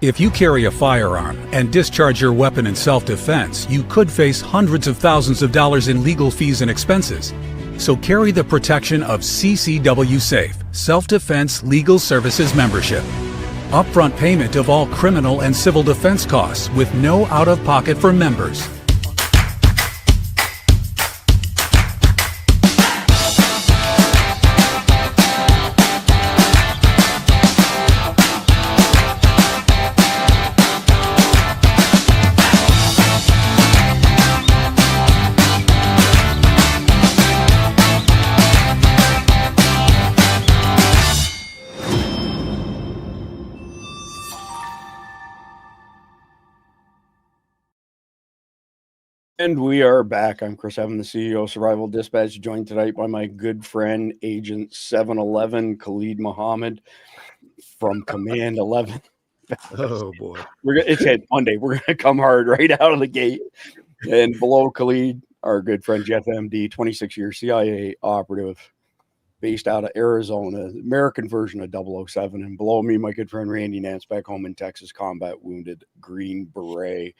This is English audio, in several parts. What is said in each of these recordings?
If you carry a firearm and discharge your weapon in self-defense, you could face hundreds of thousands of dollars in legal fees and expenses. So carry the protection of CCW Safe, Self-Defense Legal Services membership. Upfront payment of all criminal and civil defense costs with no out-of-pocket for members. And we are back. I'm Chris Evan, the CEO of Survival Dispatch, joined tonight by my good friend, Agent 711, Khalid Muhammad from Command 11. Oh, boy. It's Head Monday. We're going to come hard right out of the gate. And below Khalid, our good friend, Jeff MD, 26-year CIA operative based out of Arizona, American version of 007. And below me, my good friend, Randy Nance, back home in Texas, combat wounded Green Beret.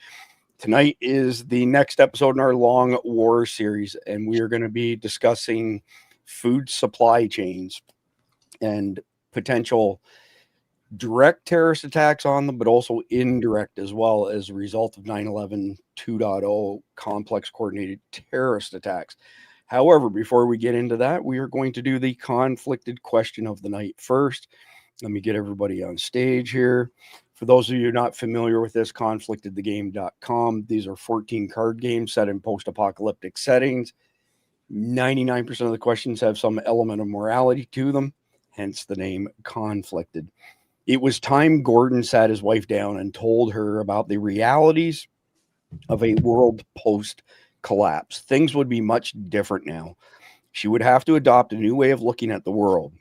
Tonight is the next episode in our long war series, and we are going to be discussing food supply chains and potential direct terrorist attacks on them, but also indirect as well as a result of 9/11 2.0 complex coordinated terrorist attacks. However, before we get into that, we are going to do the conflicted question of the night first. Let me get everybody on stage here. For those of you not familiar with this, conflictedthegame.com. These are 14 card games set in post-apocalyptic settings. 99% of the questions have some element of morality to them, hence the name Conflicted. It was time Gordon sat his wife down and told her about the realities of a world post-collapse. Things would be much different now. She would have to adopt a new way of looking at the world.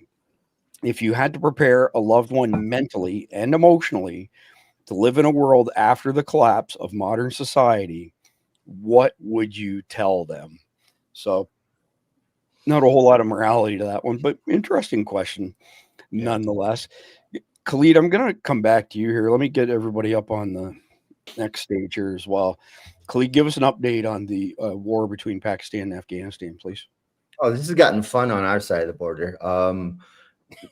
If you had to prepare a loved one mentally and emotionally to live in a world after the collapse of modern society, what would you tell them? So, not a whole lot of morality to that one, but interesting question nonetheless. Khalid, I'm going to come back to you here. Let me get everybody up on the next stage here as well. Khalid, give us an update on the war between Pakistan and Afghanistan, please. Oh, this has gotten fun on our side of the border.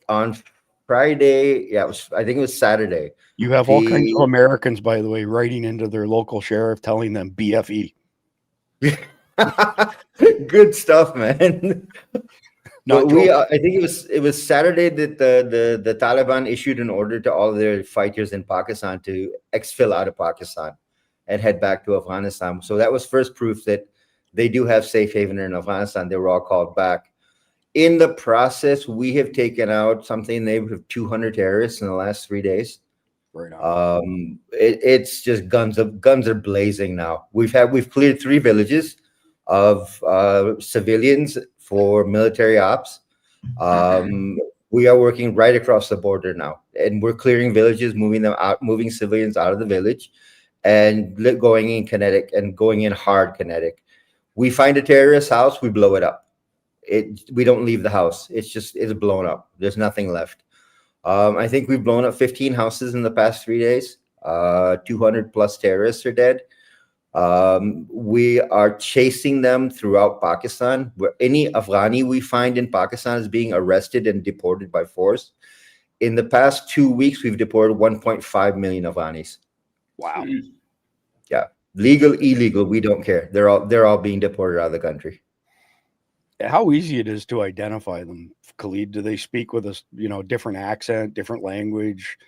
On Friday, I think it was Saturday. You have all kinds of Americans, by the way, writing into their local sheriff telling them BFE. Good stuff, man. I think it was Saturday that the Taliban issued an order to all their fighters in Pakistan to exfil out of Pakistan and head back to Afghanistan. So that was first proof that they do have safe haven in Afghanistan. They were all called back. In the process, we have taken out something in the neighborhood of 200 terrorists in the last 3 days. Right on. It's just guns are blazing now. We've cleared 3 villages of civilians for military ops. We are working right across the border now, and we're clearing villages, moving civilians out of the village, and going in kinetic and going in hard kinetic. We find a terrorist house, we blow it up. We don't leave the house. It's blown up. There's nothing left. I think we've blown up 15 houses in the past 3 days. 200 plus terrorists are dead. We are chasing them throughout Pakistan. Any Afghani we find in Pakistan is being arrested and deported by force. In the past 2 weeks, we've deported 1.5 million Afghanis. Wow. Yeah. Legal, illegal, we don't care. They're all being deported out of the country. How easy it is to identify them, Khalid? Do they speak with a different accent, different language?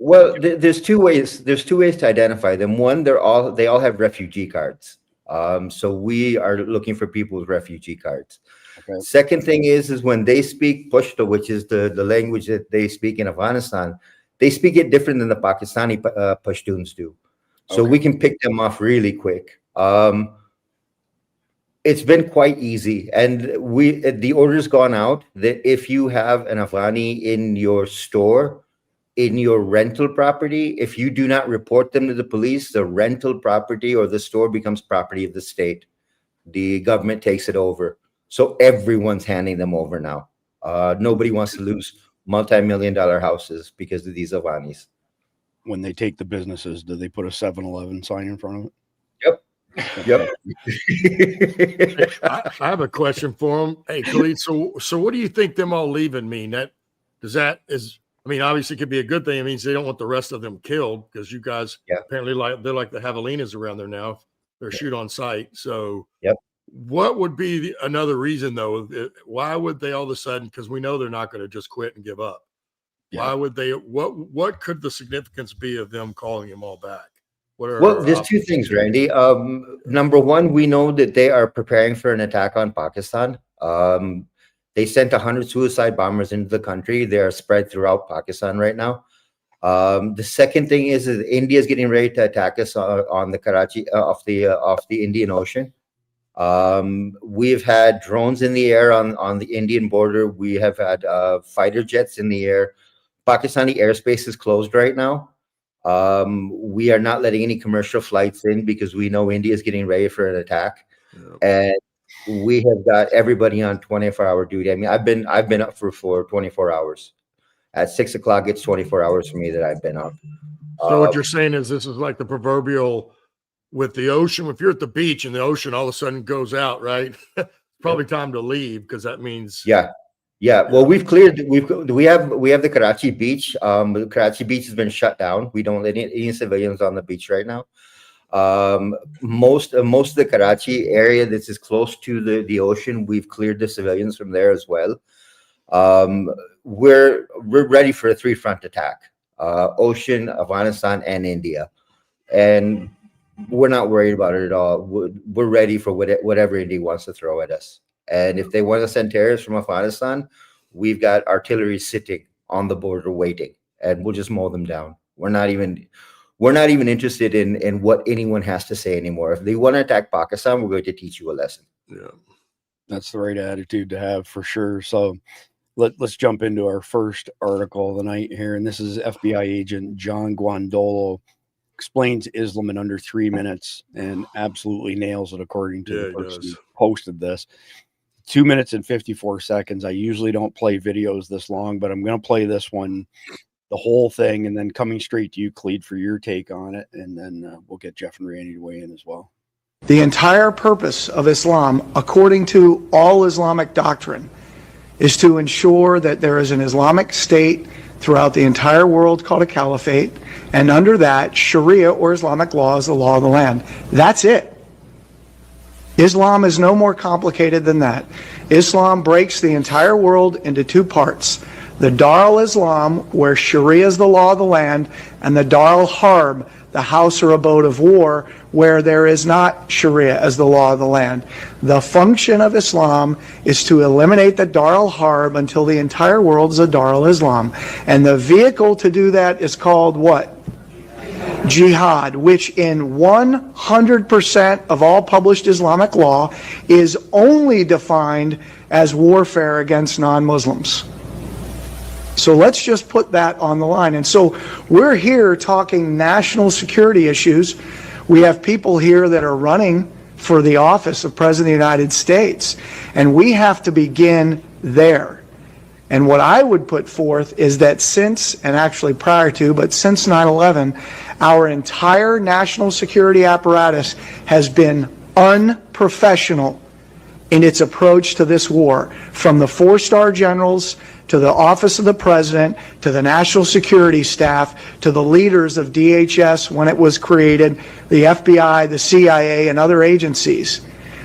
Well, there's two ways. There's 2 ways to identify them. One, they all have refugee cards. So we are looking for people with refugee cards. Okay. Second thing is when they speak Pashto, which is the language that they speak in Afghanistan, they speak it different than the Pakistani Pashtuns do. So we can pick them off really quick. It's been quite easy, and the order's gone out that if you have an Afghani in your store, in your rental property, if you do not report them to the police, the rental property or the store becomes property of the state. The government takes it over. So everyone's handing them over now. Nobody wants to lose multi-million-dollar houses because of these Afghanis. when they take the businesses, do they put a 7-Eleven sign in front of it? Yep. I have a question for him. Hey, Khalid, so what do you think them all leaving mean? I mean, obviously it could be a good thing. It means they don't want the rest of them killed, because you guys apparently they're like the javelinas around there now. They're shoot on sight. So what would be another reason though? Why would they all of a sudden, because we know they're not going to just quit and give up. Why would they, what could the significance be of them calling them all back? Well, there's two things, Randy. Number one, we know that they are preparing for an attack on Pakistan. They sent 100 suicide bombers into the country. They are spread throughout Pakistan right now. The second thing is that India is getting ready to attack us on the Karachi off the Indian Ocean. We've had drones in the air on the Indian border. We have had fighter jets in the air. Pakistani airspace is closed right now. We are not letting any commercial flights in because we know India is getting ready for an attack, and we have got everybody on 24-hour duty. I mean, I've been up for 24 hours. At 6 o'clock, it's 24 hours for me that I've been up. So what you're saying is this is like the proverbial with the ocean. If you're at the beach and the ocean all of a sudden goes out, right? Probably time to leave, because that means well, we've cleared. We have the Karachi beach. The Karachi beach has been shut down. We don't let any civilians on the beach right now. Most of the Karachi area that is close to the ocean, we've cleared the civilians from there as well. We're ready for a 3-front attack: ocean, Afghanistan, and India, and we're not worried about it at all. We're ready for whatever India wants to throw at us. And if they want to send terrorists from Afghanistan, we've got artillery sitting on the border waiting, and we'll just mow them down. We're not even interested in what anyone has to say anymore. If they want to attack Pakistan, we're going to teach you a lesson. Yeah, that's the right attitude to have for sure. So let's jump into our first article of the night here, and this is FBI agent John Guandolo explains Islam in under 3 minutes and absolutely nails it, according to the person who posted this. 2 minutes and 54 seconds. I usually don't play videos this long, but I'm going to play this one, the whole thing, and then coming straight to you, Khalid, for your take on it, and then we'll get Jeff and Randy to weigh in as well. The entire purpose of Islam, according to all Islamic doctrine, is to ensure that there is an Islamic state throughout the entire world called a caliphate, and under that, Sharia or Islamic law is the law of the land. That's it. Islam is no more complicated than that. Islam breaks the entire world into two parts: the Dar al-Islam, where Sharia is the law of the land, and the Dar al-Harb, the house or abode of war, where there is not Sharia as the law of the land. The function of Islam is to eliminate the Dar al-Harb until the entire world is a Dar al-Islam. And the vehicle to do that is called what? Jihad, which in 100% of all published Islamic law is only defined as warfare against non-Muslims. So let's just put that on the line. And so we're here talking national security issues. We have people here that are running for the office of President of the United States, and we have to begin there. And what I would put forth is that since, and actually prior to, but since 9/11, our entire national security apparatus has been unprofessional in its approach to this war, from the 4-star generals to the office of the president, to the national security staff, to the leaders of DHS when it was created, the FBI, the CIA, and other agencies.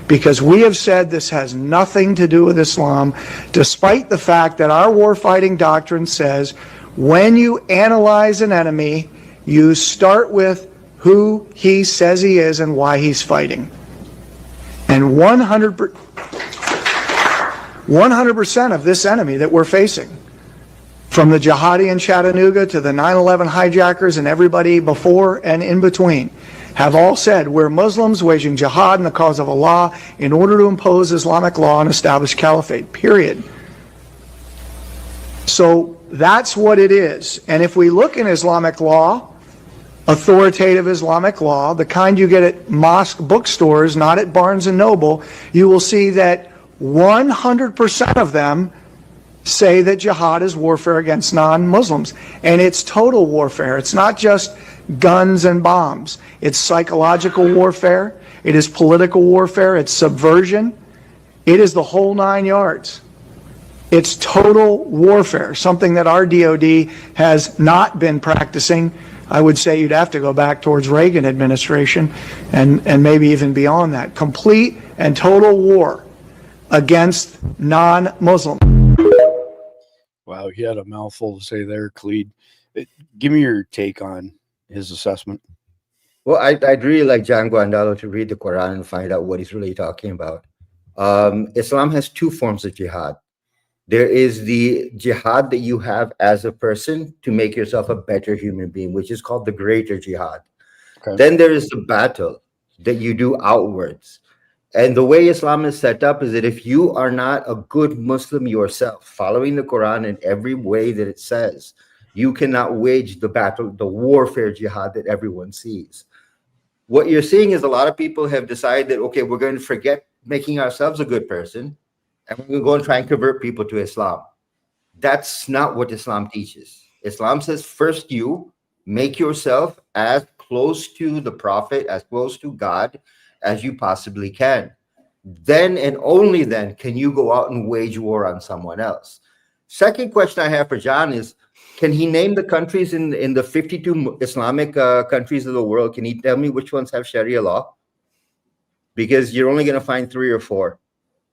Because we have said this has nothing to do with Islam, despite the fact that our warfighting doctrine says when you analyze an enemy, you start with who he says he is and why he's fighting. And 100% of this enemy that we're facing, from the jihadi in Chattanooga to the 9/11 hijackers and everybody before and in between, have all said we're Muslims waging jihad in the cause of Allah in order to impose Islamic law and establish caliphate, period. So that's what it is. And if we look in Islamic law, authoritative Islamic law, the kind you get at mosque bookstores, not at Barnes & Noble, you will see that 100% of them say that jihad is warfare against non-Muslims. And it's total warfare. It's not just guns and bombs. It's psychological warfare. It is political warfare. It's subversion. It is the whole 9 yards. It's total warfare, something that our DOD has not been practicing. I would say you'd have to go back towards Reagan administration and maybe even beyond that. Complete and total war against non-Muslims. Wow, he had a mouthful to say there, Khalid. Give me your take on his assessment. Well, I'd really like John Guandalo to read the Quran and find out what he's really talking about. Islam has two forms of jihad. There is the jihad that you have as a person to make yourself a better human being, which is called the greater jihad. Okay. Then there is the battle that you do outwards. And the way Islam is set up is that if you are not a good Muslim yourself, following the Quran in every way that it says, you cannot wage the battle, the warfare jihad that everyone sees. What you're seeing is a lot of people have decided that, okay, we're going to forget making ourselves a good person, and we're going to go and try and convert people to Islam. That's not what Islam teaches. Islam says, first you make yourself as close to the Prophet, as close to God as you possibly can. Then and only then can you go out and wage war on someone else. Second question I have for John is, can he name the countries in the 52 Islamic countries of the world? Can he tell me which ones have Sharia law? Because you're only going to find 3 or 4.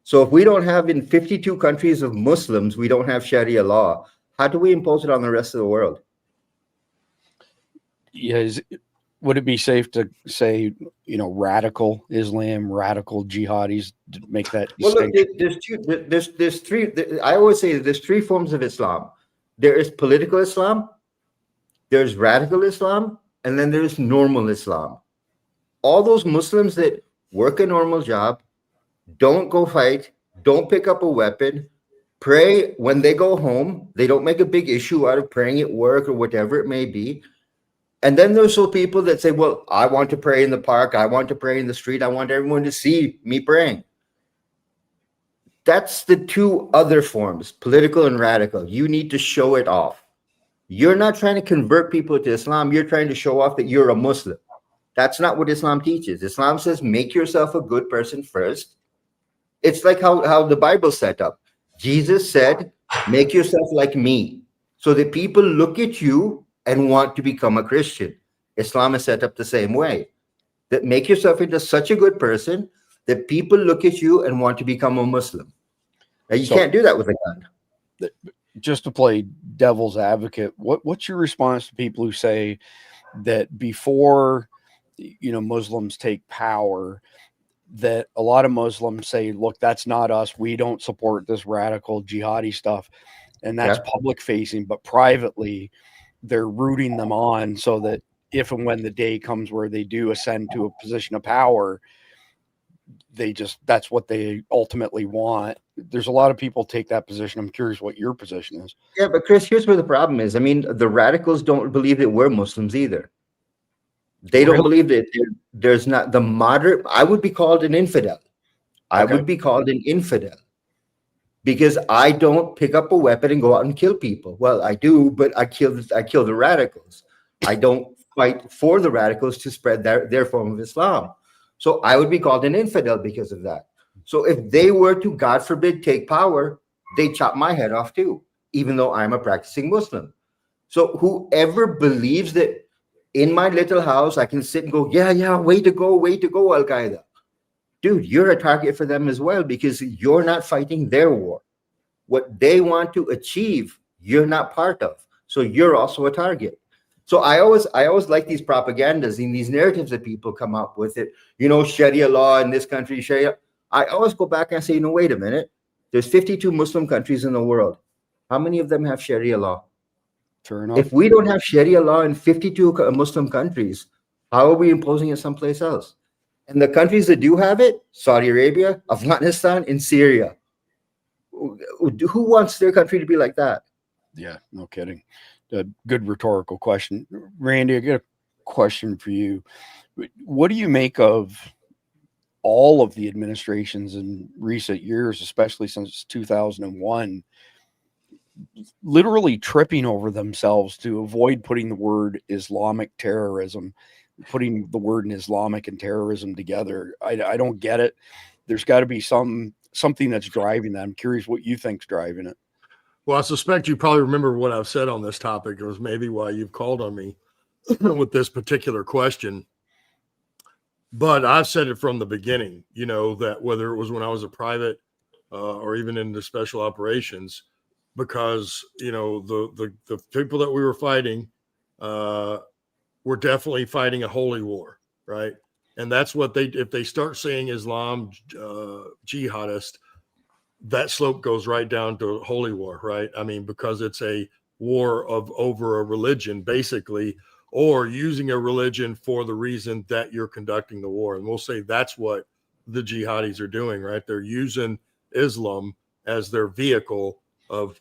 So if we don't have in 52 countries of Muslims, we don't have Sharia law, how do we impose it on the rest of the world? Yeah, would it be safe to say, radical Islam, radical jihadis, to make that distinction? Look, there's three. I always say there's 3 forms of Islam. There is political Islam, there's radical Islam, and then there's normal Islam. All those Muslims that work a normal job, don't go fight, don't pick up a weapon, pray when they go home. They don't make a big issue out of praying at work or whatever it may be. And then there's those people that say, well, I want to pray in the park, I want to pray in the street, I want everyone to see me praying. That's the 2 other forms, political and radical. You need to show it off. You're not trying to convert people to Islam. You're trying to show off that you're a Muslim. That's not what Islam teaches. Islam says, make yourself a good person first. It's like how the Bible's set up. Jesus said, make yourself like me, so that people look at you and want to become a Christian. Islam is set up the same way. That make yourself into such a good person that people look at you and want to become a Muslim. Now, you can't do that with a gun. Just to play devil's advocate, what's your response to people who say that before, Muslims take power, that a lot of Muslims say, look, that's not us. We don't support this radical jihadi stuff. And that's public facing, but privately they're rooting them on so that if and when the day comes where they do ascend to a position of power, that's what they ultimately want. There's a lot of people take that position. I'm curious what your position is. Yeah, but Chris, here's where the problem is. I mean, the radicals don't believe that we're Muslims either. They don't believe that there's not the moderate. I would be called an infidel. I would be called an infidel because I don't pick up a weapon and go out and kill people. Well, I do, but I kill the radicals. I don't fight for the radicals to spread their form of Islam. So I would be called an infidel because of that. So if they were to, God forbid, take power, they chop my head off too, even though I'm a practicing Muslim. So whoever believes that in my little house, I can sit and go, yeah, way to go, Al Qaeda. Dude, you're a target for them as well because you're not fighting their war. What they want to achieve, you're not part of. So you're also a target. So I always like these propagandas and these narratives that people come up with it. Sharia law in this country, Sharia. I always go back and say, wait a minute. There's 52 Muslim countries in the world. How many of them have Sharia law? Fair enough. If we don't have Sharia law in 52 Muslim countries, how are we imposing it someplace else? And the countries that do have it, Saudi Arabia, Afghanistan, and Syria. Who wants their country to be like that? Yeah, no kidding. A good rhetorical question. Randy, I got a question for you. What do you make of all of the administrations in recent years, especially since 2001, literally tripping over themselves to avoid putting the word Islamic terrorism, putting the word in Islamic and terrorism together. I don't get it. There's got to be something that's driving that. I'm curious what you think's driving it. Well, I suspect you probably remember what I've said on this topic. It was maybe why you've called on me with this particular question. But I've said it from the beginning, that whether it was when I was a private or even into special operations, because, the people that we were fighting were definitely fighting a holy war, right? And that's what if they start saying Islam jihadist, that slope goes right down to holy war, right? I mean, because it's a war over a religion, basically, or using a religion for the reason that you're conducting the war. And we'll say that's what the jihadis are doing, right? They're using Islam as their vehicle of,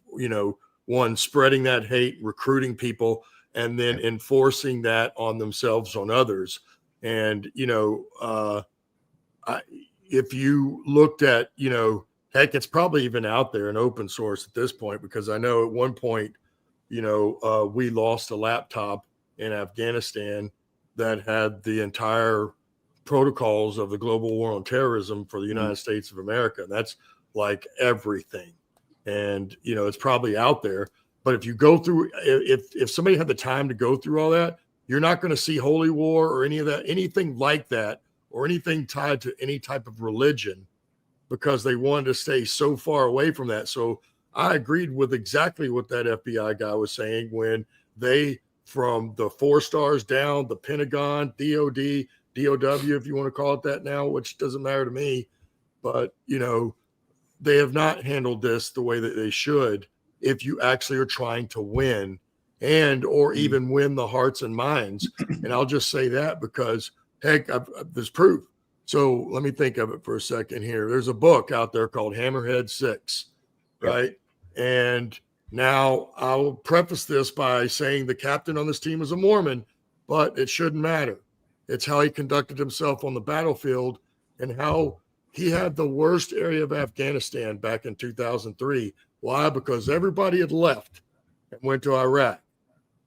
one, spreading that hate, recruiting people, and then enforcing that on themselves, on others. And, if you looked at, heck, it's probably even out there in open source at this point, because I know at one point, we lost a laptop in Afghanistan that had the entire protocols of the global war on terrorism for the United States of America. And that's like everything. And, it's probably out there. But if you go through, if somebody had the time to go through all that, you're not going to see holy war or any of that, anything like that, or anything tied to any type of religion, because they wanted to stay so far away from that. So I agreed with exactly what that FBI guy was saying when they, from the 4 stars down, the Pentagon, DOD, DOW, if you want to call it that now, which doesn't matter to me, but, they have not handled this the way that they should if you actually are trying to win or even win the hearts and minds. And I'll just say that because, heck, there's proof. So let me think of it for a second here. There's a book out there called Hammerhead 6, right? And now I'll preface this by saying the captain on this team is a Mormon, but it shouldn't matter. It's how he conducted himself on the battlefield and how he had the worst area of Afghanistan back in 2003. Why? Because everybody had left and went to Iraq.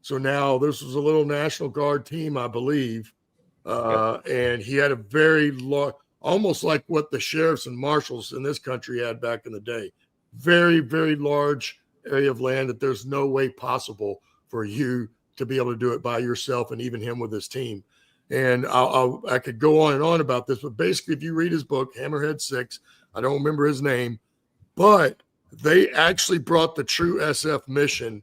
So now this was a little National Guard team, I believe. And he had a very large, almost like what the sheriffs and marshals in this country had back in the day. Very, very large area of land that there's no way possible for you to be able to do it by yourself, and even him with his team. And I could go on and on about this, but basically, if you read his book, Hammerhead 6, I don't remember his name, but they actually brought the true SF mission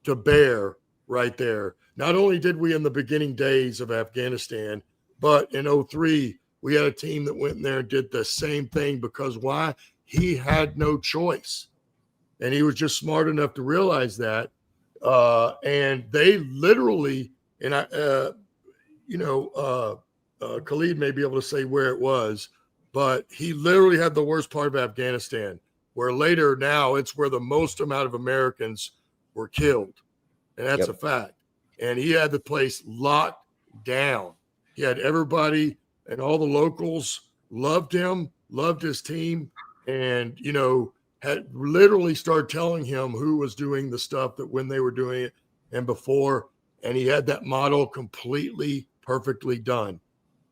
to bear right there. Not only did we in the beginning days of Afghanistan, but in 2003, we had a team that went in there and did the same thing, because why? He had no choice. And he was just smart enough to realize that. And they literally, and Khalid may be able to say where it was, but he literally had the worst part of Afghanistan, where later now it's where the most amount of Americans were killed. And that's a fact. And he had the place locked down. He had everybody, and all the locals loved him, loved his team, and, had literally started telling him who was doing the stuff that when they were doing it and before. And he had that model completely perfectly done.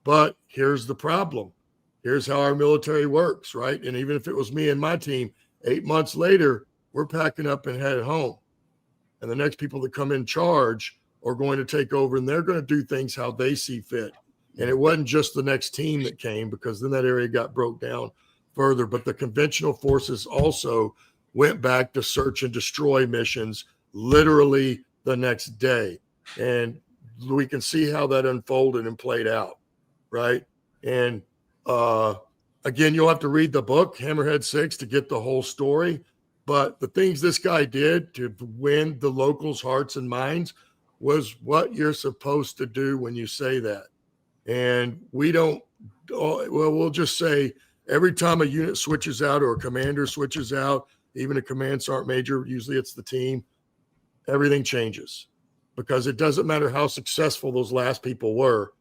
But here's the problem. Here's how our military works, right? And even if it was me and my team, 8 months later, we're packing up and headed home. And the next people that come in charge are going to take over, and they're going to do things how they see fit. And it wasn't just the next team that came, because then that area got broke down further. But the conventional forces also went back to search and destroy missions literally the next day. And we can see how that unfolded and played out, right? And again, you'll have to read the book, Hammerhead 6, to get the whole story. But the things this guy did to win the locals' hearts and minds was what you're supposed to do when you say that. And we don't, we'll just say every time a unit switches out or a commander switches out, even a command sergeant major, usually it's the team, everything changes. Because it doesn't matter how successful those last people were.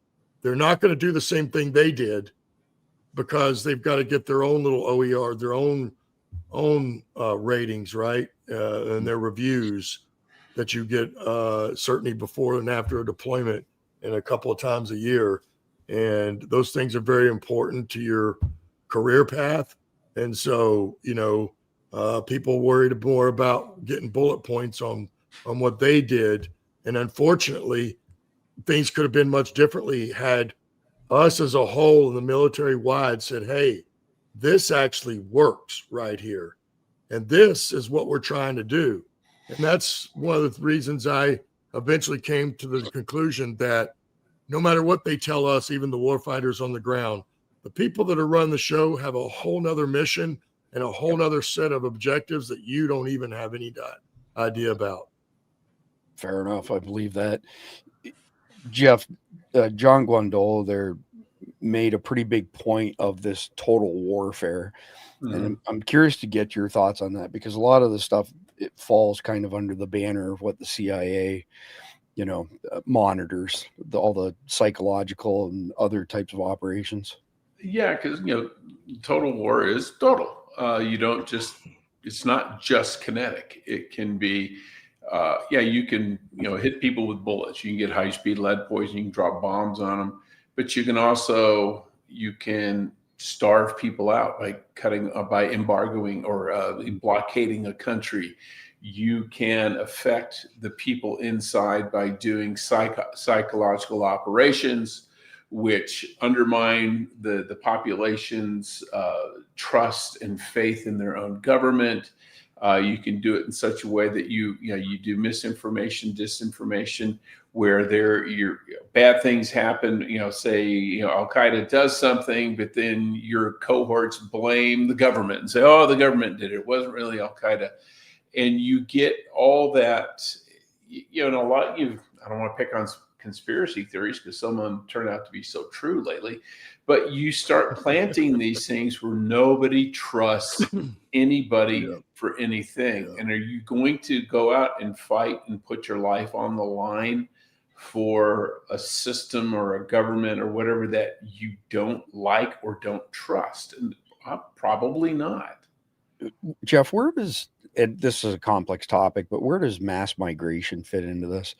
They're not going to do the same thing they did, because they've got to get their own little OER, their own ratings, right? And their reviews that you get certainly before and after a deployment and a couple of times a year. And those things are very important to your career path. And so, people worried more about getting bullet points on what they did. And unfortunately, things could have been much differently had us as a whole in the military wide said, hey, this actually works right here. And this is what we're trying to do. And that's one of the reasons I eventually came to the conclusion that no matter what they tell us, even the warfighters on the ground, the people that are running the show have a whole nother mission and a whole nother set of objectives that you don't even have any idea about. Fair enough. I believe that. Jeff, John Guandolo there made a pretty big point of this total warfare. And I'm curious to get your thoughts on that, because a lot of the stuff, it falls kind of under the banner of what the CIA, monitors, all the psychological and other types of operations. Yeah, because, total war is total. You don't just, it's not just kinetic. It can be, you can, hit people with bullets. You can get high-speed lead poison. You can drop bombs on them. But you can also, starve people out by by embargoing or blockading a country. You can affect the people inside by doing psychological operations, which undermine the population's trust and faith in their own government. You can do it in such a way that you do misinformation, disinformation, where bad things happen. Say Al Qaeda does something, but then your cohorts blame the government and say, "Oh, the government did it. It wasn't really Al Qaeda," and you get all that. And a lot. I don't want to pick on conspiracy theories because some of them turn out to be so true lately, but you start planting these things where nobody trusts anybody for anything. And are you going to go out and fight and put your life on the line for a system or a government or whatever that you don't like or don't trust? And probably not. Jeff, and this is a complex topic, but where does mass migration fit into this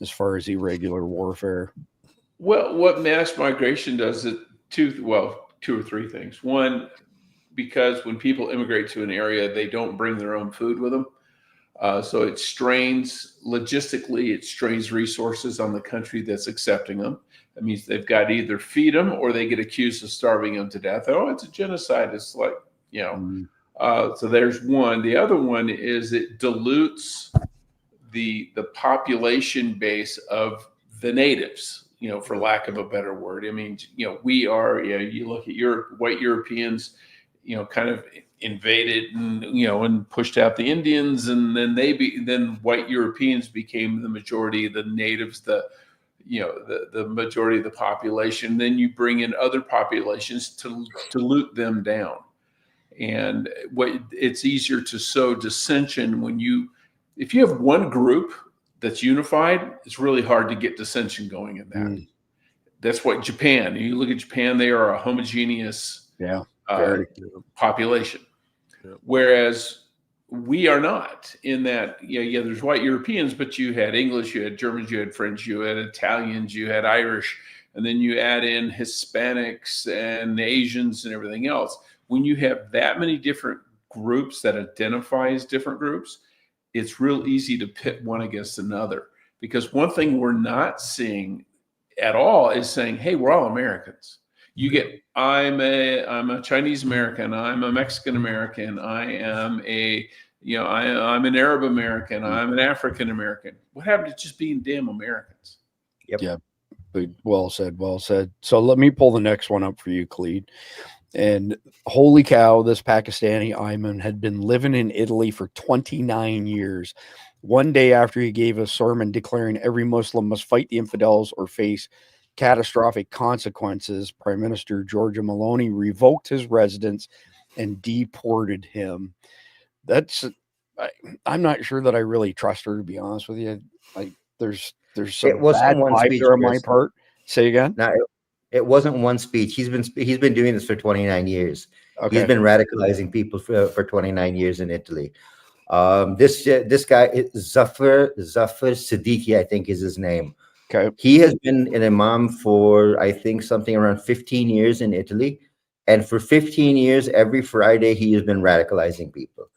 as far as irregular warfare? Well, what mass migration does is two or three things. One, because when people immigrate to an area, they don't bring their own food with them. So it strains resources on the country that's accepting them. That means they've got to either feed them or they get accused of starving them to death. Oh, it's a genocide. It's like, so there's one. The other one is it dilutes the population base of the natives, for lack of a better word. I mean, we are, you look at white Europeans, kind of invaded and pushed out the Indians, and then then white Europeans became the majority of the natives, the majority of the population. Then you bring in other populations to dilute them down. And it's easier to sow dissension if you have one group that's unified, it's really hard to get dissension going in that. That's what Japan, you look at Japan, they are a homogeneous population. Whereas we are not, in that, there's white Europeans, but you had English, you had Germans, you had French, you had Italians, you had Irish, and then you add in Hispanics and Asians and everything else. When you have that many different groups that identify as different groups, it's real easy to pit one against another. Because one thing we're not seeing at all is saying, hey, we're all Americans. You get, I'm a Chinese American, I'm a Mexican American, I am I'm an Arab American, I'm an African American. What happened to just being damn Americans? Yep. Yeah. Well said. Well said. So let me pull the next one up for you, Khalid. And holy cow, this Pakistani Ayman had been living in Italy for 29 years. One day after he gave a sermon declaring every Muslim must fight the infidels or face catastrophic consequences, Prime Minister Giorgia Meloni revoked his residence and deported him. I'm not sure that I really trust her, to be honest with you. Like, there's some bad vibes there on my part. Say again? Now, It wasn't one speech. He's been doing this for 29 years. Okay. He's been radicalizing people for 29 years in Italy. This guy is Zafar Siddiqui, I think is his name. Okay. He has been an imam for, I think, something around 15 years in Italy. And for 15 years, every Friday, he has been radicalizing people.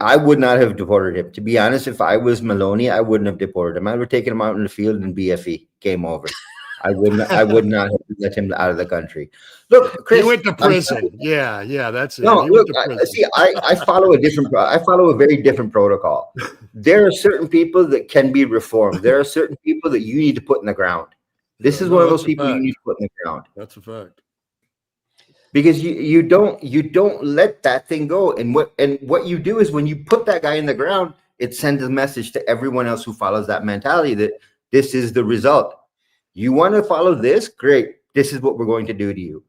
I would not have deported him. To be honest, if I was Maloney, I wouldn't have deported him. I would have taken him out in the field and BFE. Game over. I would not have let him out of the country. Look, Chris, he went to prison. Yeah, that's it. No, He look, went to prison. I follow I follow a very different protocol. There are certain people that can be reformed. There are certain people that you need to put in the ground. This is one of those people you need to put in the ground. That's a fact. Because you don't let that thing go. And what you do is when you put that guy in the ground, it sends a message to everyone else who follows that mentality that this is the result. You want to follow this? Great. This is what we're going to do to you.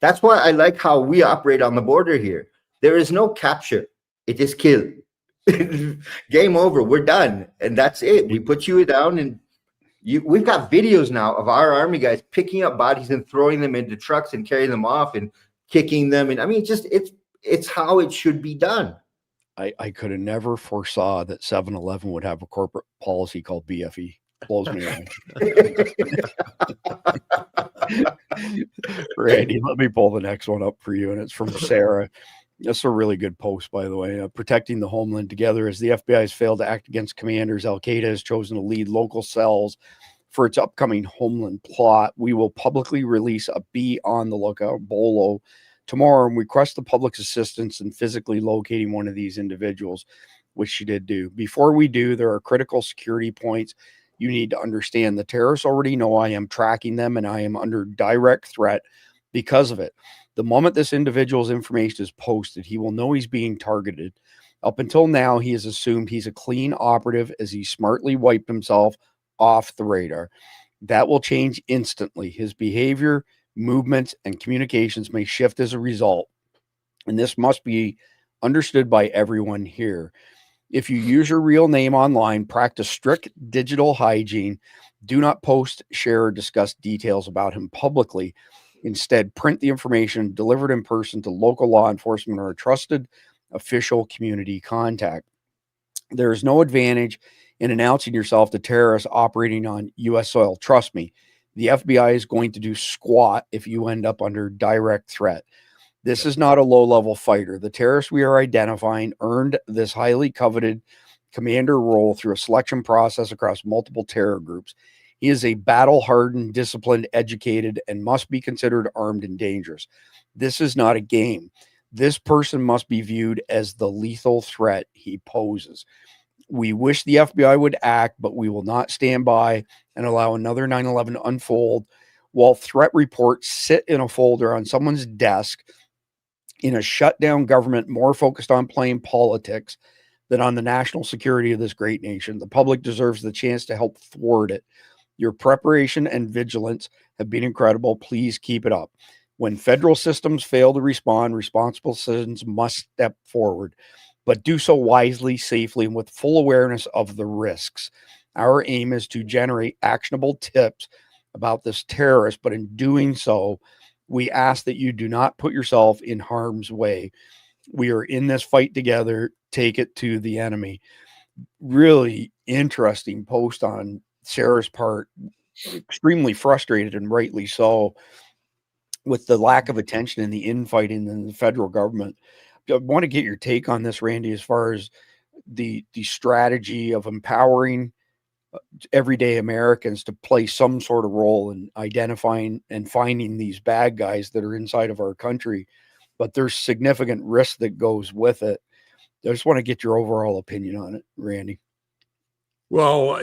That's why I like how we operate on the border here. There is no capture. It is kill. Game over. We're done. And that's it. We put you down, and we've got videos now of our army guys picking up bodies and throwing them into trucks and carrying them off and kicking them. And I mean, it's how it should be done. I could have never foresaw that 7-Eleven would have a corporate policy called BFE. Blows me away. Randy, let me pull the next one up for you, and it's from Sarah. That's a really good post, by the way. Protecting the homeland together. As the FBI has failed to act against commanders, Al-Qaeda has chosen to lead local cells for its upcoming homeland plot. We will publicly release a Be on the Lookout BOLO tomorrow and request the public's assistance in physically locating one of these individuals, which she did do. Before we do, there are critical security points you need to understand. The terrorists already know I am tracking them, and I am under direct threat because of it. The moment this individual's information is posted, he will know he's being targeted. Up until now, he has assumed he's a clean operative as he smartly wiped himself off the radar. That will change instantly. His behavior, movements, and communications may shift as a result, and this must be understood by everyone here. If you use your real name online, practice strict digital hygiene. Do not post, share, or discuss details about him publicly. Instead, print the information, deliver it in person to local law enforcement or a trusted official community contact. There is no advantage in announcing yourself to terrorists operating on U.S. soil. Trust me, the FBI is going to do squat if you end up under direct threat. This is not a low-level fighter. The terrorist we are identifying earned this highly coveted commander role through a selection process across multiple terror groups. He is a battle-hardened, disciplined, educated, and must be considered armed and dangerous. This is not a game. This person must be viewed as the lethal threat he poses. We wish the FBI would act, but we will not stand by and allow another 9/11 unfold while threat reports sit in a folder on someone's desk in a shutdown government more focused on playing politics than on the national security of this great nation. The public deserves the chance to help thwart it. Your preparation and vigilance have been incredible. Please keep it up. When federal systems fail to respond, responsible citizens must step forward, but do so wisely, safely, and with full awareness of the risks. Our aim is to generate actionable tips about this terrorist, but in doing so, we ask that you do not put yourself in harm's way. We are in this fight together. Take it to the enemy. Really interesting post on Sarah's part. Extremely frustrated, and rightly so, with the lack of attention in the infighting in the federal government. I want to get your take on this, Randy, as far as the strategy of empowering everyday Americans to play some sort of role in identifying and finding these bad guys that are inside of our country. But there's significant risk that goes with it. I just want to get your overall opinion on it, Randy. Well,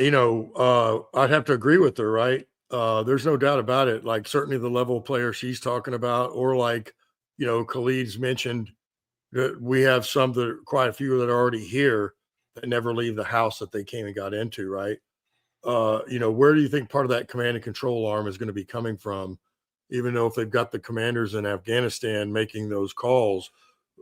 I'd have to agree with her, right? There's no doubt about it. Like, certainly the level of player she's talking about, or like, Khalid's mentioned that we have quite a few that are already here that never leave the house that they came and got into, right? Where do you think part of that command and control arm is going to be coming from? Even though if they've got the commanders in Afghanistan making those calls,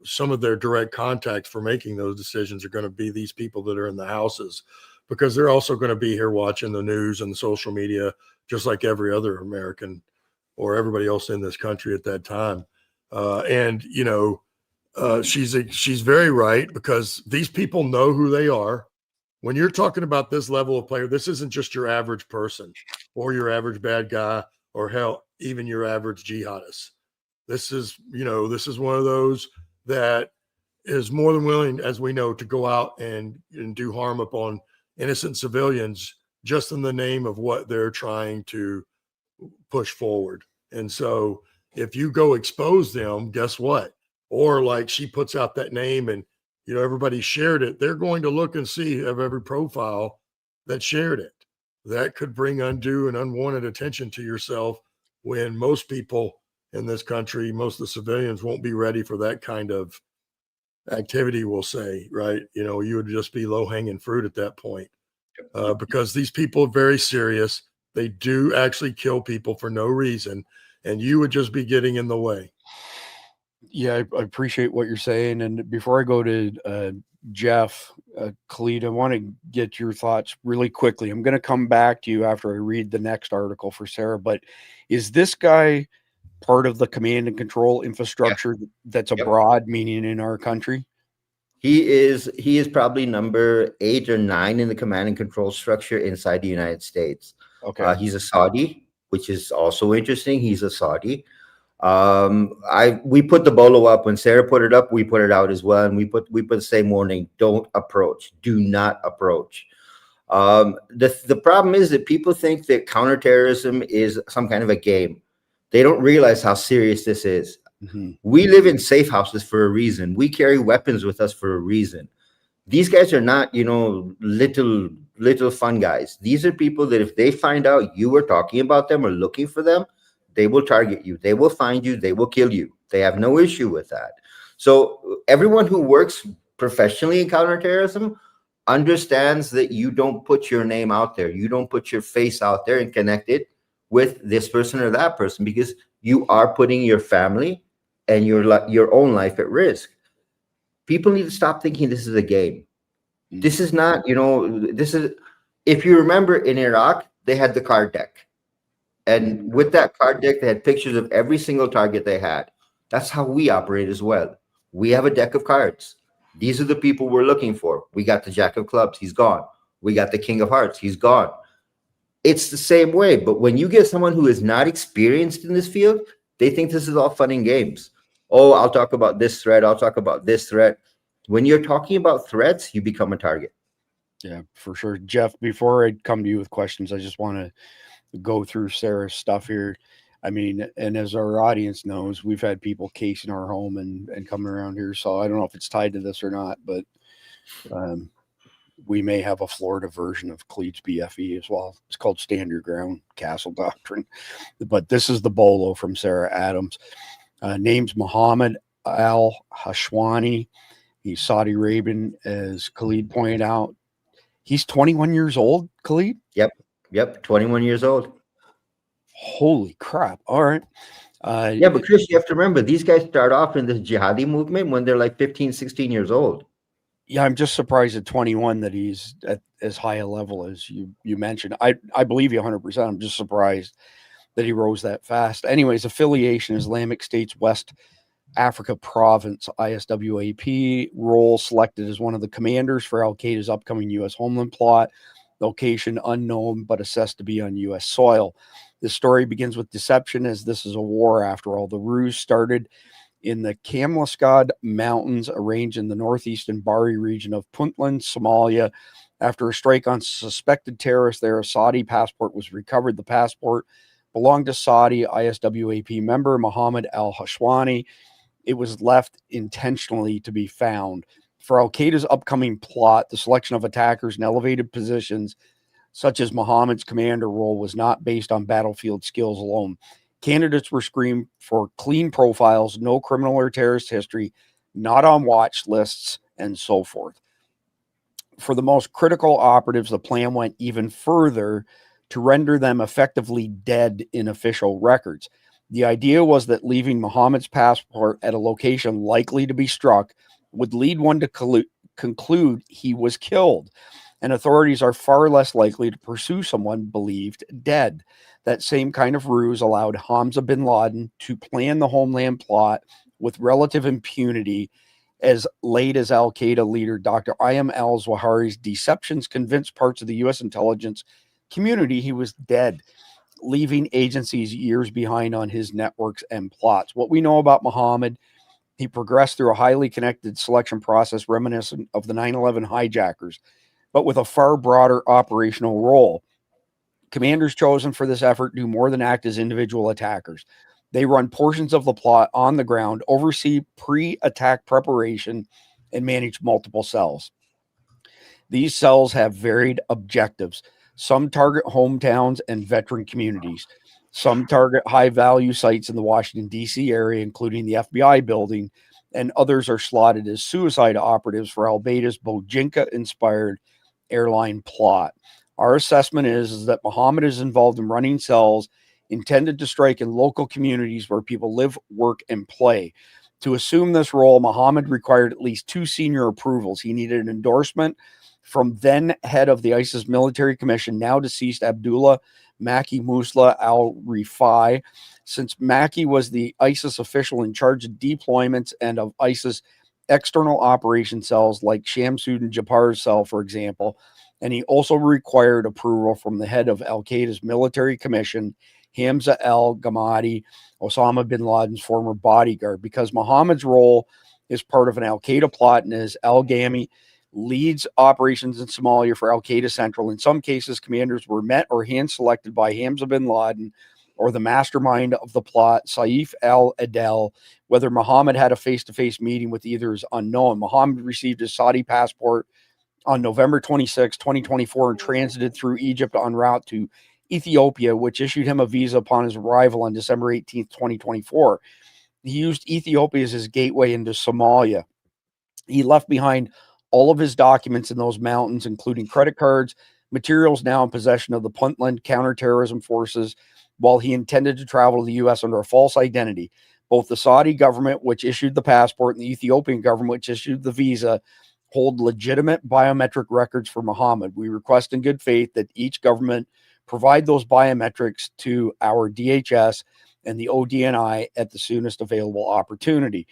some of their direct contacts for making those decisions are going to be these people that are in the houses, because they're also going to be here watching the news and the social media, just like every other American or everybody else in this country at that time. And she's very right, because these people know who they are. When you're talking about this level of player, this isn't just your average person or your average bad guy, or hell, even your average jihadist. This is one of those that is more than willing, as we know, to go out and do harm upon innocent civilians just in the name of what they're trying to push forward. And so if you go expose them, guess what? Or like she puts out that name and, everybody shared it, they're going to look and see of every profile that shared it. That could bring undue and unwanted attention to yourself, when most people in this country, most of the civilians, won't be ready for that kind of activity, we'll say, right? You would just be low-hanging fruit at that point, because these people are very serious. They do actually kill people for no reason, and you would just be getting in the way. Yeah, I appreciate what you're saying. And before I go to Jeff, Khalid, I want to get your thoughts really quickly. I'm going to come back to you after I read the next article for Sarah, but is this guy part of the command and control infrastructure that's abroad, meaning in our country? He is probably number 8 or 9 in the command and control structure inside the United States. Okay. He's a Saudi, which is also interesting. He's a Saudi. We put the bolo up when Sarah put it up. We put it out as well, and we put the same warning: don't approach, do not approach. The problem is that people think that counterterrorism is some kind of a game. They don't realize how serious this is. Mm-hmm. We live in safe houses for a reason. We carry weapons with us for a reason. These guys are not, little fun guys. These are people that if they find out you were talking about them or looking for them, they will target you. They will find you. They will kill you. They have no issue with that. So everyone who works professionally in counterterrorism understands that you don't put your name out there. You don't put your face out there and connect it with this person or that person, because you are putting your family and your own life at risk. People need to stop thinking this is a game. This is not, if you remember in Iraq, they had the card deck. And with that card deck, they had pictures of every single target they had. That's how we operate as well. We have a deck of cards. These are the people we're looking for. We got the Jack of Clubs. He's gone. We got the King of Hearts. He's gone. It's the same way. But when you get someone who is not experienced in this field, they think this is all fun and games. Oh, I'll talk about this threat. I'll talk about this threat. When you're talking about threats, you become a target. Yeah, for sure. Jeff, before I come to you with questions, I just want to go through Sarah's stuff here. I mean, and as our audience knows, we've had people casing our home and coming around here. So I don't know if it's tied to this or not, but we may have a Florida version of Khalid's BFE as well. It's called Stand Your Ground Castle Doctrine. But this is the bolo from Sarah Adams. Name's Mohammed al-Hashwani. He's Saudi Arabian, as Khalid pointed out. He's 21 years old, Khalid? Yep, 21 years old. Holy crap. All right. Yeah, but Chris, you have to remember, these guys start off in this jihadi movement when they're like 15, 16 years old. Yeah, I'm just surprised at 21 that he's at as high a level as you mentioned. I believe you 100%. I'm just surprised that he rose that fast. Anyways, affiliation, Islamic States West Africa Province, ISWAP, role selected as one of the commanders for Al-Qaeda's upcoming U.S. homeland plot. Location unknown, but assessed to be on U.S. soil. This story begins with deception, as this is a war after all. The ruse started in the Kamlaskad Mountains, a range in the northeastern Bari region of Puntland, Somalia. After a strike on suspected terrorists there, a Saudi passport was recovered. The passport belonged to Saudi ISWAP member Mohammed al-Hashwani. It was left intentionally to be found. For Al-Qaeda's upcoming plot, the selection of attackers in elevated positions, such as Muhammad's commander role, was not based on battlefield skills alone. Candidates were screened for clean profiles, no criminal or terrorist history, not on watch lists, and so forth. For the most critical operatives, the plan went even further to render them effectively dead in official records. The idea was that leaving Muhammad's passport at a location likely to be struck would lead one to conclude he was killed, and authorities are far less likely to pursue someone believed dead. That same kind of ruse allowed Hamza bin Laden to plan the homeland plot with relative impunity. As late as al-Qaeda leader Dr. Ayman al-Zawahiri's deceptions convinced parts of the U.S. intelligence community he was dead, leaving agencies years behind on his networks and plots. What we know about Muhammad: he progressed through a highly connected selection process reminiscent of the 9/11 hijackers, but with a far broader operational role. Commanders chosen for this effort do more than act as individual attackers. They run portions of the plot on the ground, oversee pre-attack preparation, and manage multiple cells. These cells have varied objectives. Some target hometowns and veteran communities. Some target high-value sites in the Washington, D.C. area, including the FBI building, and others are slotted as suicide operatives for al-Qaeda's Bojinka-inspired airline plot. Our assessment is that Muhammad is involved in running cells intended to strike in local communities where people live, work, and play. To assume this role, Muhammad required at least 2 senior approvals. He needed an endorsement from then head of the ISIS military commission, now deceased Abdullah Maki Musla al-Rifai. Since Maki was the ISIS official in charge of deployments and of ISIS external operation cells like Shamsuddin Jabbar's cell, for example, and he also required approval from the head of al-Qaeda's military commission, Hamza al-Ghamadi, Osama bin Laden's former bodyguard. Because Muhammad's role is part of an al-Qaeda plot, and as al-Ghami leads operations in Somalia for al-Qaeda Central. In some cases, commanders were met or hand-selected by Hamza bin Laden or the mastermind of the plot, Saif al-Adel. Whether Muhammad had a face-to-face meeting with either is unknown. Muhammad received his Saudi passport on November 26, 2024, and transited through Egypt en route to Ethiopia, which issued him a visa upon his arrival on December 18, 2024. He used Ethiopia as his gateway into Somalia. He left behind all of his documents in those mountains, including credit cards, materials now in possession of the Puntland counterterrorism forces, while he intended to travel to the U.S. under a false identity. Both the Saudi government, which issued the passport, and the Ethiopian government, which issued the visa, hold legitimate biometric records for Muhammad. We request in good faith that each government provide those biometrics to our DHS and the ODNI at the soonest available opportunity.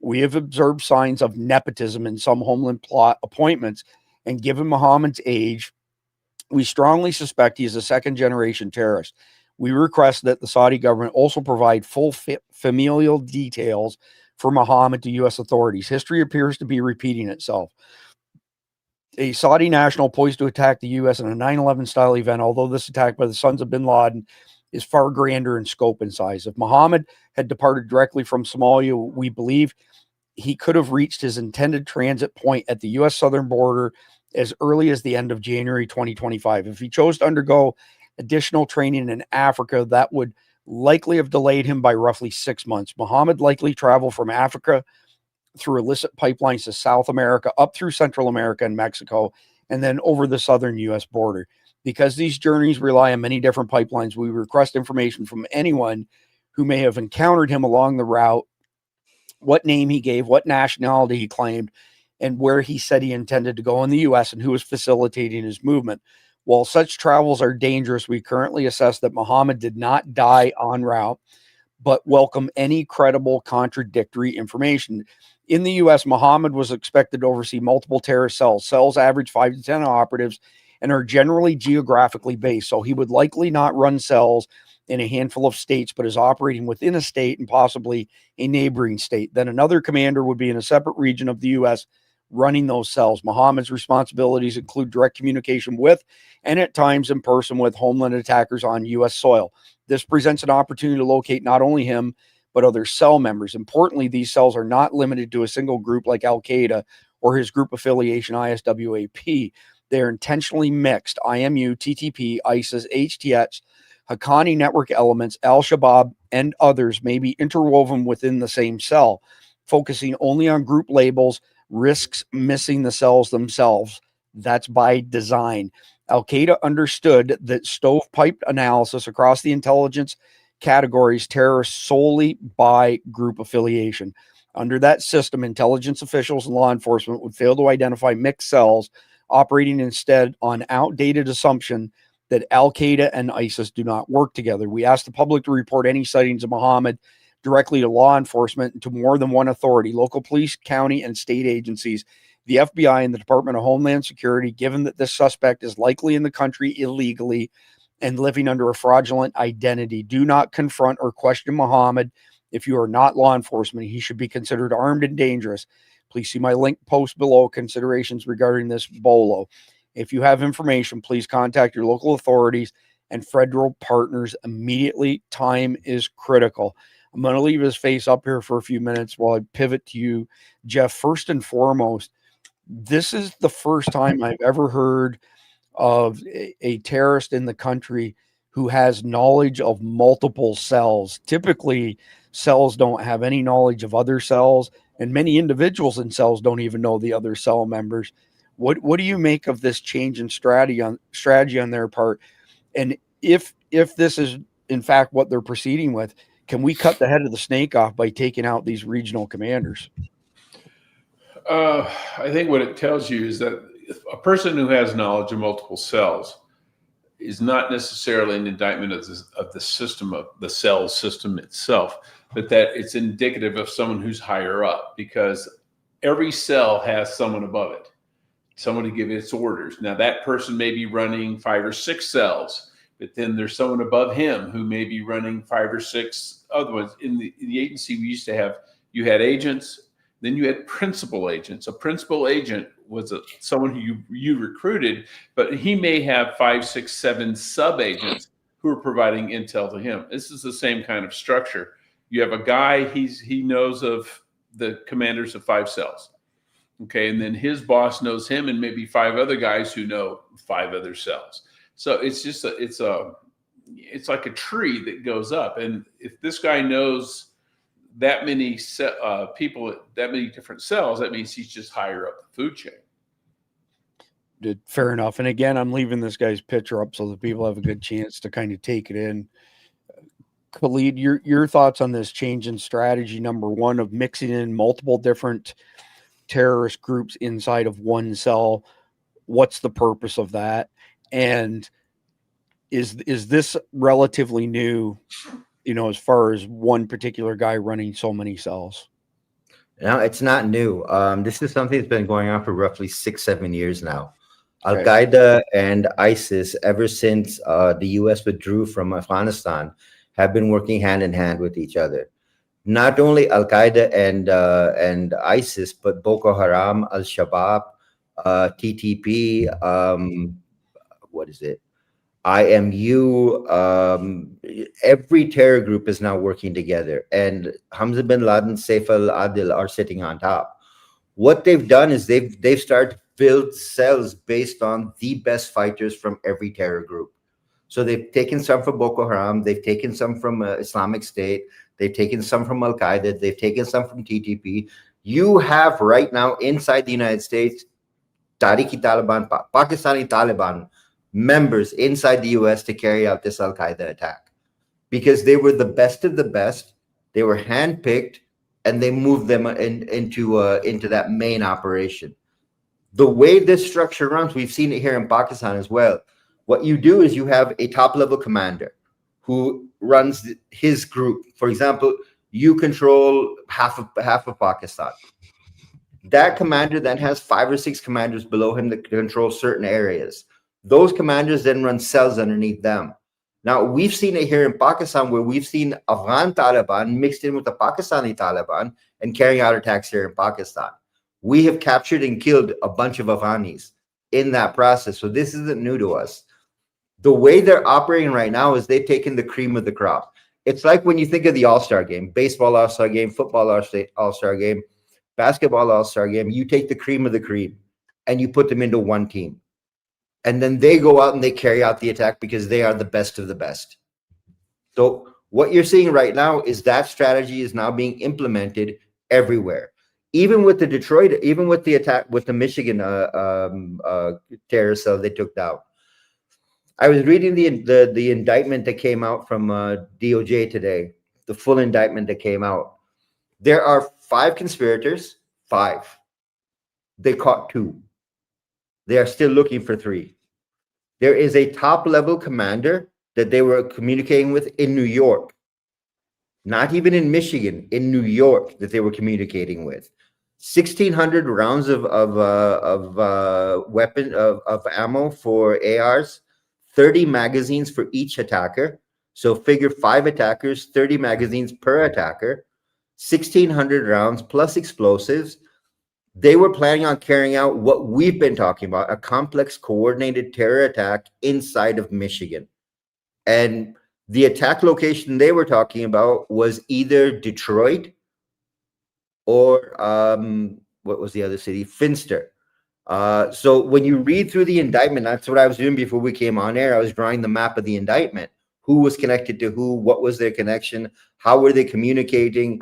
We have observed signs of nepotism in some homeland plot appointments, and given Muhammad's age, we strongly suspect he is a second-generation terrorist. We request that the Saudi government also provide full familial details for Muhammad to U.S. authorities. History appears to be repeating itself. A Saudi national poised to attack the U.S. in a 9/11 style event, although this attack by the sons of bin Laden is far grander in scope and size. If Muhammad had departed directly from Somalia, we believe he could have reached his intended transit point at the U.S. southern border as early as the end of January 2025. If he chose to undergo additional training in Africa, that would likely have delayed him by roughly 6 months. Muhammad likely traveled from Africa through illicit pipelines to South America, up through Central America and Mexico, and then over the southern U.S. border. Because these journeys rely on many different pipelines, we request information from anyone who may have encountered him along the route, what name he gave, what nationality he claimed, and where he said he intended to go in the U.S. and who was facilitating his movement. While such travels are dangerous, we currently assess that Muhammad did not die en route, but welcome any credible contradictory information. In the U.S., Muhammad was expected to oversee multiple terrorist cells. Cells average 5 to 10 operatives and are generally geographically based, so he would likely not run cells in a handful of states, but is operating within a state and possibly a neighboring state. Then another commander would be in a separate region of the U.S. running those cells. Muhammad's responsibilities include direct communication with, and at times in person with, homeland attackers on U.S. soil. This presents an opportunity to locate not only him, but other cell members. Importantly, these cells are not limited to a single group like al-Qaeda or his group affiliation ISWAP. They are intentionally mixed. IMU, TTP, ISIS, HTS, Haqqani network elements, Al-Shabaab, and others may be interwoven within the same cell, focusing only on group labels, risks missing the cells themselves. That's by design. Al-Qaeda understood that stovepipe analysis across the intelligence categories terrorists solely by group affiliation. Under that system, intelligence officials and law enforcement would fail to identify mixed cells, operating instead on outdated assumption that Al Qaeda and ISIS do not work together. We ask the public to report any sightings of Muhammad directly to law enforcement and to more than one authority, local police, county, and state agencies, the FBI, and the Department of Homeland Security, given that this suspect is likely in the country illegally and living under a fraudulent identity. Do not confront or question Muhammad. If you are not law enforcement, he should be considered armed and dangerous. Please see my link post below, considerations regarding this bolo. If you have information, please contact your local authorities and federal partners immediately. Time is critical. I'm going to leave his face up here for a few minutes while I pivot to you, Jeff. First and foremost, this is the first time I've ever heard of a terrorist in the country who has knowledge of multiple cells. Typically, cells don't have any knowledge of other cells, and many individuals in cells don't even know the other cell members. What do you make of this change in strategy on their part? And if this is in fact what they're proceeding with, can we cut the head of the snake off by taking out these regional commanders? I think what it tells you is that a person who has knowledge of multiple cells is not necessarily an indictment of the system, of the cell system itself, but that it's indicative of someone who's higher up, because every cell has someone above it, someone to give its orders. Now, that person may be running 5 or 6 cells, but then there's someone above him who may be running 5 or 6 other ones. In the agency, we used to have, you had agents, then you had principal agents. A principal agent was someone who you recruited, but he may have 5, 6, 7 sub-agents who are providing intel to him. This is the same kind of structure. You have a guy, he knows of the commanders of 5 cells. Okay, and then his boss knows him and maybe 5 other guys who know 5 other cells. So it's just it's like a tree that goes up. And if this guy knows that many people, that many different cells, that means he's just higher up the food chain. Fair enough. And again, I'm leaving this guy's picture up so that people have a good chance to kind of take it in. Khalid, your thoughts on this change in strategy, number one, of mixing in multiple different terrorist groups inside of one cell. What's the purpose of that? And is this relatively new, as far as one particular guy running so many cells? No, it's not new. This is something that's been going on for roughly 6-7 years now. Al-Qaeda and ISIS, ever since the U.S. withdrew from Afghanistan, have been working hand in hand with each other. Not only Al-Qaeda and ISIS, but Boko Haram, Al-Shabaab, TTP, IMU, every terror group is now working together, and Hamza bin Laden, Saif al-Adil are sitting on top. What they've done is they've started to build cells based on the best fighters from every terror group. So they've taken some from Boko Haram, they've taken some from Islamic State, they've taken some from Al-Qaeda, they've taken some from TTP. You have right now inside the United States, Taliban, Pakistani Taliban members inside the U.S. to carry out this Al-Qaeda attack, because they were the best of the best. They were handpicked, and they moved them into that main operation. The way this structure runs, we've seen it here in Pakistan as well. What you do is you have a top-level commander who runs his group. For example, you control half of Pakistan. That commander then has 5 or 6 commanders below him that control certain areas. Those commanders then run cells underneath them. Now, we've seen it here in Pakistan, where we've seen Afghan Taliban mixed in with the Pakistani Taliban and carrying out attacks here in Pakistan. We have captured and killed a bunch of Afghanis in that process. So this isn't new to us. The way they're operating right now is they've taken the cream of the crop. It's like when you think of the All-Star game, baseball All-Star game, football All-Star game, basketball All-Star game. You take the cream of the cream and you put them into one team. And then they go out and they carry out the attack because they are the best of the best. So what you're seeing right now is that strategy is now being implemented everywhere. Even with the Detroit, even with the attack with the Michigan terrorist cell they took down. I was reading the indictment that came out from DOJ today, the full indictment that came out. There are 5 conspirators, 5. They caught 2. They are still looking for 3. There is a top level commander that they were communicating with in New York, not even in Michigan, in New York, that they were communicating with. 1,600 rounds of ammo for ARs, 30 magazines for each attacker. So figure 5 attackers, 30 magazines per attacker, 1,600 rounds plus explosives. They were planning on carrying out what we've been talking about, a complex coordinated terror attack inside of Michigan. And the attack location they were talking about was either Detroit or what was the other city? Finster. So when you read through the indictment, that's what I was doing before we came on air. I was drawing the map of the indictment. Who was connected to who? What was their connection? How were they communicating?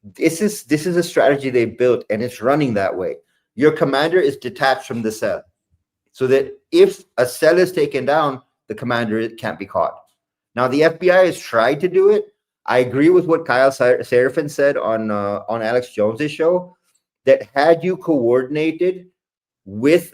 This is a strategy they built, and it's running that way. Your commander is detached from the cell, so that if a cell is taken down, the commander can't be caught. Now, the FBI has tried to do it. I agree with what Kyle Seraphin said on Alex Jones's show, that had you coordinated with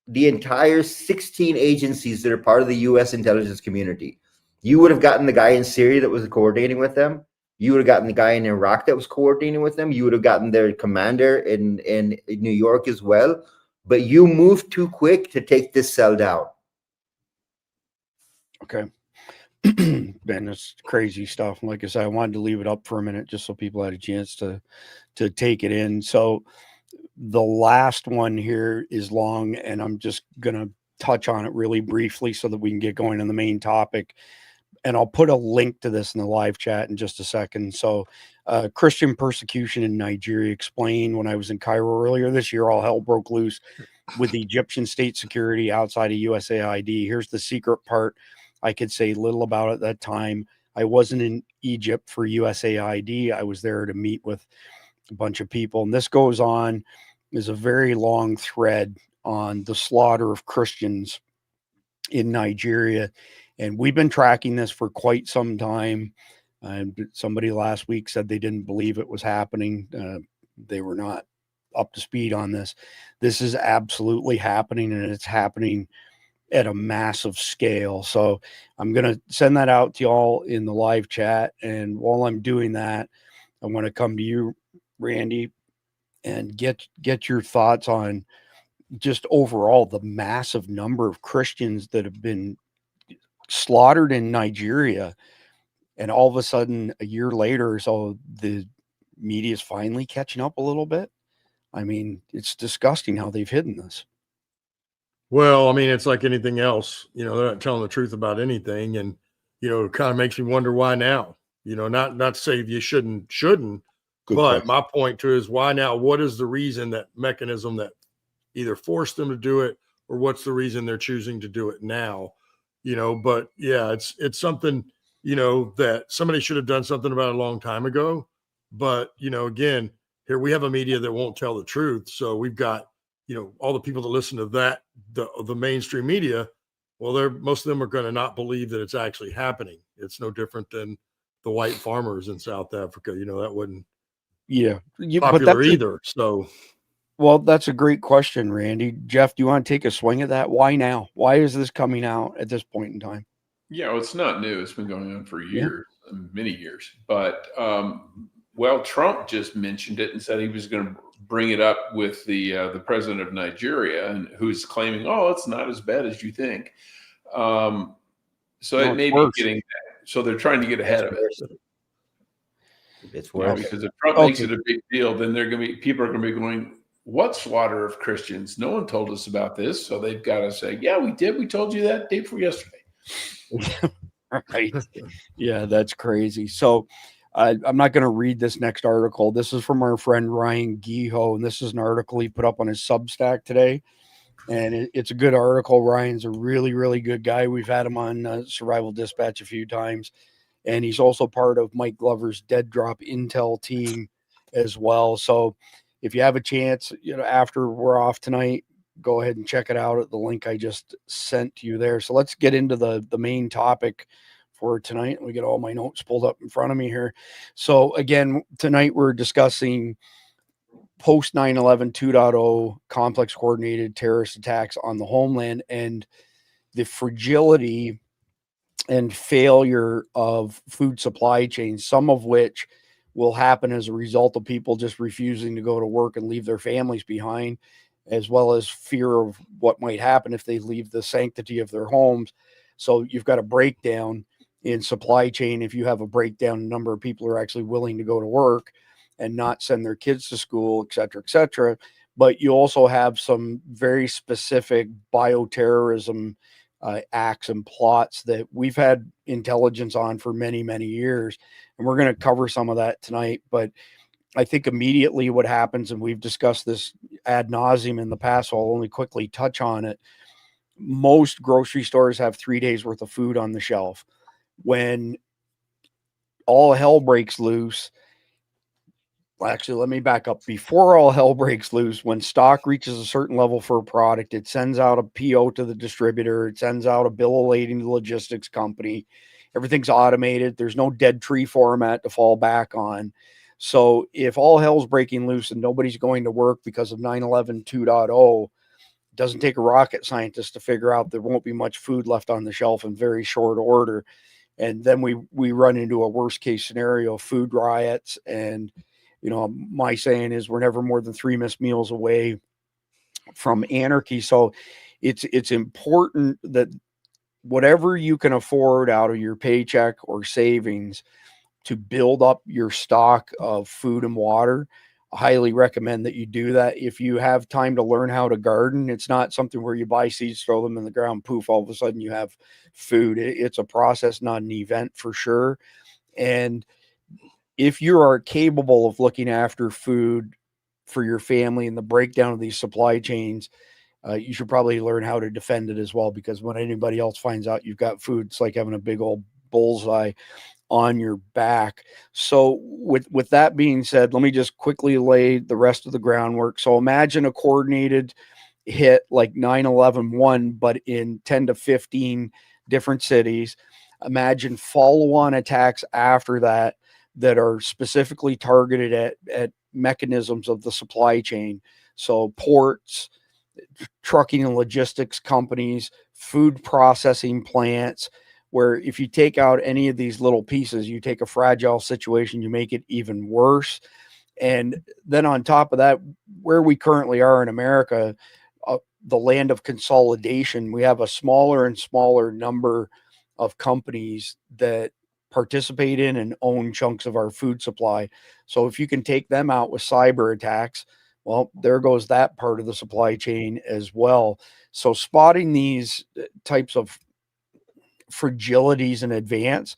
the entire 16 agencies that are part of the U.S. intelligence community, you would have gotten the guy in Syria that was coordinating with them. You would have gotten the guy in Iraq that was coordinating with them. You would have gotten their commander in New York as well. But you moved too quick to take this cell down. Okay. Ben, it's crazy stuff. Like I said, I wanted to leave it up for a minute just so people had a chance to take it in. So the last one here is long, and I'm just going to touch on it really briefly so that we can get going on the main topic. And I'll put a link to this in the live chat in just a second. So Christian persecution in Nigeria explained. When I was in Cairo earlier this year, all hell broke loose with Egyptian state security outside of USAID. Here's the secret part. I could say little about at that time. I wasn't in Egypt for USAID. I was there to meet with a bunch of people. And this goes on, is a very long thread on the slaughter of Christians in Nigeria. And we've been tracking this for quite some time. Somebody last week said they didn't believe it was happening. They were not up to speed on this. This is absolutely happening, and it's happening at a massive scale. So I'm going to send that out to y'all in the live chat. And while I'm doing that, I want to come to you, Randy, and get your thoughts on just overall the massive number of Christians that have been slaughtered in Nigeria. And all of a sudden, a year later, so the media is finally catching up a little bit. I mean, it's disgusting how they've hidden this. Well, I mean, it's like anything else, they're not telling the truth about anything. And, it kind of makes me wonder why now, not to say you shouldn't, Good but question. my point to is why now? What is the reason, that mechanism that either forced them to do it, or what's the reason they're choosing to do it now? But yeah, it's something, that somebody should have done something about a long time ago. But, again, here we have a media that won't tell the truth. So we've got, all the people that listen to that, the mainstream media, well, most of them are going to not believe that it's actually happening. It's no different than the white farmers in South Africa. That wasn't popular either. So, well, that's a great question, Randy. Jeff, do you want to take a swing at that? Why now? Why is this coming out at this point in time? Yeah, well, it's not new. It's been going on for years, many years. But, well, Trump just mentioned it and said he was going to bring it up with the president of Nigeria, and who's claiming, oh, it's not as bad as you think. So it may be getting that. So they're trying to get ahead of it. It's worse. Because if Trump makes it a big deal, then people are going to be going, what slaughter of Christians? No one told us about this. So they've got to say, yeah, we did. We told you that day before yesterday. Right. Yeah, that's crazy. So I'm not going to read this next article. This is from our friend Ryan Geho, and this is an article he put up on his Substack today. And it's a good article. Ryan's a really, really good guy. We've had him on Survival Dispatch a few times. And he's also part of Mike Glover's Dead Drop Intel team as well. So if you have a chance, after we're off tonight, go ahead and check it out at the link I just sent to you there. So let's get into the main topic for tonight. We get all my notes pulled up in front of me here. So again, tonight we're discussing post 9/11 2.0 complex coordinated terrorist attacks on the homeland. And the fragility and failure of food supply chains, some of which will happen as a result of people just refusing to go to work and leave their families behind, as well as fear of what might happen if they leave the sanctity of their homes. So you've got a breakdown in supply chain. If you have a breakdown, number of people are actually willing to go to work and not send their kids to school, et cetera, et cetera. But you also have some very specific bioterrorism acts and plots that we've had intelligence on for many, many years. And we're going to cover some of that tonight. But I think immediately what happens, and we've discussed this ad nauseum in the past, so I'll only quickly touch on it. Most grocery stores have 3 days worth of food on the shelf. When all hell breaks loose, well, actually, let me back up. Before all hell breaks loose, when stock reaches a certain level for a product, it sends out a PO to the distributor. It sends out a bill of lading to the logistics company. Everything's automated. There's no dead tree format to fall back on. So if all hell's breaking loose and nobody's going to work because of 9/11 2.0, it doesn't take a rocket scientist to figure out there won't be much food left on the shelf in very short order. And then we run into a worst case scenario of food riots. And my saying is we're never more than 3 missed meals away from anarchy. So it's important that whatever you can afford out of your paycheck or savings to build up your stock of food and water, I highly recommend that you do that. If you have time to learn how to garden, it's not something where you buy seeds, throw them in the ground, poof, all of a sudden you have food. It's a process, not an event, for sure. And if you are capable of looking after food for your family and the breakdown of these supply chains, you should probably learn how to defend it as well, because when anybody else finds out you've got food, it's like having a big old bullseye on your back. So with that being said, let me just quickly lay the rest of the groundwork. So imagine a coordinated hit like 9/11-1, but in 10 to 15 different cities. Imagine follow-on attacks after that are specifically targeted at mechanisms of the supply chain. So ports, trucking and logistics companies, food processing plants, where if you take out any of these little pieces, you take a fragile situation, you make it even worse. And then on top of that, where we currently are in America, the land of consolidation, we have a smaller and smaller number of companies that participate in and own chunks of our food supply. So if you can take them out with cyber attacks, well, there goes that part of the supply chain as well. So spotting these types of fragilities in advance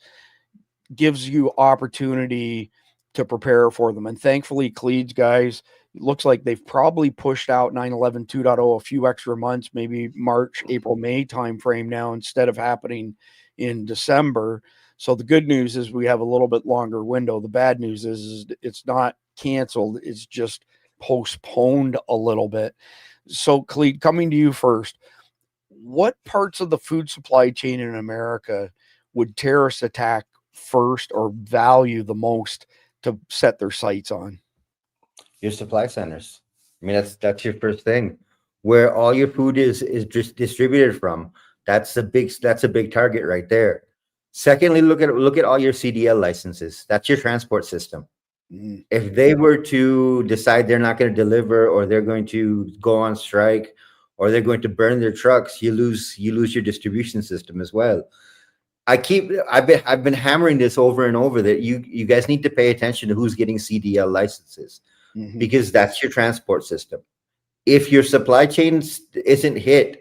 gives you opportunity to prepare for them. And thankfully, Cleeds guys, it looks like they've probably pushed out 9/11 2.0 a few extra months, maybe March, April, May timeframe now, instead of happening in December. So the good news is we have a little bit longer window. The bad news is it's not canceled. It's just postponed a little bit. So Cleed, coming to you first, what parts of the food supply chain in America would terrorists attack first or value the most to set their sights on? Your supply centers. I mean, that's your first thing, where all your food is just distributed from. That's a big target right there. Secondly, look at all your CDL licenses. That's your transport system. If they were to decide they're not going to deliver, or they're going to go on strike, or they're going to burn their trucks, you lose your distribution system as well. I've been hammering this over and over that you guys need to pay attention to who's getting CDL licenses, because that's your transport system. If your supply chain isn't hit,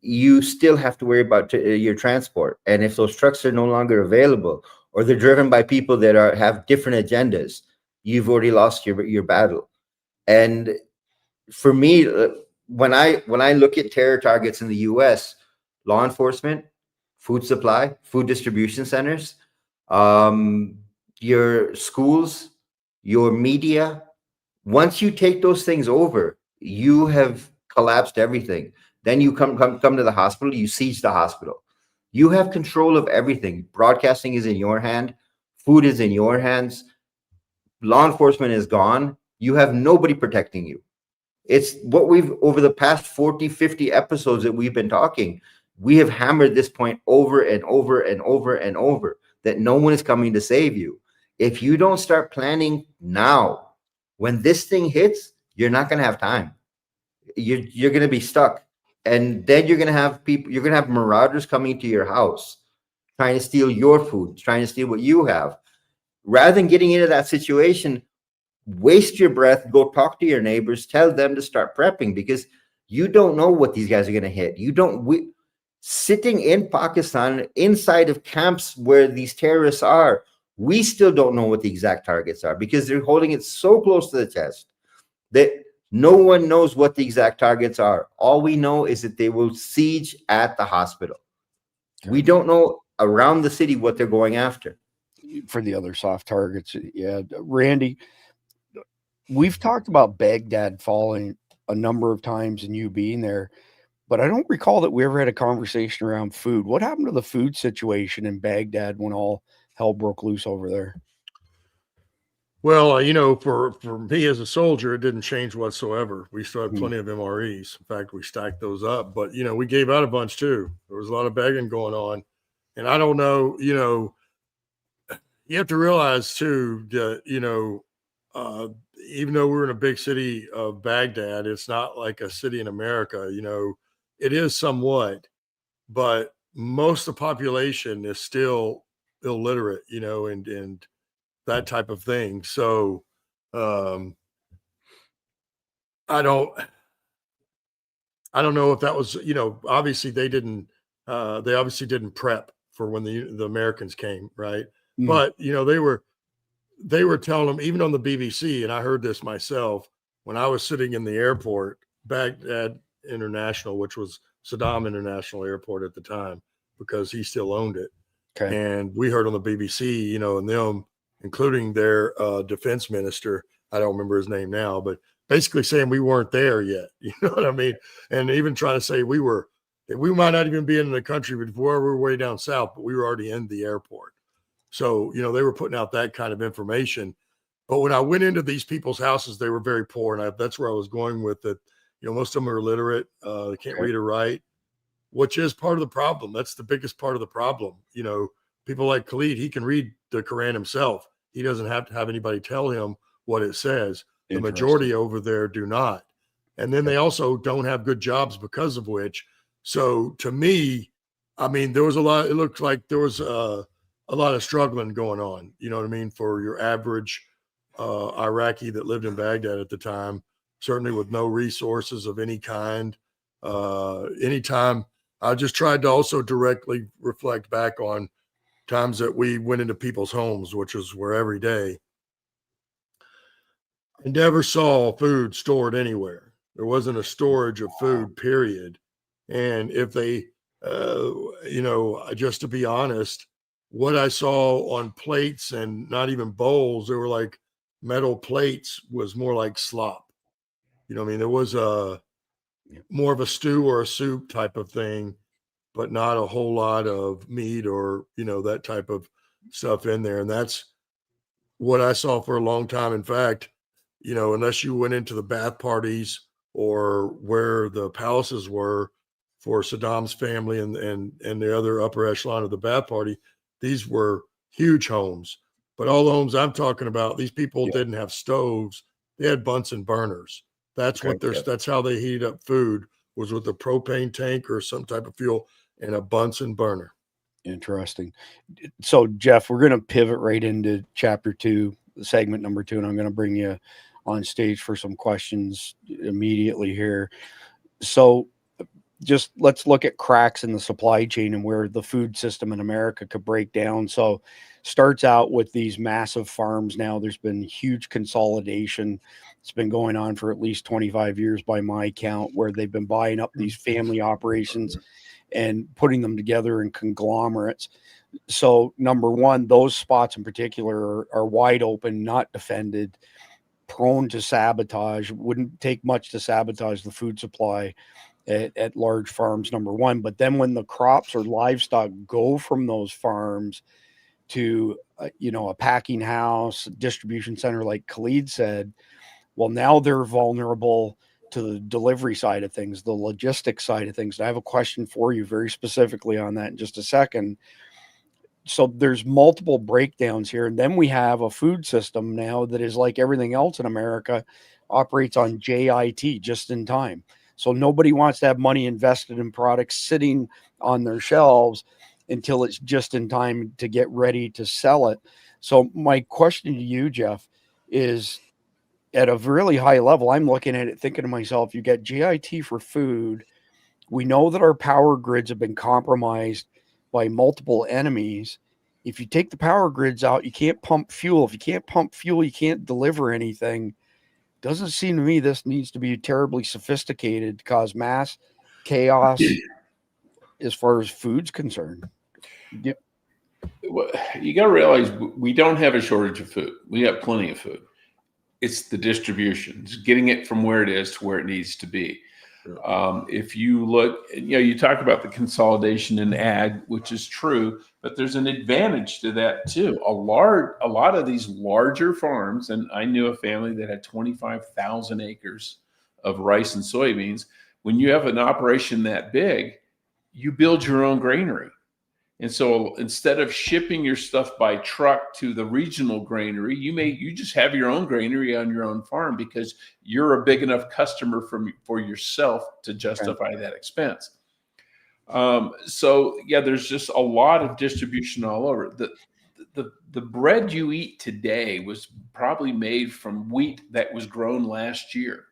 you still have to worry about your transport. And if those trucks are no longer available, or they're driven by people that have different agendas, you've already lost your battle. And for me, when I look at terror targets in the US, law enforcement, food supply, food distribution centers, your schools, your media, once you take those things over, you have collapsed everything. Then you come to the hospital, you siege the hospital. You have control of everything. Broadcasting is in your hand. Food is in your hands. Law enforcement is gone. You have nobody protecting you. It's what we've, over the past 40, 50 episodes that we've been talking, We have hammered this point over and over and over and over, that no one is coming to save you. If you don't start planning now, when this thing hits, you're not going to have time. You're going to be stuck. And then you're going to have people, you're going to have marauders coming to your house, trying to steal your food, trying to steal what you have. Rather than getting into that situation, waste your breath, go talk to your neighbors, tell them to start prepping, because you don't know what these guys are going to hit. Sitting in Pakistan, inside of camps where these terrorists are, we still don't know what the exact targets are, because they're holding it so close to the chest that no one knows what the exact targets are. All we know is that they will siege at the hospital. Okay. We don't know around the city what they're going after. For the other soft targets. Yeah. Randy, we've talked about Baghdad falling a number of times and you being there, but I don't recall that we ever had a conversation around food. What happened to the food situation in Baghdad when all hell broke loose over there? Well, for me as a soldier, it didn't change whatsoever. We still had plenty of MREs. In fact, we stacked those up, but we gave out a bunch too. There was a lot of begging going on, and I don't know, you have to realize too that, even though we're in a big city of Baghdad, it's not like a city in America. It is somewhat, but most of the population is still illiterate, and that type of thing. So I don't know if that was, obviously they obviously didn't prep for when the Americans came, right? But they were telling them, even on the BBC, and I heard this myself when I was sitting in the airport, Baghdad International, which was Saddam International Airport at the time, because he still owned it. Okay. And we heard on the BBC, and them, including their defense minister, I don't remember his name now, but basically saying we weren't there yet. You know what I mean? And even trying to say we might not even be in the country before we were way down south, but we were already in the airport. So, they were putting out that kind of information. But when I went into these people's houses, they were very poor. And that's where I was going with it. Most of them are illiterate. They can't read or write, which is part of the problem. That's the biggest part of the problem. People like Khalid, he can read the Quran himself. He doesn't have to have anybody tell him what it says. The majority over there do not. And then they also don't have good jobs because of which. So to me, there was it looked like there was a lot of struggling going on, for your average Iraqi that lived in Baghdad at the time, certainly with no resources of any kind. Anytime I just tried to also directly reflect back on times that we went into people's homes, which was where every day. I never saw food stored anywhere. There wasn't a storage of food, period. And if they, just to be honest, what I saw on plates and not even bowls, they were like metal plates, was more like slop. There was more of a stew or a soup type of thing, but not a whole lot of meat or, that type of stuff in there. And that's what I saw for a long time. In fact, unless you went into the bath parties or where the palaces were for Saddam's family and the other upper echelon of the bath party, these were huge homes. But all the homes I'm talking about, these people didn't have stoves. They had Bunsen burners. That's that's how they heated up food, was with a propane tank or some type of fuel and a Bunsen burner. Interesting. So Jeff, we're going to pivot right into chapter 2, segment number 2, and I'm going to bring you on stage for some questions immediately here. So just let's look at cracks in the supply chain and where the food system in America could break down. So starts out with these massive farms. Now there's been huge consolidation. It's been going on for at least 25 years by my count, where they've been buying up these family operations and putting them together in conglomerates. So number one, those spots in particular are wide open, not defended, prone to sabotage. Wouldn't take much to sabotage the food supply at large farms, number one. But then when the crops or livestock go from those farms to, a packing house, distribution center, like Khalid said, well, now they're vulnerable to the delivery side of things, the logistics side of things. And I have a question for you very specifically on that in just a second. So there's multiple breakdowns here. And then we have a food system now that is like everything else in America, operates on JIT, just in time. So nobody wants to have money invested in products sitting on their shelves until it's just in time to get ready to sell it. So my question to you, Jeff, is at a really high level, I'm looking at it thinking to myself, you get JIT for food. We know that our power grids have been compromised by multiple enemies. If you take the power grids out, you can't pump fuel. If you can't pump fuel, you can't deliver anything. Doesn't seem to me this needs to be terribly sophisticated to cause mass chaos as far as food's concerned. Yep. You got to realize we don't have a shortage of food. We got plenty of food. It's the distribution. It's getting it from where it is to where it needs to be. If you look, you talk about the consolidation in ag, which is true, but there's an advantage to that too. A lot of these larger farms, and I knew a family that had 25,000 acres of rice and soybeans. When you have an operation that big, you build your own granary. And so instead of shipping your stuff by truck to the regional granary, you just have your own granary on your own farm because you're a big enough customer for yourself to justify that expense. So yeah, there's just a lot of distribution all over. The bread you eat today was probably made from wheat that was grown last year.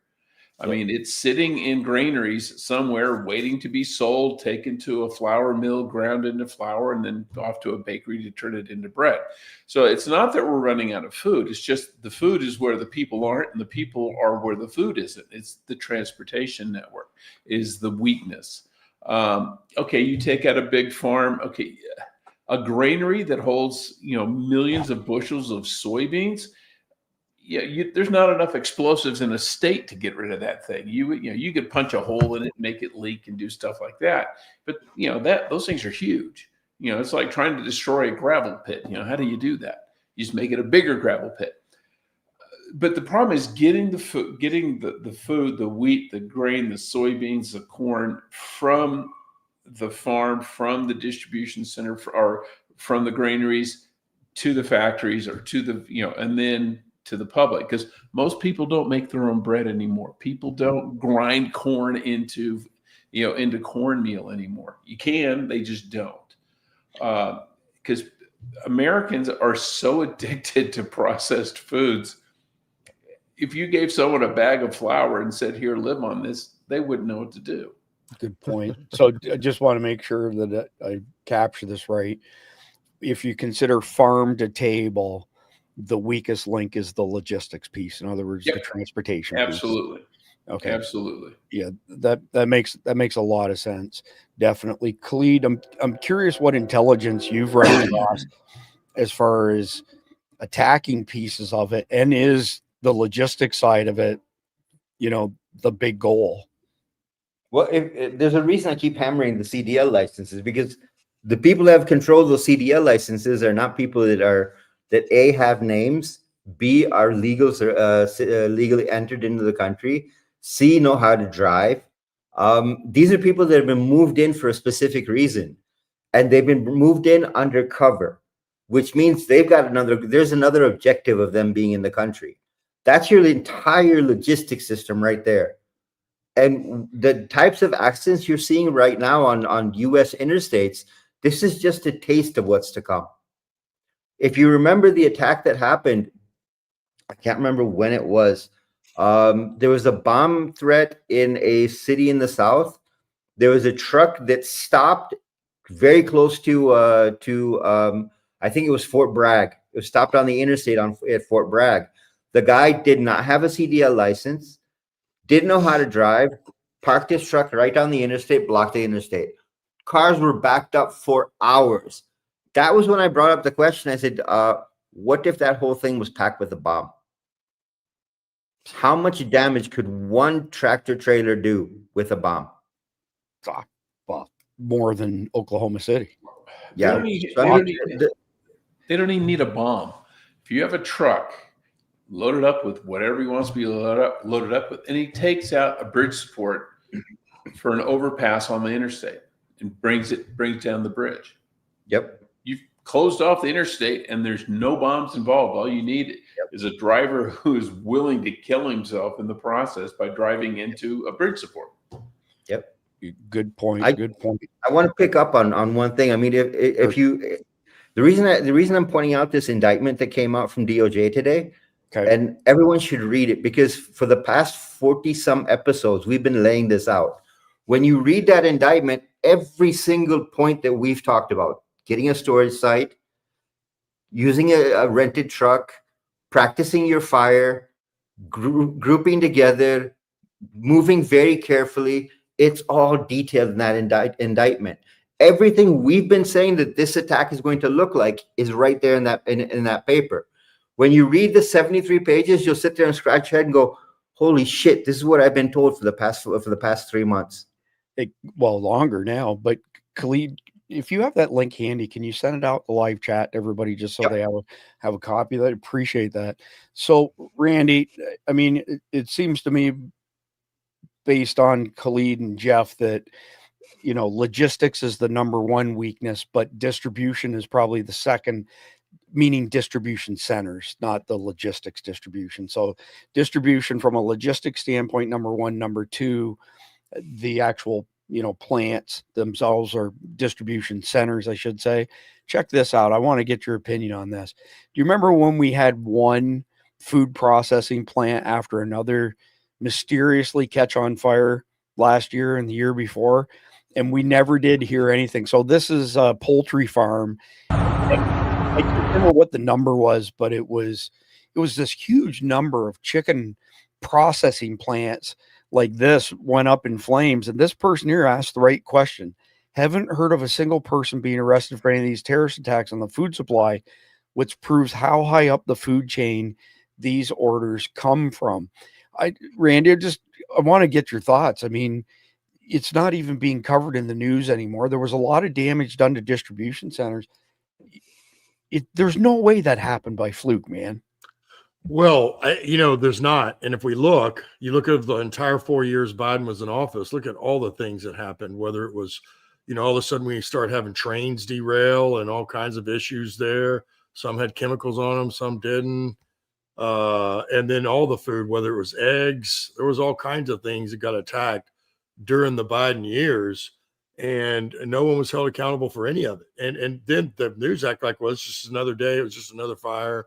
I mean, it's sitting in granaries somewhere waiting to be sold, taken to a flour mill, ground into flour, and then off to a bakery to turn it into bread. So it's not that we're running out of food. It's just the food is where the people aren't, and the people are where the food isn't. It's the transportation network is the weakness. Okay, you take out a big farm. Okay, a granary that holds millions of bushels of soybeans. Yeah, there's not enough explosives in a state to get rid of that thing. You could punch a hole in it, make it leak, and do stuff like that. But those things are huge. It's like trying to destroy a gravel pit. How do you do that? You just make it a bigger gravel pit. But the problem is getting the food, the wheat, the grain, the soybeans, the corn from the farm, from the distribution center, or from the granaries to the factories, or to the and then to the public, because most people don't make their own bread anymore. People don't grind corn into cornmeal anymore. You can, they just don't. Because Americans are so addicted to processed foods. If you gave someone a bag of flour and said, "Here, live on this," they wouldn't know what to do. Good point. So I just want to make sure that I capture this right. If you consider farm to table, the weakest link is the logistics piece. In other words, the transportation. Absolutely. Piece. Okay. Absolutely. Yeah, that makes a lot of sense. Definitely. Khalid, I'm curious what intelligence you've run across as far as attacking pieces of it, and is the logistics side of it, the big goal. Well, if there's a reason I keep hammering the CDL licenses, because the people that have control of those CDL licenses are not people that A, have names, B, are legally entered into the country, C, know how to drive. These are people that have been moved in for a specific reason, and they've been moved in undercover, which means there's another objective of them being in the country. That's your entire logistics system right there. And the types of accidents you're seeing right now on U.S. interstates, this is just a taste of what's to come. If you remember the attack that happened, I can't remember when it was. There was a bomb threat in a city in the South. There was a truck that stopped very close to I think it was Fort Bragg. It was stopped on the interstate at Fort Bragg. The guy did not have a CDL license, didn't know how to drive, parked his truck right down the interstate, blocked the interstate. Cars were backed up for hours. That was when I brought up the question. I said, what if that whole thing was packed with a bomb? How much damage could one tractor trailer do with a bomb? Well, more than Oklahoma City. Yeah. They don't even need a bomb. If you have a truck loaded up with whatever he wants to be loaded up with, and he takes out a bridge support for an overpass on the interstate and brings down the bridge. Yep. You've closed off the interstate and there's no bombs involved. All you need is a driver who is willing to kill himself in the process by driving into a bridge support. Yep. Good point. Good point. I want to pick up on one thing. I mean, if you, the reason I'm pointing out this indictment that came out from DOJ today, Okay. and everyone should read it, because for the past 40 some episodes, we've been laying this out. When you read that indictment, every single point that we've talked about, getting a storage site, using a rented truck, practicing your fire, grouping together, moving very carefully, it's all detailed in that indictment. Everything we've been saying that this attack is going to look like is right there in that paper. When you read the 73 pages, you'll sit there and scratch your head and go, holy shit, this is what I've been told for the past 3 months. Well, longer now, but Khalid, if you have that link handy, can you send it out the live chat to everybody just so they have a copy of that? Appreciate that. So, Randy, I mean, it seems to me, based on Khalid and Jeff, that logistics is the number one weakness, but distribution is probably the second, meaning distribution centers, not the logistics distribution. So distribution from a logistics standpoint, number one. Number two, the actual, plants themselves, or distribution centers, I should say. Check this out. I want to get your opinion on this. Do you remember when we had one food processing plant after another mysteriously catch on fire last year and the year before, and we never did hear anything? So this is a poultry farm. I can't remember what the number was, but it was this huge number of chicken processing plants like this went up in flames. And this person here asked the right question. Haven't heard of a single person being arrested for any of these terrorist attacks on the food supply, which proves how high up the food chain these orders come from. Randy, I want to get your thoughts. I mean, it's not even being covered in the news anymore. There was a lot of damage done to distribution centers. There's no way that happened by fluke, man. Well, there's not. And if you look at the entire 4 years Biden was in office, look at all the things that happened, whether it was, all of a sudden we start having trains derail and all kinds of issues there. Some had chemicals on them, some didn't. And then all the food, whether it was eggs, there was all kinds of things that got attacked during the Biden years, and no one was held accountable for any of it. And then the news act like, well, it's just another day. It was just another fire.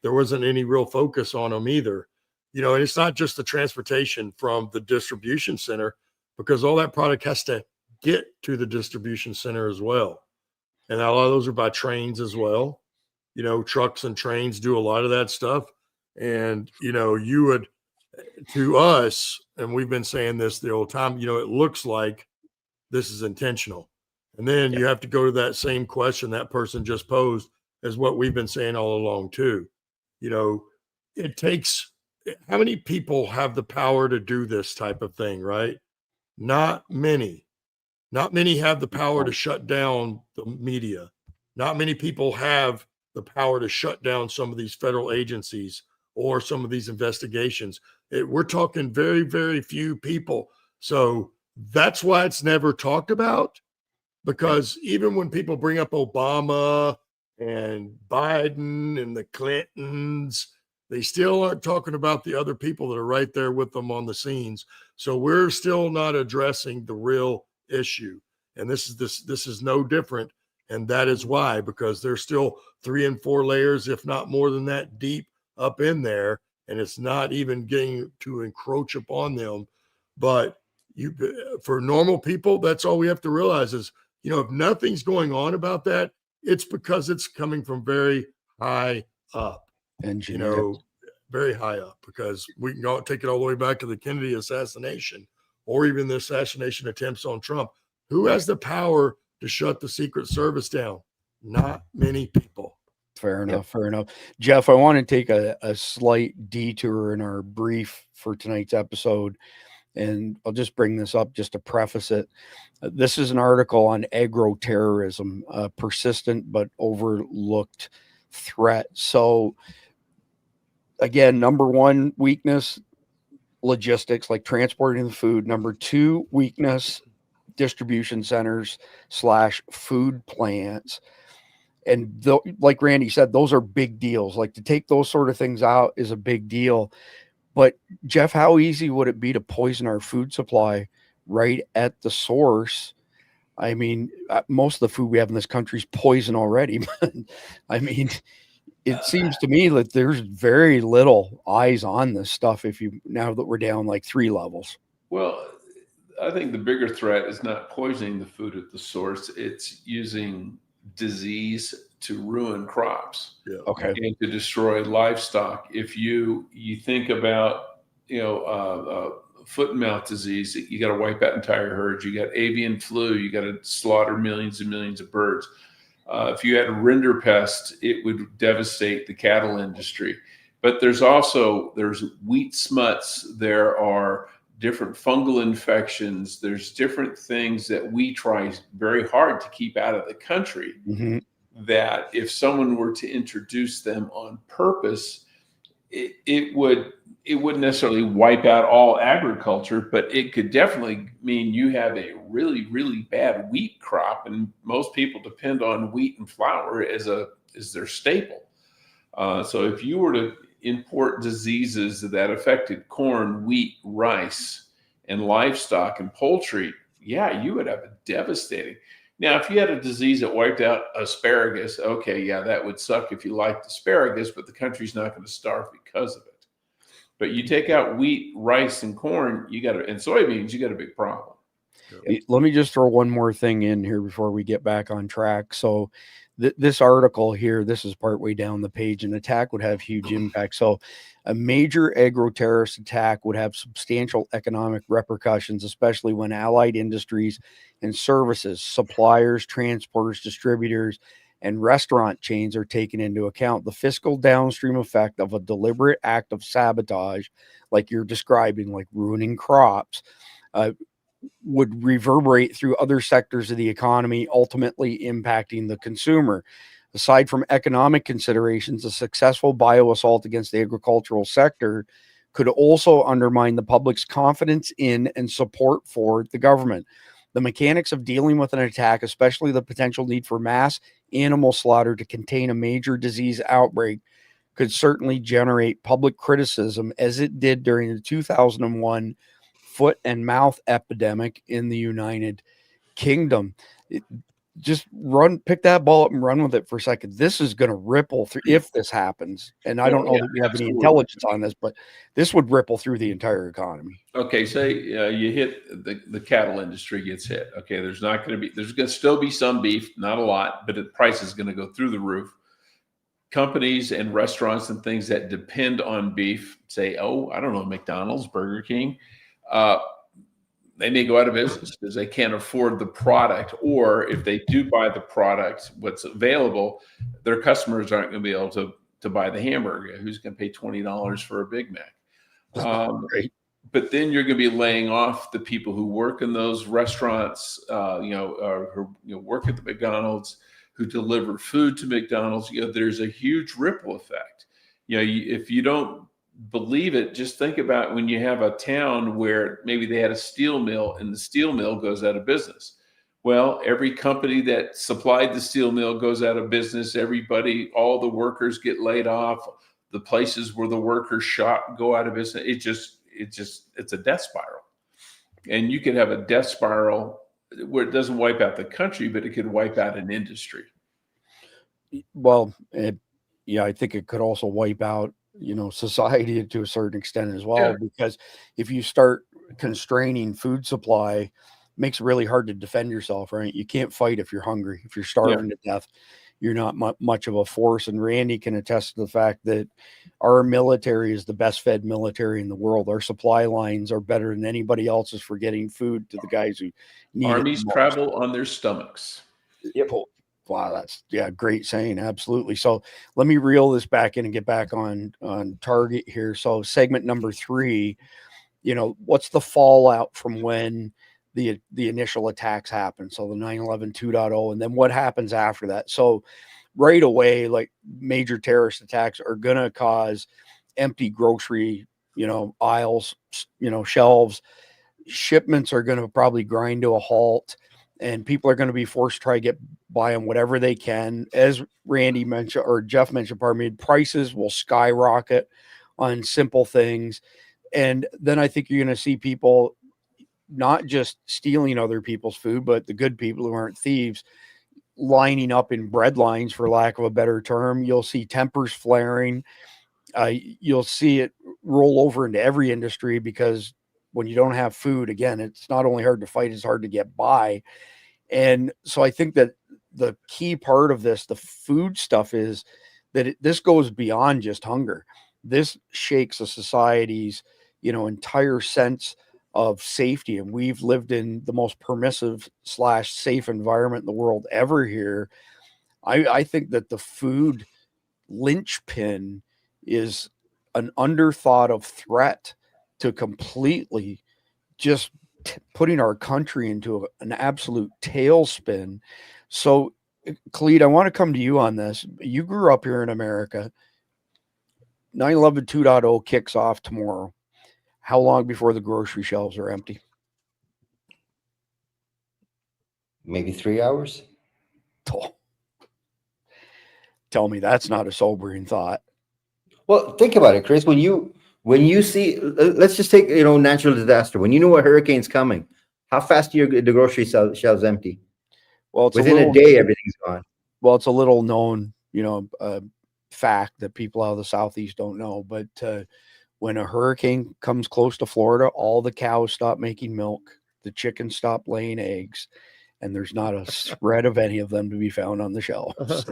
There wasn't any real focus on them either. And it's not just the transportation from the distribution center, because all that product has to get to the distribution center as well. And a lot of those are by trains as well. Trucks and trains do a lot of that stuff. And, you would, to us, and we've been saying this the whole time, it looks like this is intentional. And then you have to go to that same question that person just posed, as what we've been saying all along too. It takes, how many people have the power to do this type of thing, right? Not many. Not many have the power to shut down the media. Not many people have the power to shut down some of these federal agencies or some of these investigations. We're talking very, very few people. So that's why it's never talked about, because even when people bring up Obama and Biden and the Clintons, they still aren't talking about the other people that are right there with them on the scenes. So we're still not addressing the real issue. And this is no different. And that is why, because there's still 3 and 4 layers, if not more than that, deep up in there. And it's not even getting to encroach upon them. But for normal people, that's all we have to realize is, if nothing's going on about that, it's because it's coming from very high up, and very high up, because we can take it all the way back to the Kennedy assassination, or even the assassination attempts on Trump. Who has the power to shut the Secret Service down? Not many people. Fair enough. Fair enough. Jeff, I want to take a slight detour in our brief for tonight's episode, and I'll just bring this up just to preface it. This is an article on agro-terrorism, a persistent but overlooked threat. So again, number one weakness, logistics, like transporting the food. Number two weakness, distribution centers / food plants. And like Randy said, those are big deals. Like, to take those sort of things out is a big deal. But Jeff, how easy would it be to poison our food supply right at the source? I mean, most of the food we have in this country is poison already. But I mean, it seems to me that there's very little eyes on this stuff now that we're down like 3 levels. Well, I think the bigger threat is not poisoning the food at the source. It's using disease to ruin crops. Yeah. Okay. And to destroy livestock. If you think about, foot and mouth disease, you got to wipe out entire herds. You got avian flu, you got to slaughter millions and millions of birds. If you had rinderpest, it would devastate the cattle industry. But there's wheat smuts. There are different fungal infections. There's different things that we try very hard to keep out of the country. Mm-hmm. That if someone were to introduce them on purpose, it wouldn't necessarily wipe out all agriculture, but it could definitely mean you have a really, really bad wheat crop. And most people depend on wheat and flour as their staple. So if you were to import diseases that affected corn, wheat, rice, and livestock and poultry, yeah, you would have a devastating. Now, if you had a disease that wiped out asparagus, okay, yeah, that would suck if you liked asparagus, but the country's not going to starve because of it. But you take out wheat, rice, and corn, and soybeans, you got a big problem. Let me just throw one more thing in here before we get back on track. So this article here, this is partway down the page. An attack would have huge impact. So a major agro-terrorist attack would have substantial economic repercussions, especially when allied industries and services, suppliers, transporters, distributors, and restaurant chains are taken into account. The fiscal downstream effect of a deliberate act of sabotage, like you're describing, like ruining crops, would reverberate through other sectors of the economy, ultimately impacting the consumer. Aside from economic considerations, a successful bio-assault against the agricultural sector could also undermine the public's confidence in and support for the government. The mechanics of dealing with an attack, especially the potential need for mass animal slaughter to contain a major disease outbreak, could certainly generate public criticism, as it did during the 2001 foot and mouth epidemic in the United Kingdom. Pick that ball up and run with it for a second. This is going to ripple through if this happens. And I don't know that we have any intelligence on this, but this would ripple through the entire economy. Okay, say you hit the cattle industry gets hit. Okay, there's going to still be some beef, not a lot, but the price is going to go through the roof. Companies and restaurants and things that depend on beef, say, I don't know, McDonald's, Burger King, they may go out of business because they can't afford the product, or if they do buy the product, what's available, their customers aren't going to be able to buy the hamburger. Who's going to pay $20 for a Big Mac? Right. But then you're going to be laying off the people who work in those restaurants, who work at the McDonald's, who deliver food to McDonald's. There's a huge ripple effect. If you don't believe it, just think about when you have a town where maybe they had a steel mill and the steel mill goes out of business. Well, every company that supplied the steel mill goes out of business. All the workers get laid off. The places where the workers shop go out of business. It's a death spiral. And you could have a death spiral where it doesn't wipe out the country, but it could wipe out an industry. Well, I think it could also wipe out society to a certain extent as well, because if you start constraining food supply, it makes it really hard to defend yourself, right? You can't fight if you're hungry. If you're starving to death, you're not much of a force. And Randy can attest to the fact that our military is the best fed military in the world. Our supply lines are better than anybody else's for getting food to the guys who need Armies travel on their stomachs. Yep. Wow, that's great saying. Absolutely. So let me reel this back in and get back on target here. So segment number 3, what's the fallout from when the initial attacks happen? So the 9/11 2.0, and then what happens after that? So right away, like, major terrorist attacks are going to cause empty grocery, aisles, shelves. Shipments are going to probably grind to a halt, and people are going to be forced to try to get by on whatever they can. As Randy mentioned, or Jeff mentioned, pardon me, prices will skyrocket on simple things. And then I think you're going to see people not just stealing other people's food, but the good people who aren't thieves lining up in bread lines, for lack of a better term. You'll see tempers flaring. You'll see it roll over into every industry, because when you don't have food, again, it's not only hard to fight, it's hard to get by. And so I think that the key part of this, the food stuff, is that this goes beyond just hunger. This shakes a society's, entire sense of safety. And we've lived in the most permissive / safe environment in the world ever here. I think that the food linchpin is an underthought of threat to completely just putting our country into an absolute tailspin. So, Khalid, I want to come to you on this. You grew up here in America. 9/11 2.0 kicks off tomorrow. How long before the grocery shelves are empty? Maybe 3 hours. Oh, tell me that's not a sobering thought. Well, think about it, Chris. When you see, let's just take, natural disaster. When you know a hurricane's coming, how fast do the grocery shelves empty? Well, within a day, everything's gone. Well, it's a little known, fact that people out of the Southeast don't know, but when a hurricane comes close to Florida, all the cows stop making milk, the chickens stop laying eggs, and there's not a shred of any of them to be found on the shelves.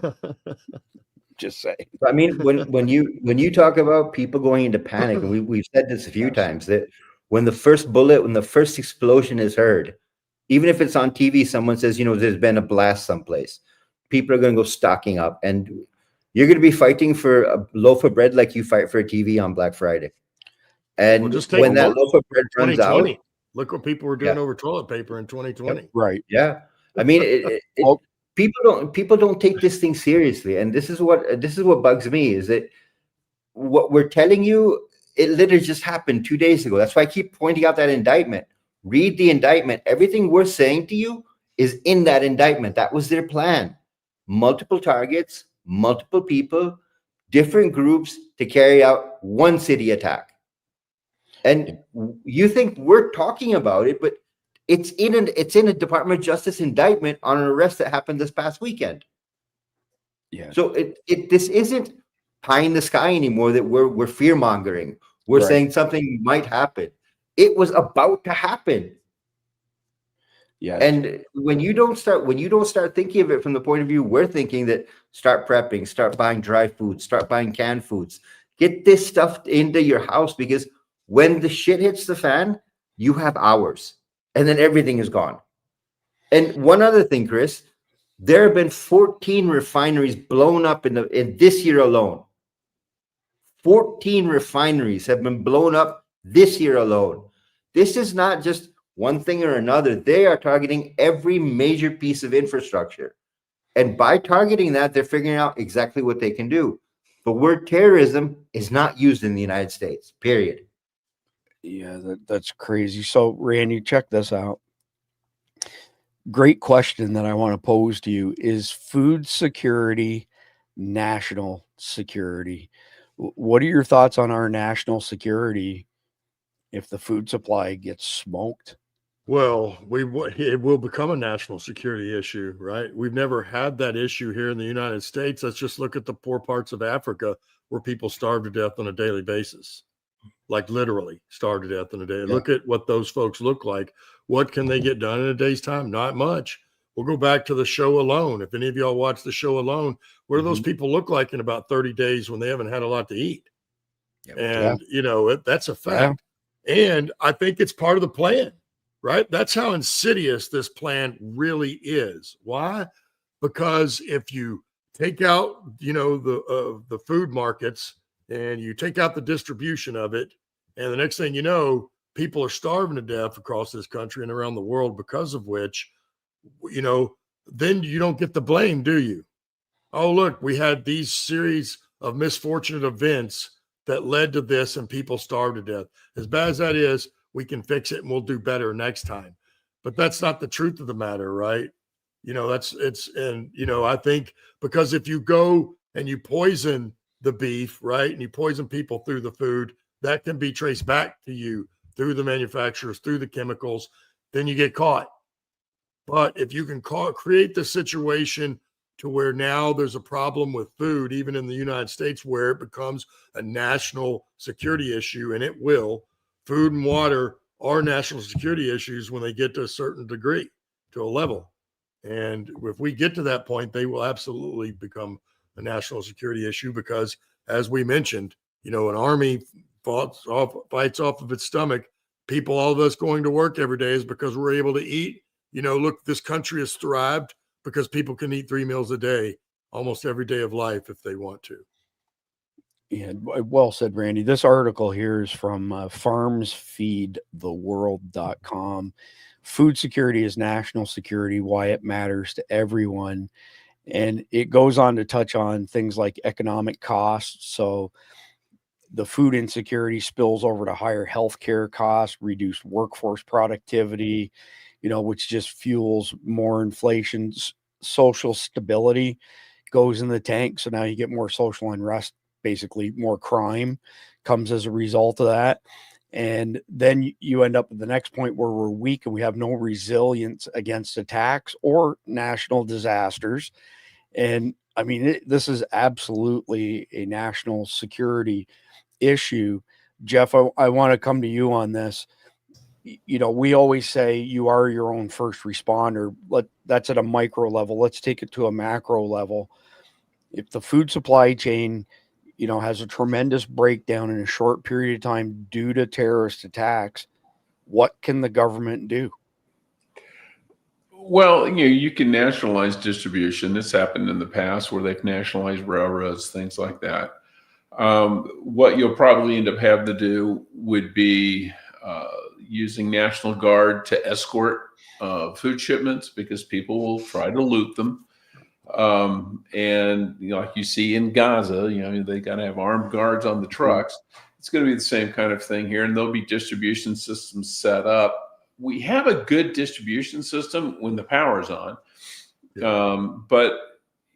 Just saying. I mean, when you talk about people going into panic, and we've said this a few times, that when the first explosion is heard, even if it's on TV, someone says, there's been a blast someplace, people are going to go stocking up, and you're going to be fighting for a loaf of bread like you fight for a TV on Black Friday. And when that loaf of bread runs out, look what people were doing over toilet paper in 2020. Right. Yeah. I mean, people don't take this thing seriously. And this is what bugs me, is that what we're telling you, it literally just happened 2 days ago. That's why I keep pointing out that indictment. Read the indictment. Everything we're saying to you is in that indictment. That was their plan. Multiple targets, multiple people, different groups to carry out one city attack. And you think we're talking about it, but it's in a Department of Justice indictment on an arrest that happened this past weekend. Yeah. So this isn't pie in the sky anymore that we're fear mongering. We're saying something might happen. It was about to happen. Yeah. And when you don't start thinking of it from the point of view we're thinking, that start prepping, start buying dry foods, start buying canned foods, get this stuff into your house, because when the shit hits the fan, you have hours, and then everything is gone. And one other thing, Chris, there have been 14 refineries blown up in this year alone. 14 refineries have been blown up this year alone. This is not just one thing or another. They are targeting every major piece of infrastructure. And by targeting that, they're figuring out exactly what they can do. The word terrorism is not used in the United States, period. Yeah, that's crazy. So, Randy, check this out. Great question that I want to pose to you. Is food security national security? What are your thoughts on our national security if the food supply gets smoked? Well, it will become a national security issue, right? We've never had that issue here in the United States. Let's just look at the poor parts of Africa where people starve to death on a daily basis, like literally starve to death on a day. Yeah. Look at what those folks look like. What can they get done in a day's time? Not much. We'll go back to the show Alone. If any of y'all watch the show Alone, what do those people look like in about 30 days when they haven't had a lot to eat? Yep. And, that's a fact. Yeah. And I think it's part of the plan. Right? That's how insidious this plan really is. Why? Because if you take out, the food markets and you take out the distribution of it, and the next thing you know, people are starving to death across this country and around the world, because of which, then you don't get the blame, do you? Oh, look, we had these series of misfortunate events that led to this and people starved to death. As bad as that is, we can fix it and we'll do better next time. But that's not the truth of the matter, right? I think because if you go and you poison the beef, right, and you poison people through the food, that can be traced back to you through the manufacturers, through the chemicals, then you get caught. But if you can create the situation to where now there's a problem with food, even in the United States, where it becomes a national security issue, and it will. Food and water are national security issues when they get to a certain degree, to a level. And if we get to that point, they will absolutely become a national security issue because, as we mentioned, an army fights off of its stomach. People, all of us going to work every day is because we're able to eat. Look, this country has thrived because people can eat 3 meals a day almost every day of life if they want to. Yeah, well said, Randy. This article here is from farmsfeedtheworld.com. Food security is national security, why it matters to everyone. And it goes on to touch on things like economic costs. So the food insecurity spills over to higher healthcare costs, reduced workforce productivity, which just fuels more inflation. Social stability goes in the tank. So now you get more social unrest, basically more crime comes as a result of that. And then you end up at the next point where we're weak and we have no resilience against attacks or national disasters. And I mean, this is absolutely a national security issue. Jeff, I want to come to you on this. We always say you are your own first responder. That's at a micro level. Let's take it to a macro level. If the food supply chain, has a tremendous breakdown in a short period of time due to terrorist attacks, what can the government do? Well, you can nationalize distribution. This happened in the past where they've nationalized railroads, things like that. What you'll probably end up having to do would be using National Guard to escort food shipments because people will try to loot them. And like you see in Gaza, they got to have armed guards on the trucks. It's going to be the same kind of thing here, and there'll be distribution systems set up. We have a good distribution system when the power's on, but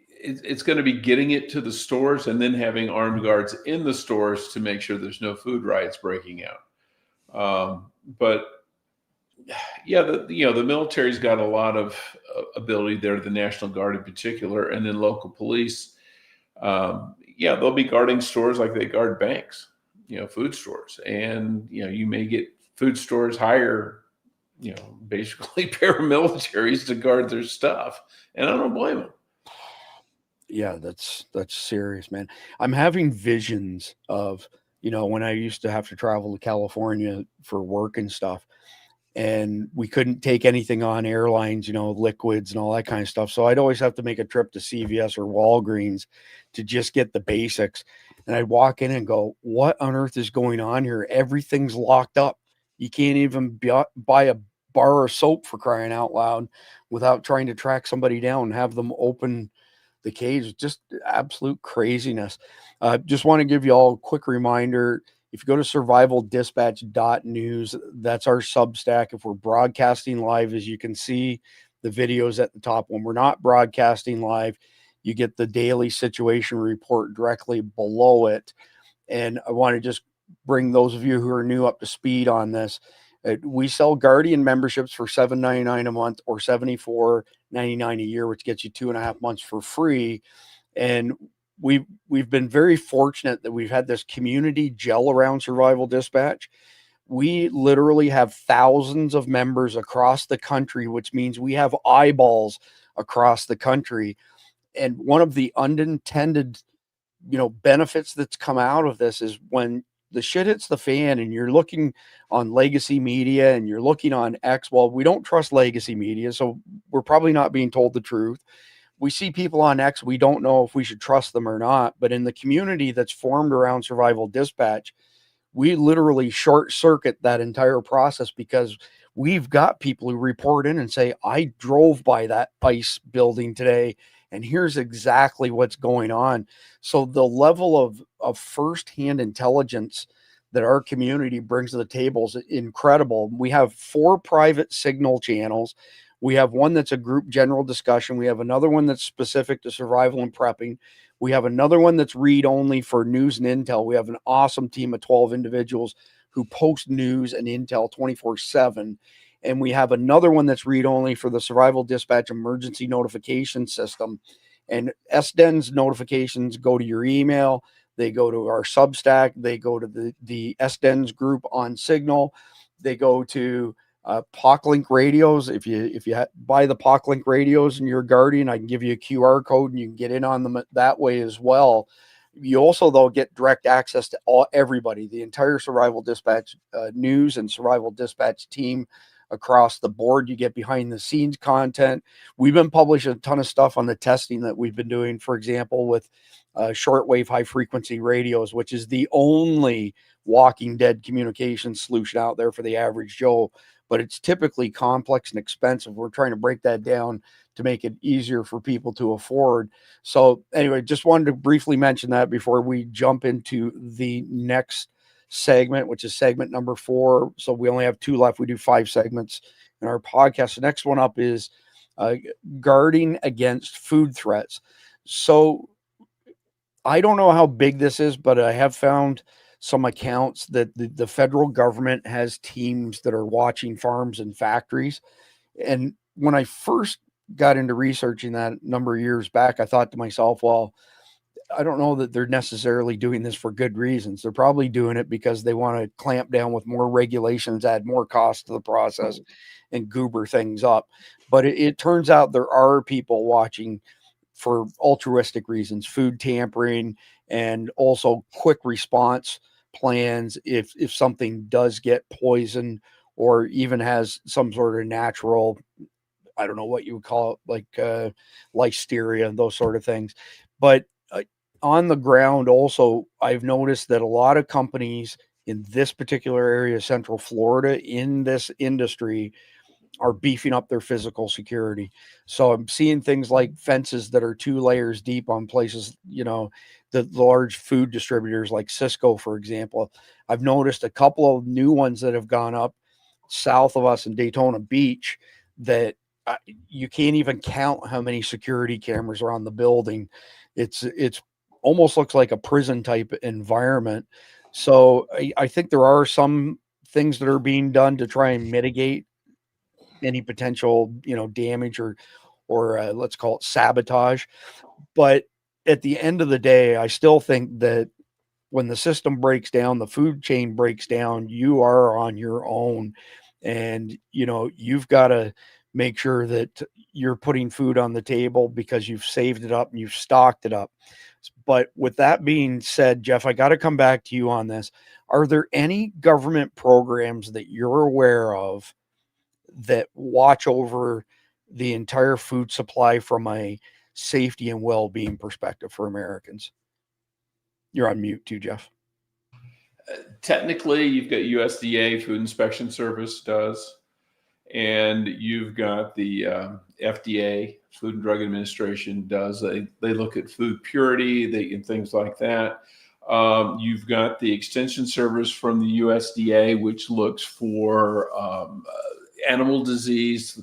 it's going to be getting it to the stores and then having armed guards in the stores to make sure there's no food riots breaking out. But yeah, the military's got a lot of ability there, the National Guard in particular, and then local police. They'll be guarding stores like they guard banks, food stores. And, you may get food stores hire, basically paramilitaries to guard their stuff. And I don't blame them. Yeah, that's serious, man. I'm having visions of, when I used to have to travel to California for work and stuff, and we couldn't take anything on airlines, liquids and all that kind of stuff. So I'd always have to make a trip to CVS or Walgreens to just get the basics. And I'd walk in and go, what on earth is going on here? Everything's locked up. You can't even buy a bar of soap, for crying out loud, without trying to track somebody down and have them open the cage. Just absolute craziness. Just want to give you all a quick reminder. If you go to survivaldispatch.news, that's our Substack. If we're broadcasting live, as you can see the videos at the top. When we're not broadcasting live, you get the daily situation report directly below it. And I want to just bring those of you who are new up to speed on this. We sell Guardian memberships for $7.99 a month or $74.99 a year, which gets you 2.5 months for free. And we've been very fortunate that we've had this community gel around Survival Dispatch. We literally have thousands of members across the country, which means we have eyeballs across the country. And one of the unintended, benefits that's come out of this is when the shit hits the fan and you're looking on legacy media and you're looking on X. Well, we don't trust legacy media, so we're probably not being told the truth. We see people on X, we don't know if we should trust them or not. But in the community that's formed around Survival Dispatch, we literally short circuit that entire process because we've got people who report in and say, I drove by that ICE building today and here's exactly what's going on. So the level of firsthand intelligence that our community brings to the table is incredible. We have 4 private signal channels. We have one that's a group general discussion. We have another one that's specific to survival and prepping. We have another one that's read only for news and intel. We have an awesome team of 12 individuals who post news and intel 24/7. And we have another one that's read only for the survival dispatch emergency notification system. And SDEN's notifications go to your email. They go to our Substack. They go to the SDEN's group on Signal. They go to POClink radios. If you buy the POClink radios and you're a Guardian, I can give you a QR code and you can get in on them that way as well. You also, though, get direct access to everybody, the entire survival dispatch news and survival dispatch team across the board. You get behind the scenes content. We've been publishing a ton of stuff on the testing that we've been doing, for example, with shortwave high frequency radios, which is the only Walking Dead communication solution out there for the average Joe. But it's typically complex and expensive. We're trying to break that down to make it easier for people to afford. So anyway, just wanted to briefly mention that before we jump into the next segment, which is segment number 4. So we only have 2 left. We do 5 segments in our podcast. The next one up is guarding against food threats. So I don't know how big this is, but I have found some accounts that the federal government has teams that are watching farms and factories. And when I first got into researching that a number of years back, I thought to myself, well, I don't know that they're necessarily doing this for good reasons. They're probably doing it because they want to clamp down with more regulations, add more cost to the process, and goober things up. But it turns out there are people watching for altruistic reasons, food tampering, and also quick response plans if something does get poisoned or even has some sort of natural, I don't know what you would call it, like listeria and those sort of things. But on the ground also, I've noticed that a lot of companies in this particular area of Central Florida in this industry are beefing up their physical security. So I'm seeing things like fences that are 2 layers deep on places, the large food distributors like Cisco, for example. I've noticed a couple of new ones that have gone up south of us in Daytona Beach that you can't even count how many security cameras are on the building. It's almost looks like a prison type environment. So I think there are some things that are being done to try and mitigate any potential, damage or let's call it sabotage. But at the end of the day, I still think that when the system breaks down, the food chain breaks down, you are on your own. And, you've got to make sure that you're putting food on the table because you've saved it up and you've stocked it up. But with that being said, Jeff, I got to come back to you on this. Are there any government programs that you're aware of that watch over the entire food supply from a safety and well-being perspective for Americans? You're on mute too, Jeff. Technically, you've got USDA, Food Inspection Service does, and you've got the FDA, Food and Drug Administration does. They look at food purity, and things like that. You've got the Extension Service from the USDA, which looks for animal disease,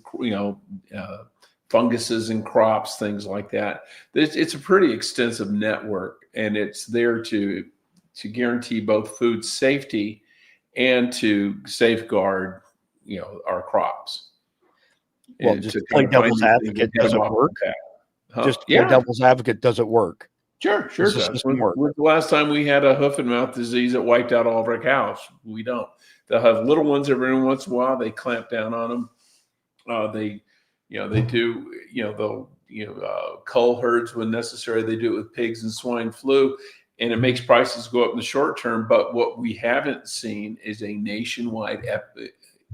funguses in crops, things like that. It's a pretty extensive network, and it's there to guarantee both food safety and to safeguard, our crops. Well, just play devil's advocate, does it work? Just play devil's advocate, does it work? Sure does. When's the last time we had a hoof and mouth disease that wiped out all of our cows? We don't. They'll have little ones every once in a while. They clamp down on them. They do, they'll, cull herds when necessary. They do it with pigs and swine flu, and it makes prices go up in the short term. But what we haven't seen is a nationwide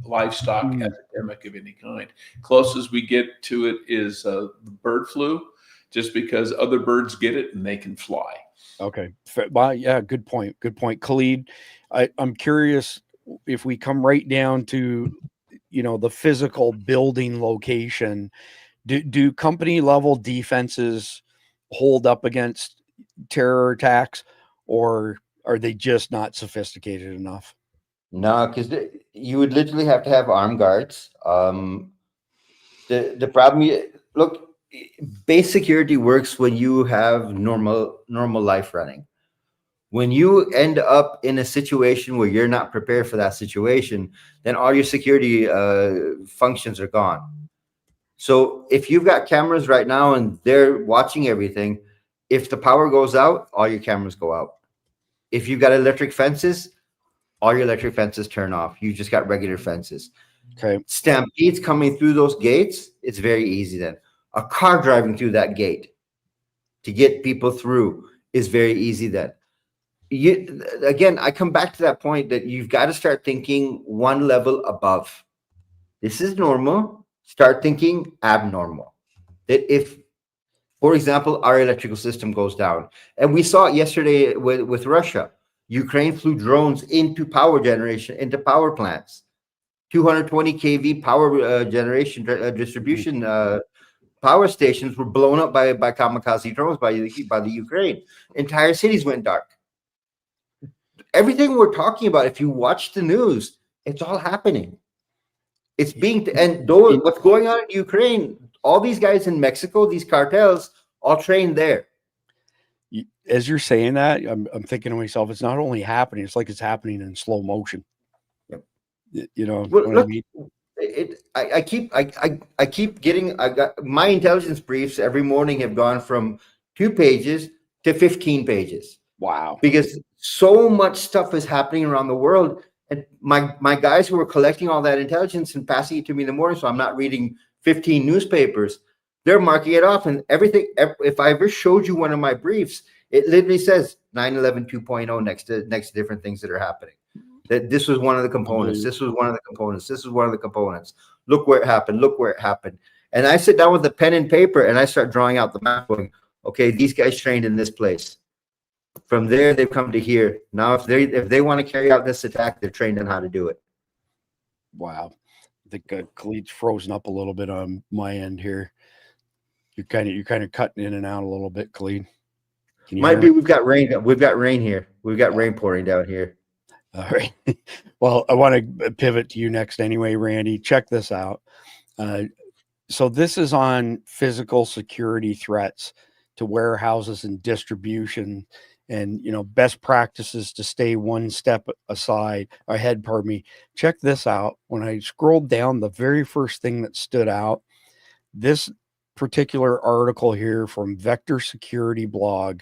livestock epidemic of any kind. Closest we get to it is the bird flu, just because other birds get it and they can fly. Okay. Well, yeah, good point. Khalid, I'm curious if we come right down to, the physical building location, Do company level defenses hold up against terror attacks, or are they just not sophisticated enough? No, because you would literally have to have armed guards. The problem, look, base security works when you have normal life running. When you end up in a situation where you're not prepared for that situation, then all your security functions are gone. So if you've got cameras right now and they're watching everything, if the power goes out, all your cameras go out. If you've got electric fences, all your electric fences turn off. You just got regular fences. Okay. Stampedes coming through those gates, it's very easy then. A car driving through that gate to get people through is very easy then. Again, I come back to that point that you've got to start thinking one level above. This is normal. Start thinking abnormal. That if, for example, our electrical system goes down, and we saw it yesterday with Russia, Ukraine flew drones into power generation, into power plants, 220 kV power generation distribution power stations were blown up by kamikaze drones by the Ukraine. Entire cities went dark. Everything we're talking about, if you watch the news, it's all happening. It's being, and what's going on in Ukraine, all these guys in Mexico, these cartels, all trained there. As you're saying that, I'm thinking to myself, it's not only happening, it's like it's happening in slow motion. Yep. You know, well, what look, I mean? I keep getting, I got my intelligence briefs every morning have gone from 2 pages to 15 pages. Wow. Because so much stuff is happening around the world. And my guys who are collecting all that intelligence and passing it to me in the morning, so I'm not reading 15 newspapers, they're marking it off. And everything, if I ever showed you one of my briefs, it literally says 9/11 2.0 next to different things that are happening. That this was one of the components. This was one of the components. This is one of the components. Look where it happened. Look where it happened. And I sit down with a pen and paper and I start drawing out the map going, okay, these guys trained in this place. From there, they've come to here. Now, if they want to carry out this attack, they're trained on how to do it. Wow. I think Khalid's frozen up a little bit on my end here. You're kind of cutting in and out a little bit, Khalid. Might be we've got rain. We've got rain here. We've got rain pouring down here. All right. Well, I want to pivot to you next anyway, Randy. Check this out. So this is on physical security threats to warehouses and distribution, and best practices to stay one step ahead. Pardon me. Check this out. When I scrolled down, the very first thing that stood out, this particular article here from Vector Security Blog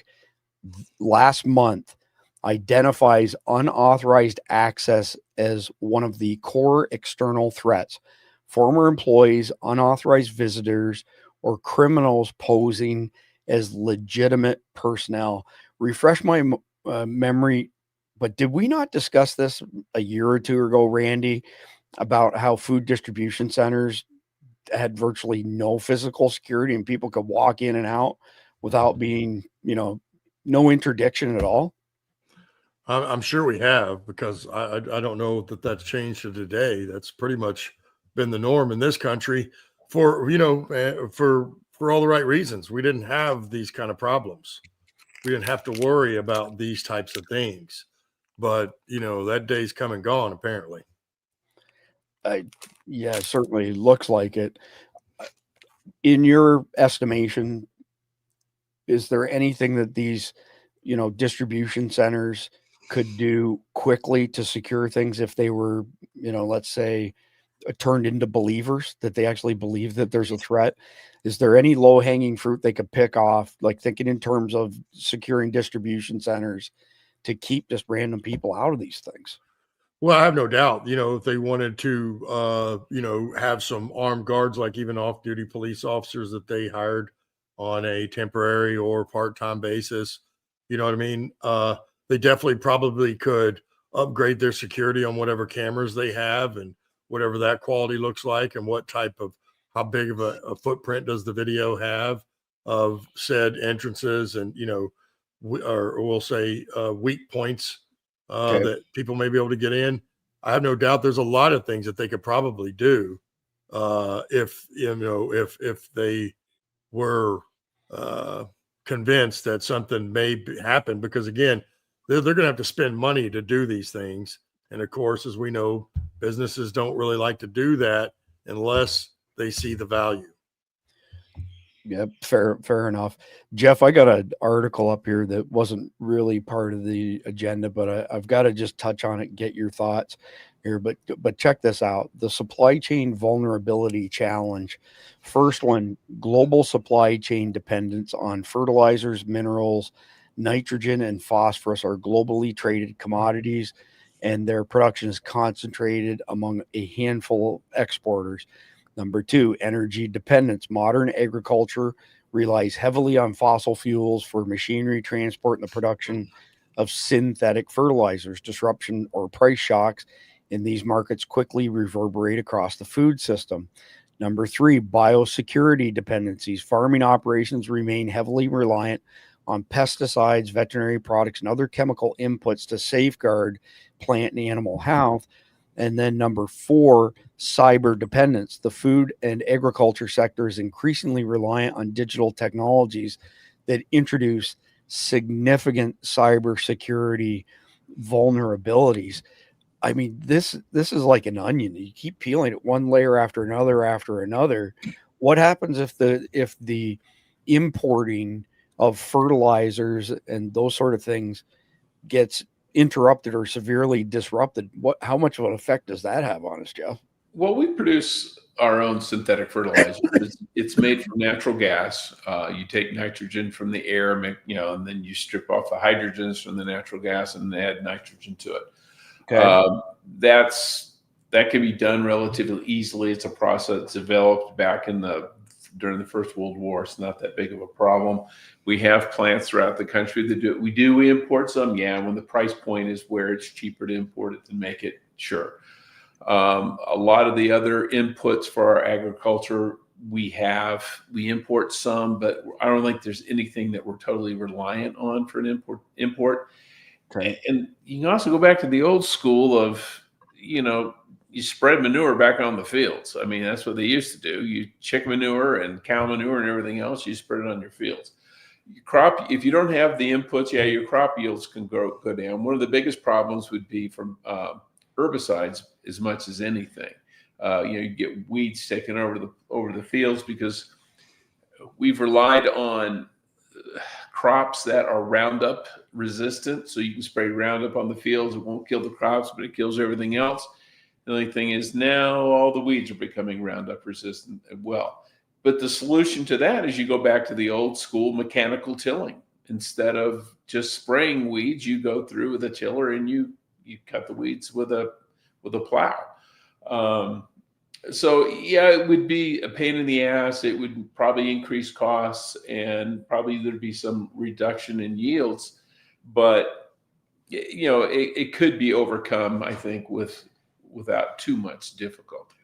last month identifies unauthorized access as one of the core external threats. Former employees, unauthorized visitors, or criminals posing as legitimate personnel. Refresh my memory, but did we not discuss this a year or two ago, Randy, about how food distribution centers had virtually no physical security and people could walk in and out without being, no interdiction at all? I'm sure we have, because I don't know that that's changed to today. That's pretty much been the norm in this country for all the right reasons. We didn't have these kind of problems. We didn't have to worry about these types of things. But, that day's come and gone, apparently. Yeah, certainly looks like it. In your estimation, is there anything that these, distribution centers could do quickly to secure things if they were, let's say, turned into believers, that they actually believe that there's a threat? Is there any low-hanging fruit they could pick off, like thinking in terms of securing distribution centers to keep just random people out of these things? Well, I have no doubt, if they wanted to, have some armed guards, like even off-duty police officers that they hired on a temporary or part-time basis, you know what I mean? They definitely probably could upgrade their security on whatever cameras they have and whatever that quality looks like, and what type of, how big of a footprint does the video have of said entrances, and, or we'll say weak points that people may be able to get in. I have no doubt there's a lot of things that they could probably do if they were convinced that something may happen, because again, they're going to have to spend money to do these things. And of course, as we know, businesses don't really like to do that unless they see the value. Yep, fair enough. Jeff, I got an article up here that wasn't really part of the agenda, but I've got to just touch on it and get your thoughts here. But check this out: the supply chain vulnerability challenge. First one: global supply chain dependence on fertilizers, minerals, nitrogen, and phosphorus are globally traded commodities, and their production is concentrated among a handful of exporters. Number two, energy dependence. Modern agriculture relies heavily on fossil fuels for machinery, transport, and the production of synthetic fertilizers. Disruption or price shocks in these markets quickly reverberate across the food system. Number three, biosecurity dependencies. Farming operations remain heavily reliant on pesticides, veterinary products, and other chemical inputs to safeguard plant and animal health. And then number four, cyber dependence. The food and agriculture sector is increasingly reliant on digital technologies that introduce significant cybersecurity vulnerabilities. I mean, this is like an onion. You keep peeling it one layer after another. What happens if the importing of fertilizers and those sort of things gets interrupted or severely disrupted? How much of an effect does that have on us, Jeff? Well, we produce our own synthetic fertilizer. It's made from natural gas. You take nitrogen from the air, and then you strip off the hydrogens from the natural gas and add nitrogen to it. Okay. That can be done relatively easily. It's a process that's developed back during the First World War. It's not that big of a problem. We have plants throughout the country that do it. We import some, when the price point is where it's cheaper to import it than make it, sure. A lot of the other inputs for our agriculture, we import some, but I don't think there's anything that we're totally reliant on for an import. Okay. And you can also go back to the old school of, you spread manure back on the fields. I mean, that's what they used to do. You chicken manure and cow manure and everything else, you spread it on your fields. Crop, if you don't have the inputs, your crop yields can go down. One of the biggest problems would be from herbicides as much as anything. You get weeds taken over the fields because we've relied on crops that are Roundup resistant. So you can spray Roundup on the fields. It won't kill the crops, but it kills everything else. The only thing is now all the weeds are becoming Roundup resistant as well. But the solution to that is you go back to the old school mechanical tilling. Instead of just spraying weeds, you go through with a tiller and you cut the weeds with a plow. So it would be a pain in the ass. It would probably increase costs and probably there'd be some reduction in yields, but it could be overcome, I think, without too much difficulty.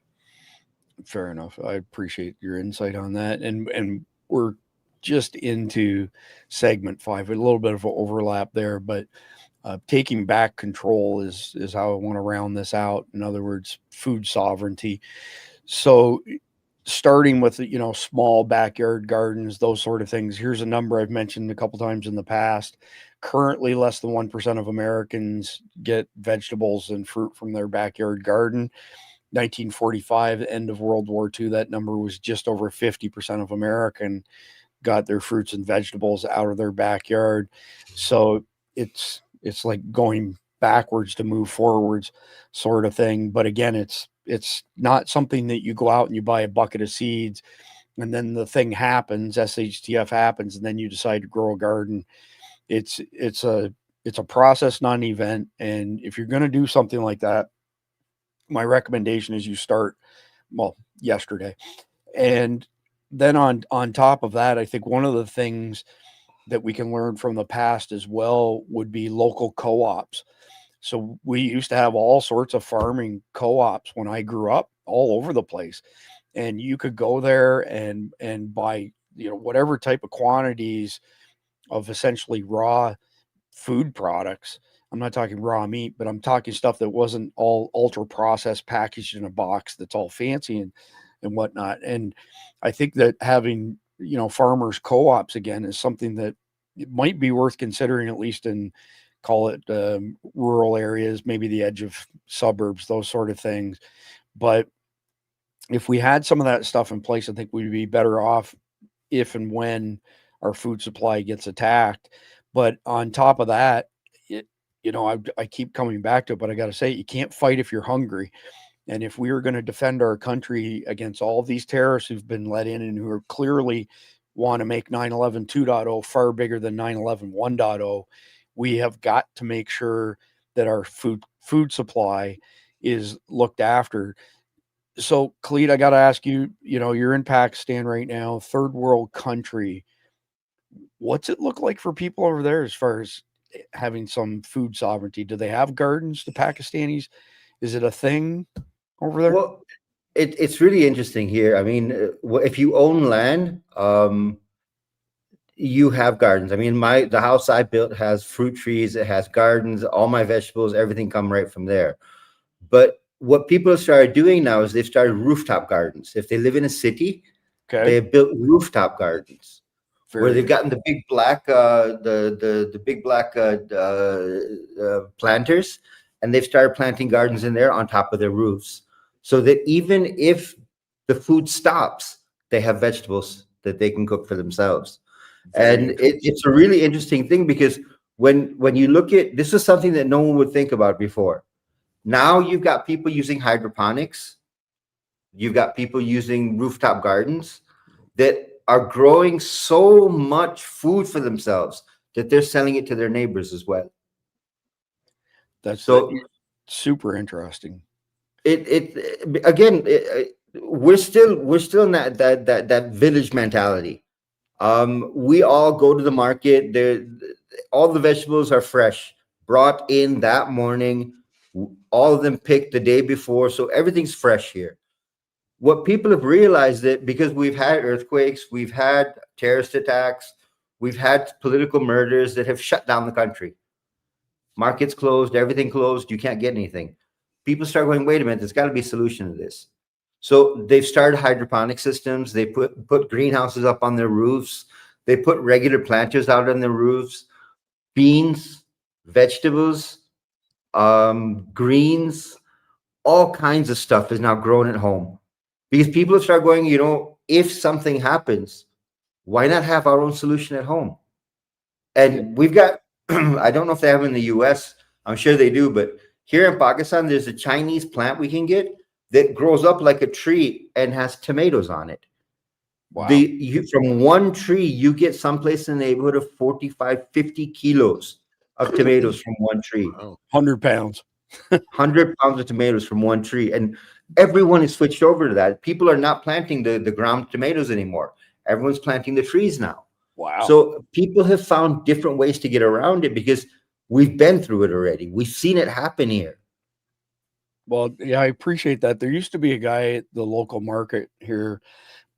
Fair enough. I appreciate your insight on that. And we're just into segment 5, a little bit of an overlap there, but taking back control is how I want to round this out. In other words, food sovereignty. So starting with, small backyard gardens, those sort of things. Here's a number I've mentioned a couple times in the past. Currently, less than 1% of Americans get vegetables and fruit from their backyard garden. 1945, end of World War II, that number was just over 50% of American got their fruits and vegetables out of their backyard. So it's like going backwards to move forwards sort of thing. But again, it's not something that you go out and you buy a bucket of seeds and then the thing happens, SHTF happens, and then you decide to grow a garden. It's a process, not an event. And if you're going to do something like that, my recommendation is you start, yesterday. And then on top of that, I think one of the things that we can learn from the past as well would be local co-ops. So we used to have all sorts of farming co-ops when I grew up all over the place. And you could go there and buy, whatever type of quantities of essentially raw food products. I'm not talking raw meat, but I'm talking stuff that wasn't all ultra processed, packaged in a box that's all fancy. And and whatnot. And I think that having, farmers co-ops again is something that it might be worth considering, at least in, call it, rural areas, maybe the edge of suburbs, those sort of things. But if we had some of that stuff in place, I think we'd be better off if and when our food supply gets attacked. But on top of that, I keep coming back to it, but I got to say, you can't fight if you're hungry. And if we are going to defend our country against all these terrorists who've been let in and who are clearly want to make 9/11 2.0 far bigger than 9/11 1.0, we have got to make sure that our food supply is looked after. So, Khalid, I got to ask you, you're in Pakistan right now, third world country. What's it look like for people over there as far as having some food sovereignty? Do they have gardens, the Pakistanis? Is it a thing over there? Well, it's really interesting here. I mean, if you own land, you have gardens. I mean, the house I built has fruit trees, it has gardens, all my vegetables, everything come right from there. But what people have started doing now is they've started rooftop gardens. If they live in a city, they have built rooftop gardens where they've gotten the big black, the big black planters, and they've started planting gardens in there on top of their roofs, so that even if the food stops, they have vegetables that they can cook for themselves. And it's a really interesting thing, because when you look at this, is something that no one would think about before. Now you've got people using hydroponics, you've got people using rooftop gardens that are growing so much food for themselves that they're selling it to their neighbors as well. That's so super interesting. We're still in that village mentality. We all go to the market. All the vegetables are fresh, brought in that morning. All of them picked the day before, so everything's fresh here. What people have realized, that because we've had earthquakes, we've had terrorist attacks, we've had political murders that have shut down the country. Markets closed, everything closed, you can't get anything. People start going, wait a minute, there's got to be a solution to this. So they've started hydroponic systems. They put greenhouses up on their roofs. They put regular planters out on their roofs. Beans, vegetables, greens, all kinds of stuff is now grown at home. Because people have started going, if something happens, why not have our own solution at home? And we've got, I don't know if they have in the US, I'm sure they do, but here in Pakistan, there's a Chinese plant we can get that grows up like a tree and has tomatoes on it. Wow. From one tree, you get someplace in the neighborhood of 45, 50 kilos of tomatoes from one tree. 100 pounds. 100 pounds of tomatoes from one tree. And everyone has switched over to that. People are not planting the ground tomatoes anymore. Everyone's planting the trees now. Wow. So people have found different ways to get around it, because we've been through it already. We've seen it happen here. Well, yeah, I appreciate that. There used to be a guy at the local market here,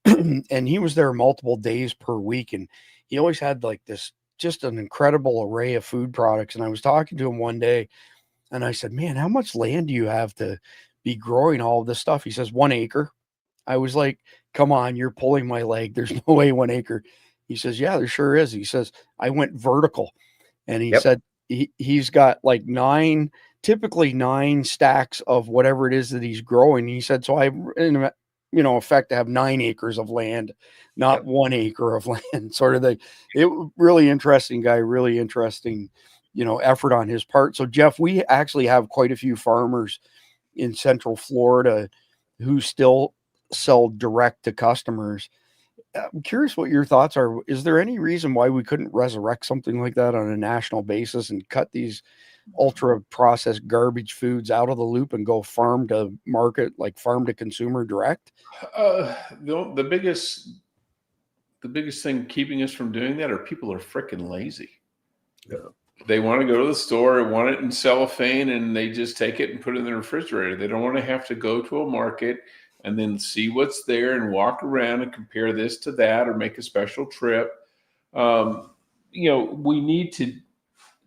and he was there multiple days per week, and he always had like this, just an incredible array of food products. And I was talking to him one day, and I said, man, how much land do you have to be growing all of this stuff? He says, 1 acre. I was like, come on, you're pulling my leg. There's no way 1 acre. He says, yeah, there sure is. He says, I went vertical. And he said he's got like typically 9 stacks of whatever it is that he's growing. He said, so I, in effect, have 9 acres of land, not 1 acre of land. Sort of really interesting guy, really interesting, effort on his part. So Jeff, we actually have quite a few farmers in Central Florida who still sell direct to customers. I'm curious what your thoughts are. Is there any reason why we couldn't resurrect something like that on a national basis and cut these ultra processed garbage foods out of the loop and go farm to market, like farm to consumer direct? The biggest thing keeping us from doing that are people are freaking lazy. Yeah. They want to go to the store and want it in cellophane, and they just take it and put it in the refrigerator. They don't want to have to go to a market and then see what's there and walk around and compare this to that or make a special trip. We need to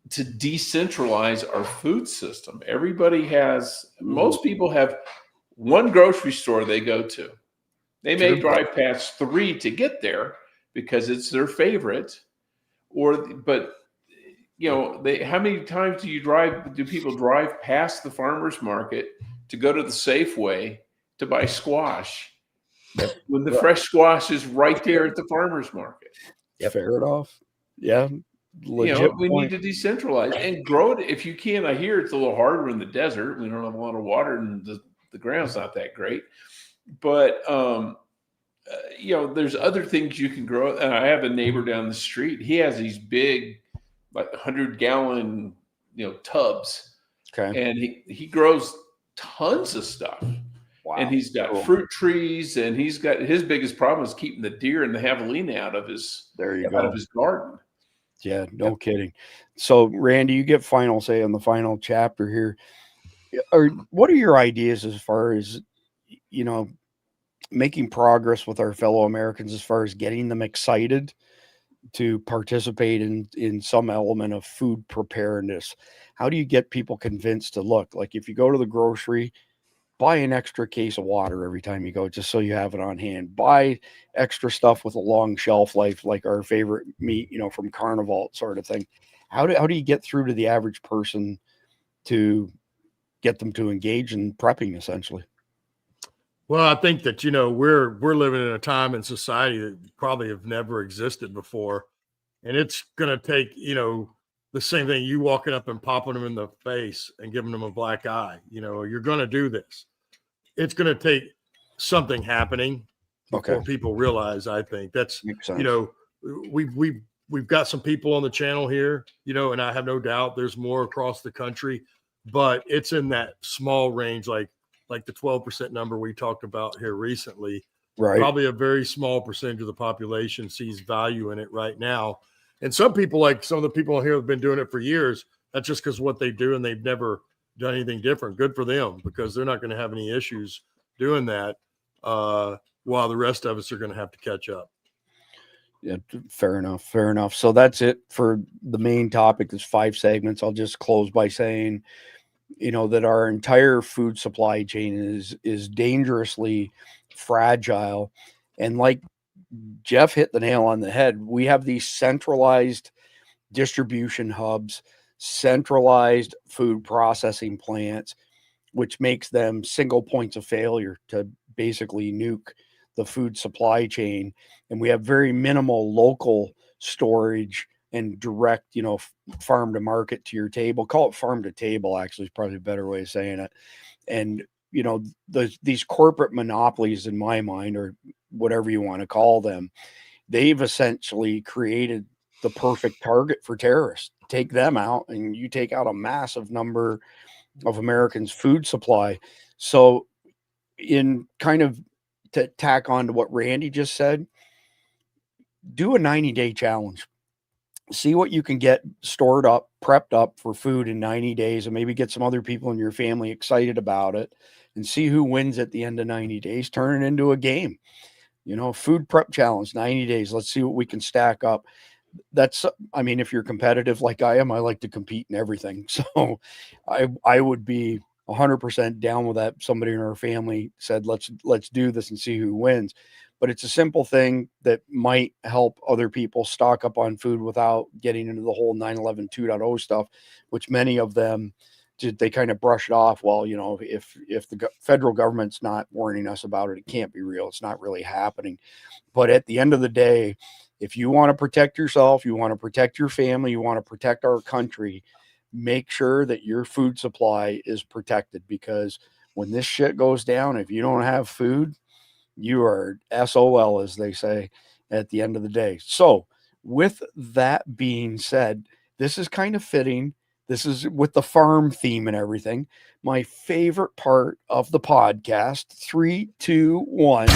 decentralize our food system. Most people have one grocery store they go to. They may drive past 3 to get there because it's their favorite, but how many times do people drive past the farmer's market to go to the Safeway to buy squash when the fresh squash is right there at the farmer's market? Fair enough. Yeah. Legit We point. need to decentralize and grow it if you can. I hear it's a little harder in the desert. We don't have a lot of water and the ground's not that great, but there's other things you can grow. And I have a neighbor down the street. He has these big, like 100-gallon, tubs. Okay. And he grows tons of stuff. Wow. And he's got fruit trees, and he's got his biggest problem is keeping the deer and the javelina out of his garden. Yeah, no kidding. So, Randy, you get final say on the final chapter here. What are your ideas as far as, making progress with our fellow Americans, as far as getting them excited to participate in some element of food preparedness? How do you get people convinced to look? Like, if you go to the grocery, buy an extra case of water every time you go, just so you have it on hand. Buy extra stuff with a long shelf life, like our favorite meat, from Carnival sort of thing. How do you get through to the average person to get them to engage in prepping, essentially? Well, I think that, we're living in a time in society that probably have never existed before. And it's going to take, the same thing, you walking up and popping them in the face and giving them a black eye. You're going to do this. It's going to take something happening before people realize. I think that's, we've got some people on the channel here, and I have no doubt there's more across the country, but it's in that small range, like the 12% number we talked about here recently. Right. Probably a very small percentage of the population sees value in it right now. And some people, like some of the people here, have been doing it for years. That's just because what they do, and they've never done anything different. Good for them, because they're not going to have any issues doing that, while the rest of us are going to have to catch up. Yeah, fair enough. So that's it for the main topic. There's 5 segments. I'll just close by saying, that our entire food supply chain is dangerously fragile. And like Jeff hit the nail on the head, we have these centralized distribution hubs, centralized food processing plants, which makes them single points of failure to basically nuke the food supply chain. And we have very minimal local storage and direct, farm to market to your table. Call it farm to table, actually, is probably a better way of saying it. And, these corporate monopolies, in my mind, or whatever you want to call them, they've essentially created the perfect target for terrorists. Take them out and you take out a massive number of Americans' food supply. So, in kind of to tack on to what Randy just said, do a 90-day challenge. See what you can get stored up, prepped up for food in 90 days, and maybe get some other people in your family excited about it, and see who wins at the end of 90 days. Turn it into a game. Food prep challenge, 90 days. Let's see what we can stack up. If you're competitive like I am, I like to compete in everything. So I would be 100% down with that. Somebody in our family said, let's do this and see who wins. But it's a simple thing that might help other people stock up on food without getting into the whole 9/11 2.0 stuff, which many of them they kind of brush it off. Well, if the federal government's not warning us about it, it can't be real. It's not really happening. But at the end of the day, if you want to protect yourself, you want to protect your family, you want to protect our country, make sure that your food supply is protected, because when this shit goes down, if you don't have food, you are SOL, as they say, at the end of the day. So with that being said, this is kind of fitting. This is with the farm theme and everything. My favorite part of the podcast. 3, 2, 1.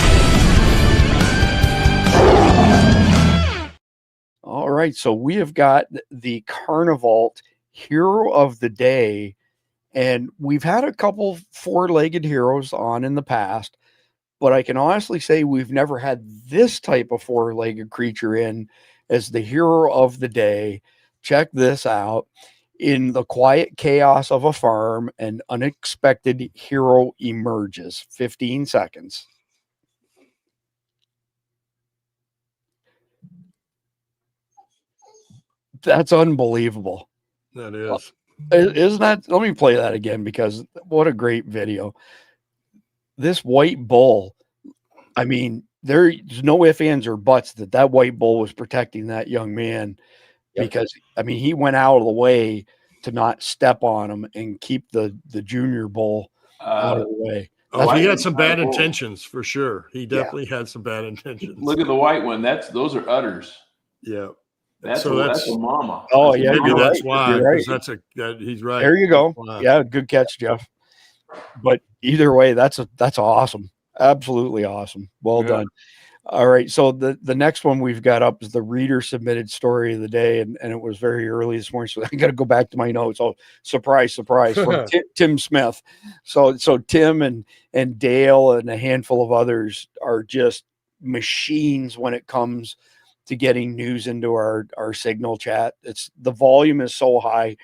All right. So we have got the Carnival Hero of the Day, and we've had a couple 4-legged heroes on in the past, but I can honestly say we've never had this type of 4-legged creature in as the hero of the day. Check this out. In the quiet chaos of a farm, an unexpected hero emerges. 15 seconds. That's unbelievable. That is. Isn't that? Let me play that again, because what a great video. This white bull, I mean, there's no ifs, ands, or buts that white bull was protecting that young man, because, I mean, he went out of the way to not step on him and keep the junior bull out of the way. Oh, he had some bad intentions for sure. He definitely had some bad intentions. Look at the white one. Those are udders. Yeah. That's a mama. Oh, that's yeah. Maybe that's right. why. Right. He's right. There you go. Yeah. Good catch, Jeff. But either way, that's awesome. Absolutely awesome. Well done. All right. So the next one we've got up is the reader submitted story of the day. And it was very early this morning. So I got to go back to my notes. Oh, surprise, from Tim Smith. So Tim and Dale and a handful of others are just machines when it comes to getting news into our Signal chat. The volume is so high,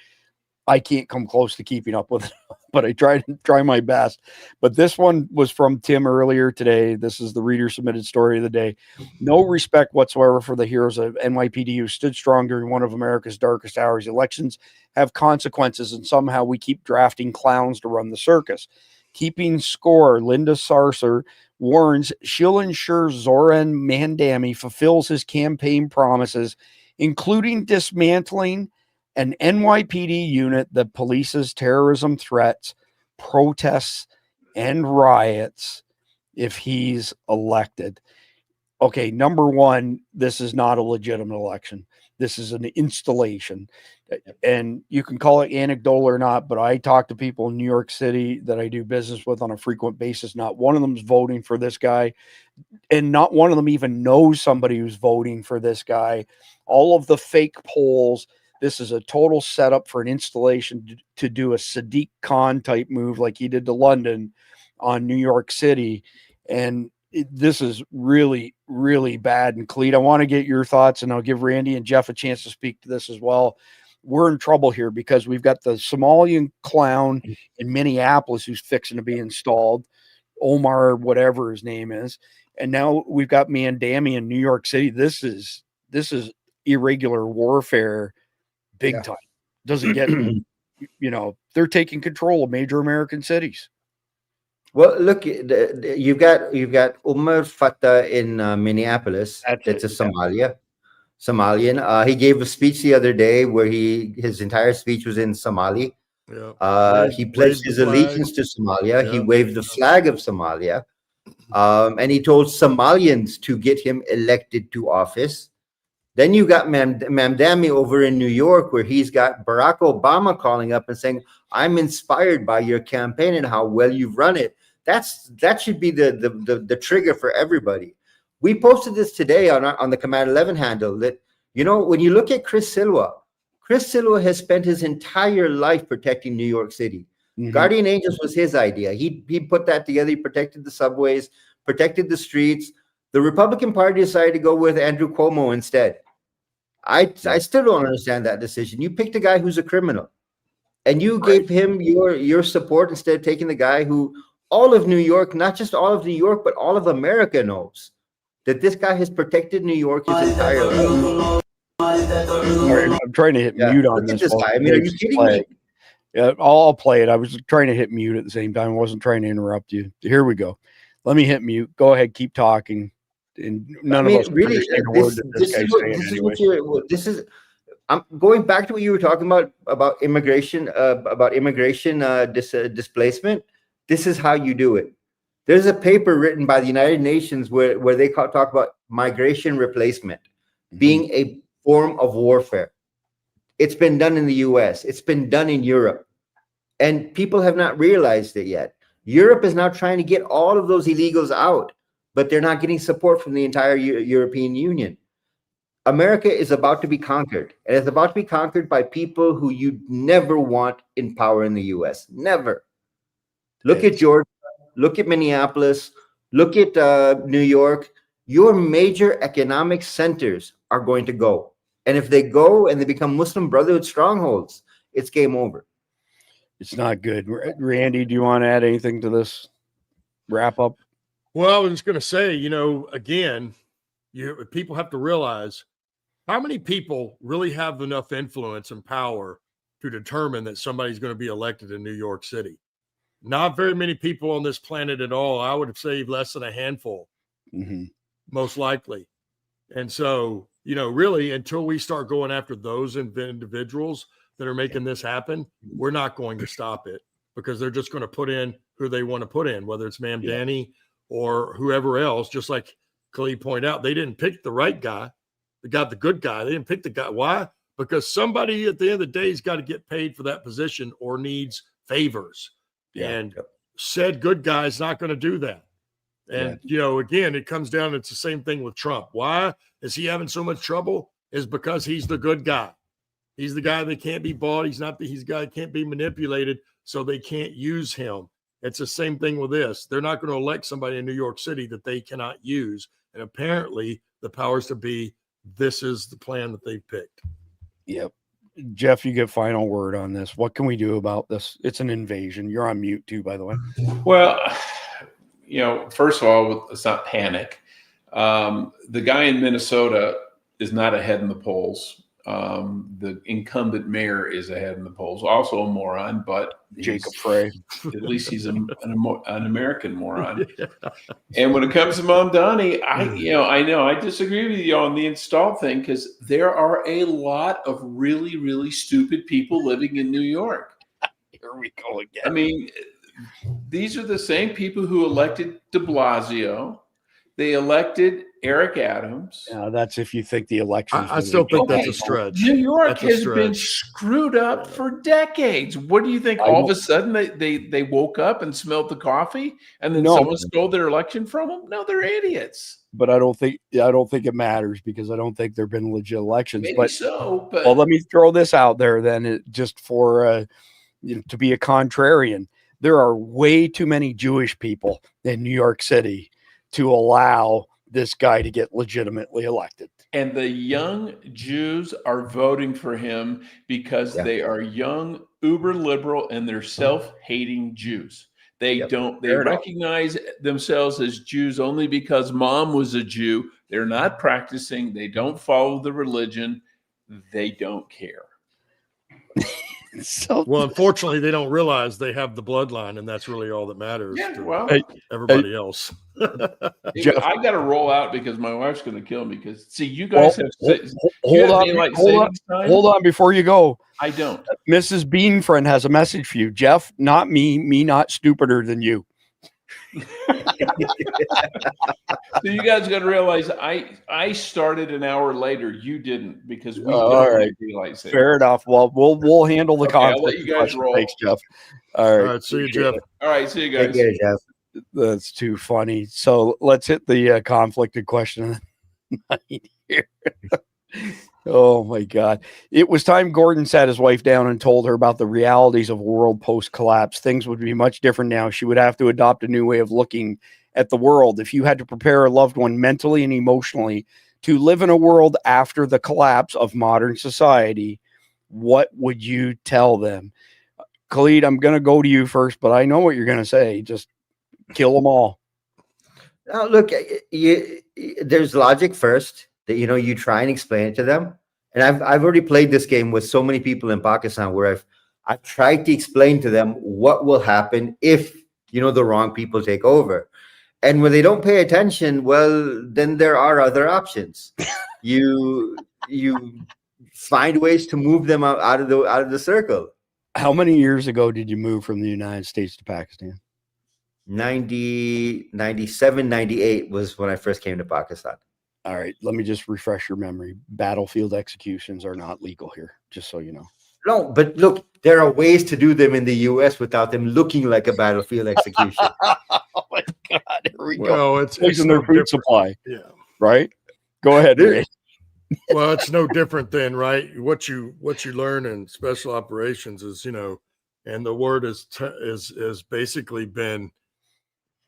I can't come close to keeping up with it, but I try my best. But this one was from Tim earlier today. This is the reader submitted story of the day. No respect whatsoever for the heroes of NYPD who stood strong during one of America's darkest hours. Elections have consequences, and somehow we keep drafting clowns to run the circus. Keeping score, Linda Sarcer warns she'll ensure Zoran Mandami fulfills his campaign promises, including dismantling an NYPD unit that polices terrorism threats, protests, and riots if he's elected. Okay, number one, this is not a legitimate election. This is an installation. And you can call it anecdotal or not, but I talk to people in New York City that I do business with on a frequent basis. Not one of them is voting for this guy, and not one of them even knows somebody who's voting for this guy. All of the fake polls. This is a total setup for an installation to do a Sadiq Khan type move like he did to London on New York City. And this is really, really bad. And Cleet, I want to get your thoughts, and I'll give Randy and Jeff a chance to speak to this as well. We're in trouble here because we've got the Somalian clown in Minneapolis who's fixing to be installed, Omar, whatever his name is. And now we've got Mandami in New York City. This is irregular warfare. Big time. Doesn't get, they're taking control of major American cities. Well, look, you've got Umar Fattah in Minneapolis. That's a Somalian. He gave a speech the other day where his entire speech was in Somali. Yeah. He pledged his allegiance to Somalia. Yeah. He waved the flag of Somalia, and he told Somalians to get him elected to office. Then you got Mamdani over in New York, where he's got Barack Obama calling up and saying, "I'm inspired by your campaign and how well you've run it." That should be the trigger for everybody. We posted this today on the Command 11 handle that, when you look at Chris Silva has spent his entire life protecting New York City. Mm-hmm. Guardian Angels was his idea. He put that together. He protected the subways, protected the streets. The Republican Party decided to go with Andrew Cuomo instead. I still don't understand that decision. You picked a guy who's a criminal, and you gave him your support instead of taking the guy who all of New York, not just all of New York, but all of America knows that this guy has protected New York his entire life. I'm trying to hit mute on this guy. I mean, are you kidding me? Yeah, I'll play it. I was trying to hit mute at the same time. I wasn't trying to interrupt you. Here we go. Let me hit mute. Go ahead. Keep talking. And none of us really understand a word that this guy's saying anyway. I'm going back to what you were talking about immigration, displacement. This is how you do it. There's a paper written by the United Nations where they talk about migration replacement being a form of warfare. It's been done in the US. It's been done in Europe. And people have not realized it yet. Europe is now trying to get all of those illegals out, but they're not getting support from the entire European Union. America is about to be conquered, and it's about to be conquered by people who you never want in power in the US. Never. Look at Georgia, look at Minneapolis, look at New York. Your major economic centers are going to go. And if they go and they become Muslim Brotherhood strongholds, it's game over. It's not good. Randy, do you want to add anything to this wrap up? Well, I was just going to say, again, people have to realize how many people really have enough influence and power to determine that somebody's going to be elected in New York City? Not very many people on this planet at all. I would say less than a handful, most likely. And so, you know, really, until we start going after those individuals that are making this happen, we're not going to stop it, because they're just going to put in who they want to put in, whether it's Ma'am Danny or whoever else. Just like Khalid pointed out, they didn't pick the right guy. They got the good guy. They didn't pick the guy. Why? Because somebody at the end of the day has got to get paid for that position or needs favors. And said good guy is not going to do that. And, you know, again, it comes down, it's the same thing with Trump. Why is he having so much trouble? Is because he's the good guy. He's the guy that can't be bought. He's the guy that can't be manipulated, so they can't use him. It's the same thing with this. They're not going to elect somebody in New York City that they cannot use. And apparently the powers to be, this is the plan that they've picked. Yep. Jeff, you get final word on this. What can we do about this? It's an invasion. You're on mute too, by the way. Well, you know, first of all, let's not panic. The guy in Minnesota is not ahead in the polls. The incumbent mayor is ahead in the polls. Also a moron, but Jacob Frey. At least he's an American moron. And when it comes to Mom Donnie, I know I disagree with you on the install thing, because there are a lot of really, really stupid people living in New York. Here we go again. I mean, these are the same people who elected de Blasio. They elected Eric Adams. That's if you think the election. I still think that's a stretch. New York has been screwed up for decades. What do you think? All of a sudden they woke up and smelled the coffee, and then someone stole their election from them? No, they're idiots. But I don't think it matters, because I don't think there've been legit elections. Maybe but well, let me throw this out there then, just for to be a contrarian. There are way too many Jewish people in New York City to allow this guy to get legitimately elected. And the young Jews are voting for him because they are young, uber liberal, and they're self-hating Jews. They recognize themselves as Jews only because mom was a Jew. They're not practicing. They don't follow the religion. They don't care. Well, unfortunately, they don't realize they have the bloodline, and that's really all that matters to everybody else. Jeff, I got to roll out because my wife's going to kill me. Because see, you guys hold on before you go. I don't. Mrs. Beanfriend has a message for you, Jeff. Not me not stupider than you. So you guys got to realize I started an hour later. You didn't, because we don't realize it. Fair enough. Well, we'll handle the conflict. I'll let you guys roll. Thanks, Jeff. All right. See you, Jeff. All right. See you guys. Take care, Jeff. That's too funny. So let's hit the conflicted question of the night here. Oh my God. It was time Gordon sat his wife down and told her about the realities of a world post-collapse. Things would be much different now. She would have to adopt a new way of looking at the world. If you had to prepare a loved one mentally and emotionally to live in a world after the collapse of modern society, what would you tell them? Khalid, I'm going to go to you first, but I know what you're going to say. Just kill them all. Now, look, there's logic first. That, you know, you try and explain it to them. And I've already played this game with so many people in Pakistan where I've tried to explain to them what will happen if, you know, the wrong people take over. And when they don't pay attention, well, then there are other options. You find ways to move them out of the circle. How many years ago did you move from the United States to Pakistan? 97, 98 was when I first came to Pakistan. All right, let me just refresh your memory. Battlefield executions are not legal here, just so you know. No, but look, there are ways to do them in the U.S. without them looking like a battlefield execution. Oh my God, here we go. It's in their food supply. Yeah. Right? Go ahead, Ray. Well, it's no different than, right, what you learn in special operations is, you know, and the word is basically been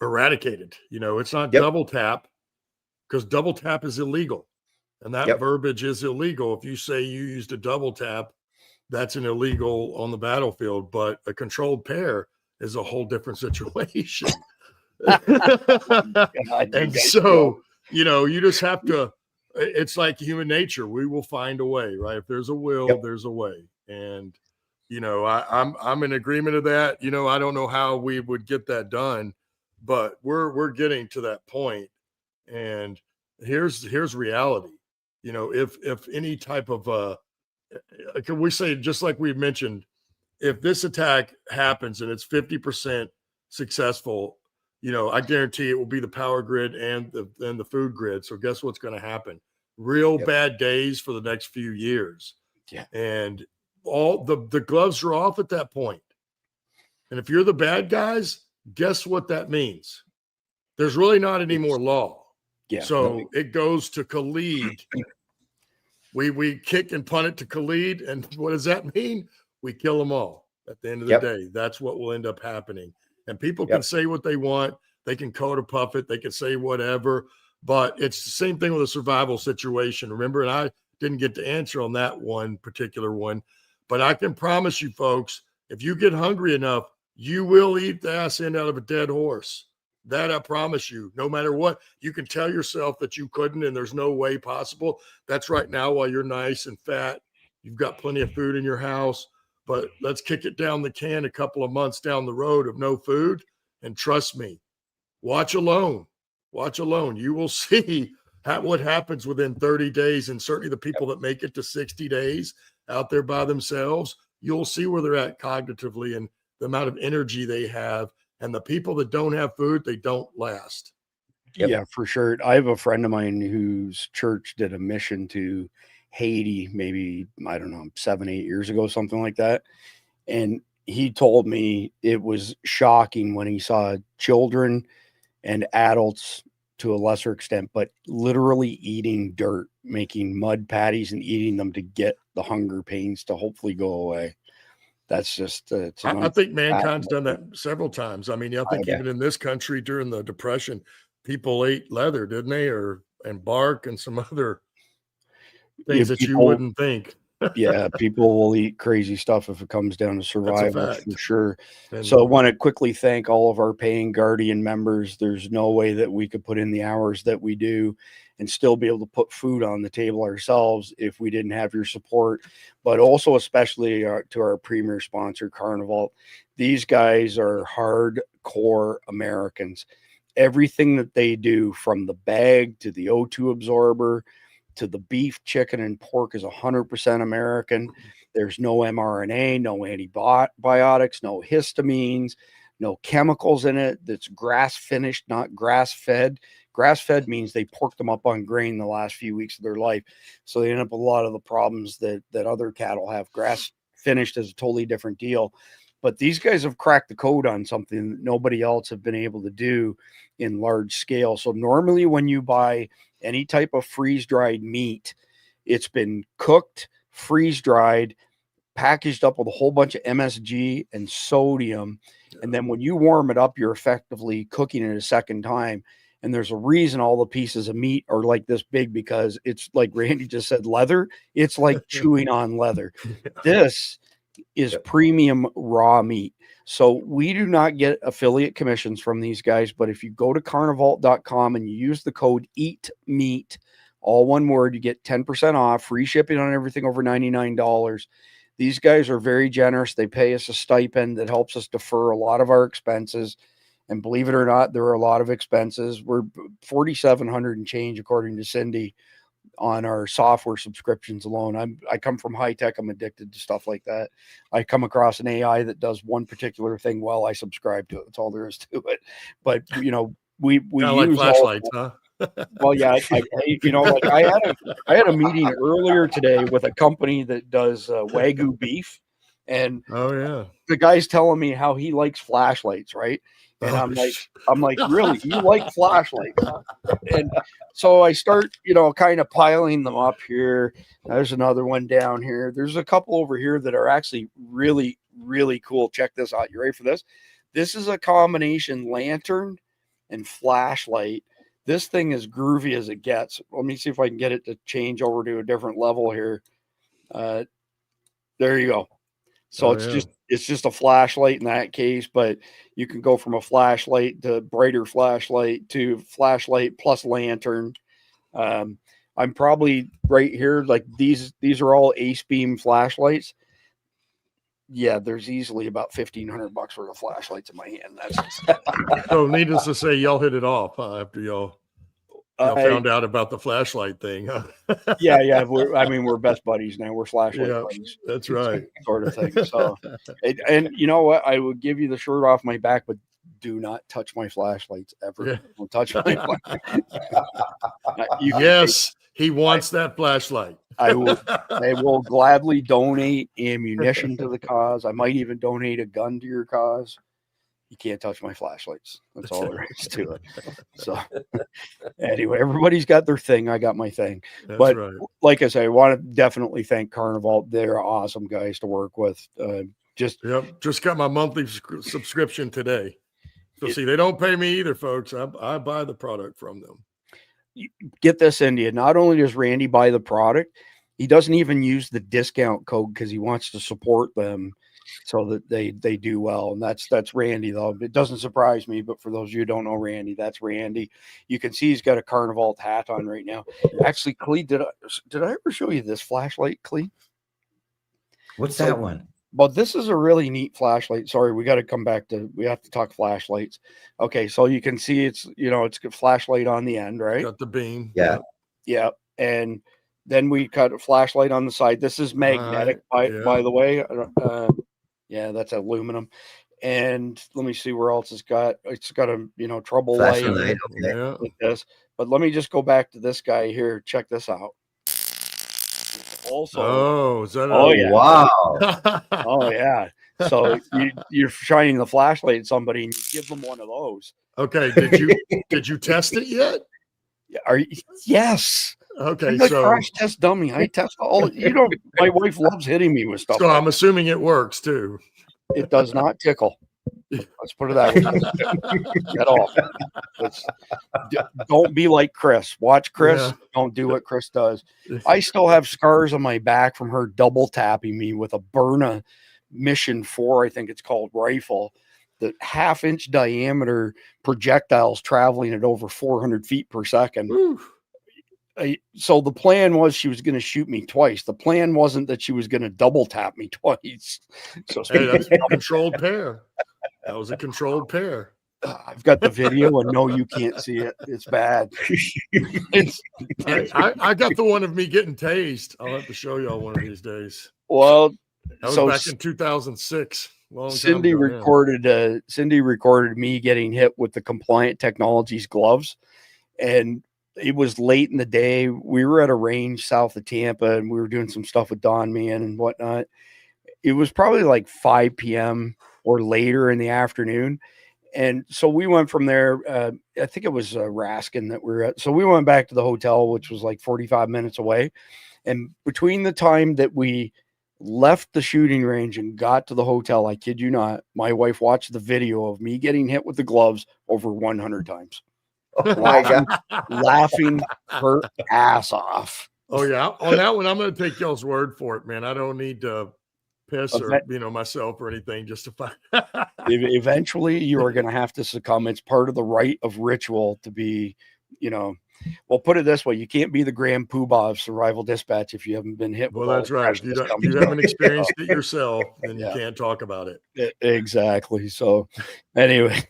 eradicated. You know, it's not double tap, because double tap is illegal, and that verbiage is illegal. If you say you used a double tap, that's an illegal on the battlefield, but a controlled pair is a whole different situation. And so, you know, you just have to it's like human nature. We will find a way, right? If there's a will, there's a way. And, I'm in agreement of that. I don't know how we would get that done, but we're getting to that point. And here's reality. If any type of, can we say, just like we mentioned, if this attack happens and it's 50% successful, I guarantee it will be the power grid and the food grid. So guess what's going to happen? Real bad days for the next few years. Yeah. And all the gloves are off at that point. And if you're the bad guys, guess what that means? There's really not any more law. Yeah. So it goes to Khalid. We kick and punt it to Khalid. And what does that mean? We kill them all at the end of the day. That's what will end up happening. And people can say what they want. They can code or puff it. They can say whatever. But it's the same thing with a survival situation. Remember, and I didn't get to answer on that one particular one. But I can promise you, folks, if you get hungry enough, you will eat the ass end out of a dead horse. That I promise you. No matter what, you can tell yourself that you couldn't and there's no way possible. That's right now while you're nice and fat. You've got plenty of food in your house. But let's kick it down the can a couple of months down the road of no food. And trust me, watch alone. Watch alone. You will see what happens within 30 days. And certainly the people that make it to 60 days out there by themselves, you'll see where they're at cognitively and the amount of energy they have. And the people that don't have food, they don't last. Yeah, for sure. I have a friend of mine whose church did a mission to Haiti, maybe, I don't know, 7-8 years ago, something like that. And he told me it was shocking when he saw children and adults to a lesser extent, but literally eating dirt, making mud patties and eating them to get the hunger pains to hopefully go away. That's just, I think mankind's done that several times. I mean, I think even in this country during the Depression, people ate leather, didn't they? And bark and some other things that you wouldn't think. Yeah, people will eat crazy stuff if it comes down to survival, for sure. So I want to quickly thank all of our paying Guardian members. There's no way that we could put in the hours that we do and still be able to put food on the table ourselves if we didn't have your support, but also especially to our premier sponsor, Carnival. These guys are hardcore Americans. Everything that they do, from the bag to the O2 absorber to the beef, chicken, and pork, is 100% American. There's no mRNA, no antibiotics, no histamines, no chemicals in it. That's grass finished, not grass fed. Grass fed means they porked them up on grain the last few weeks of their life. So they end up with a lot of the problems that other cattle have. Grass finished is a totally different deal. But these guys have cracked the code on something that nobody else have been able to do in large scale. So normally when you buy any type of freeze-dried meat, it's been cooked, freeze-dried, packaged up with a whole bunch of MSG and sodium. And then when you warm it up, you're effectively cooking it a second time. And there's a reason all the pieces of meat are like this big, because it's like Randy just said, leather. It's like chewing on leather. This is premium raw meat. So we do not get affiliate commissions from these guys, but if you go to carnivalt.com and you use the code EATMEAT, all one word, you get 10% off, free shipping on everything over $99. These guys are very generous. They pay us a stipend that helps us defer a lot of our expenses. And believe it or not, there are a lot of expenses. We're $4,700 and change, according to Cindy, on our software subscriptions alone. I come from high tech. I'm addicted to stuff like that. I come across an AI that does one particular thing well, I subscribe to it. That's all there is to it. But we use like flashlights, huh? Well, yeah, I had a meeting earlier today with a company that does Wagyu beef, and the guy's telling me how he likes flashlights, right? And I'm like, really? You like flashlights? Huh? And so I start, kind of piling them up here. There's another one down here. There's a couple over here that are actually really, really cool. Check this out. You ready for this? This is a combination lantern and flashlight. This thing is groovy as it gets. Let me see if I can get it to change over to a different level here. There you go. So it's just a flashlight in that case, but you can go from a flashlight to brighter flashlight to flashlight plus lantern. I'm probably right here. Like these are all Ace Beam flashlights. Yeah, there's easily about $1,500 worth of flashlights in my hand. That's So needless to say, y'all hit it off after y'all found out about the flashlight thing. Huh? Yeah. We're best buddies now. We're flashlight buddies. That's right. Sort of thing. So, and you know what? I would give you the shirt off my back, but do not touch my flashlights ever. Yeah. Don't touch my flashlights. Yes, he wants that flashlight. I will gladly donate ammunition to the cause. I might even donate a gun to your cause. You can't touch my flashlights. That's all there is to it. So anyway, everybody's got their thing. I got my thing. That's but right. like I say, I want to definitely thank Carnival. They're awesome guys to work with. Just got my monthly subscription today. So see, they don't pay me either, folks. I buy the product from them. Get this, India. Not only does Randy buy the product, he doesn't even use the discount code because he wants to support them so that they do well. And that's Randy, though. It doesn't surprise me, but for those of you who don't know Randy, that's Randy. You can see he's got a Carnival hat on right now. Actually, Clee, did I ever show you this flashlight, Clee? What's that one? But this is a really neat flashlight. Sorry, we have to talk flashlights. Okay, so you can see it's got flashlight on the end, right? Got the beam. Yeah. And then we got a flashlight on the side. This is magnetic, by the way. Yeah, that's aluminum. And let me see where else it's got. It's got a trouble light like this. But let me just go back to this guy here. Check this out. Also, wow. Oh yeah. So you're shining the flashlight at somebody and you give them one of those. Okay. Did you test it yet? Yes. Okay. I'm a crash test dummy. I test all. My wife loves hitting me with stuff. So I'm assuming it works too. It does not tickle. Let's put it that way. At all. Don't be like Chris. Watch Chris. Yeah. Don't do what Chris does. I still have scars on my back from her double tapping me with a Byrna Mission 4, I think it's called, rifle. The 1/2-inch diameter projectiles traveling at over 400 feet per second. So the plan was she was going to shoot me twice. The plan wasn't that she was going to double tap me twice. So that's a controlled pair. That was a controlled pair. I've got the video, and no, you can't see it. It's bad. I got the one of me getting tased. I'll have to show y'all one of these days. Well, that was back in 2006. Cindy recorded me getting hit with the Compliant Technologies gloves, and it was late in the day. We were at a range south of Tampa, and we were doing some stuff with Don Man and whatnot. It was probably like 5 p.m. or later in the afternoon. And so we went from there. I think it was Raskin that we were at. So we went back to the hotel, which was like 45 minutes away. And between the time that we left the shooting range and got to the hotel, I kid you not, my wife watched the video of me getting hit with the gloves over 100 times. Oh my God. Laughing her ass off. Oh, yeah. On that one, I'm going to take y'all's word for it, man. I don't need to piss or myself or anything just to find. Eventually you are going to have to succumb. It's part of the rite of ritual to be, well, put it this way, you can't be the grand poobah of survival dispatch if you haven't been hit. Well, that's right. If you haven't experienced it yourself, then you can't talk about it. Exactly. So anyways,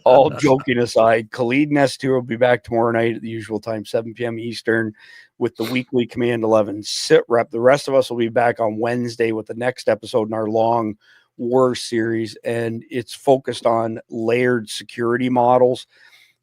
all joking aside, Khalid and S2 will be back tomorrow night at the usual time, 7 p.m. Eastern, with the weekly Command 11 sit rep. The rest of us will be back on Wednesday with the next episode in our long war series, and it's focused on layered security models,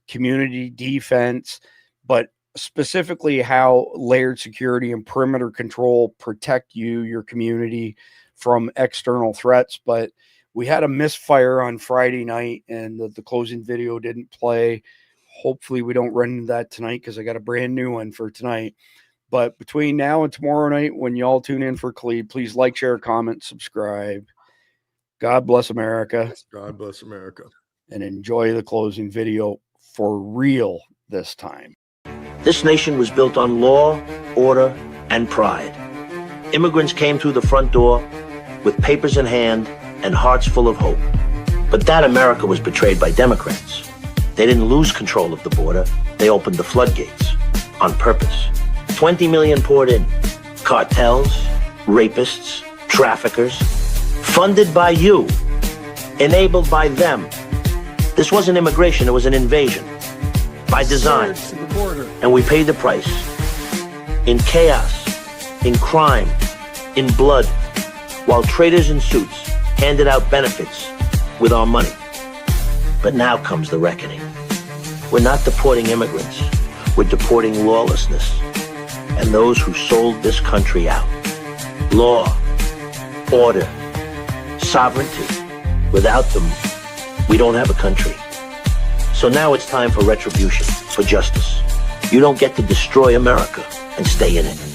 community defense, but specifically how layered security and perimeter control protect your community from external threats. But we had a misfire on Friday night, and the closing video didn't play. Hopefully we don't run into that tonight, because I got a brand new one for tonight. But between now and tomorrow night, when y'all tune in for Khalid, please like, share, comment, subscribe. God bless America. God bless America. And enjoy the closing video for real this time. This nation was built on law, order, and pride. Immigrants came through the front door with papers in hand and hearts full of hope. But that America was betrayed by Democrats. They didn't lose control of the border. They opened the floodgates on purpose. 20 million poured in. Cartels, rapists, traffickers, funded by you, enabled by them. This wasn't immigration, it was an invasion. By design. And we paid the price. In chaos, in crime, in blood, while traders in suits handed out benefits with our money. But now comes the reckoning. We're not deporting immigrants. We're deporting lawlessness and those who sold this country out. Law, order, sovereignty. Without them, we don't have a country. So now it's time for retribution, for justice. You don't get to destroy America and stay in it.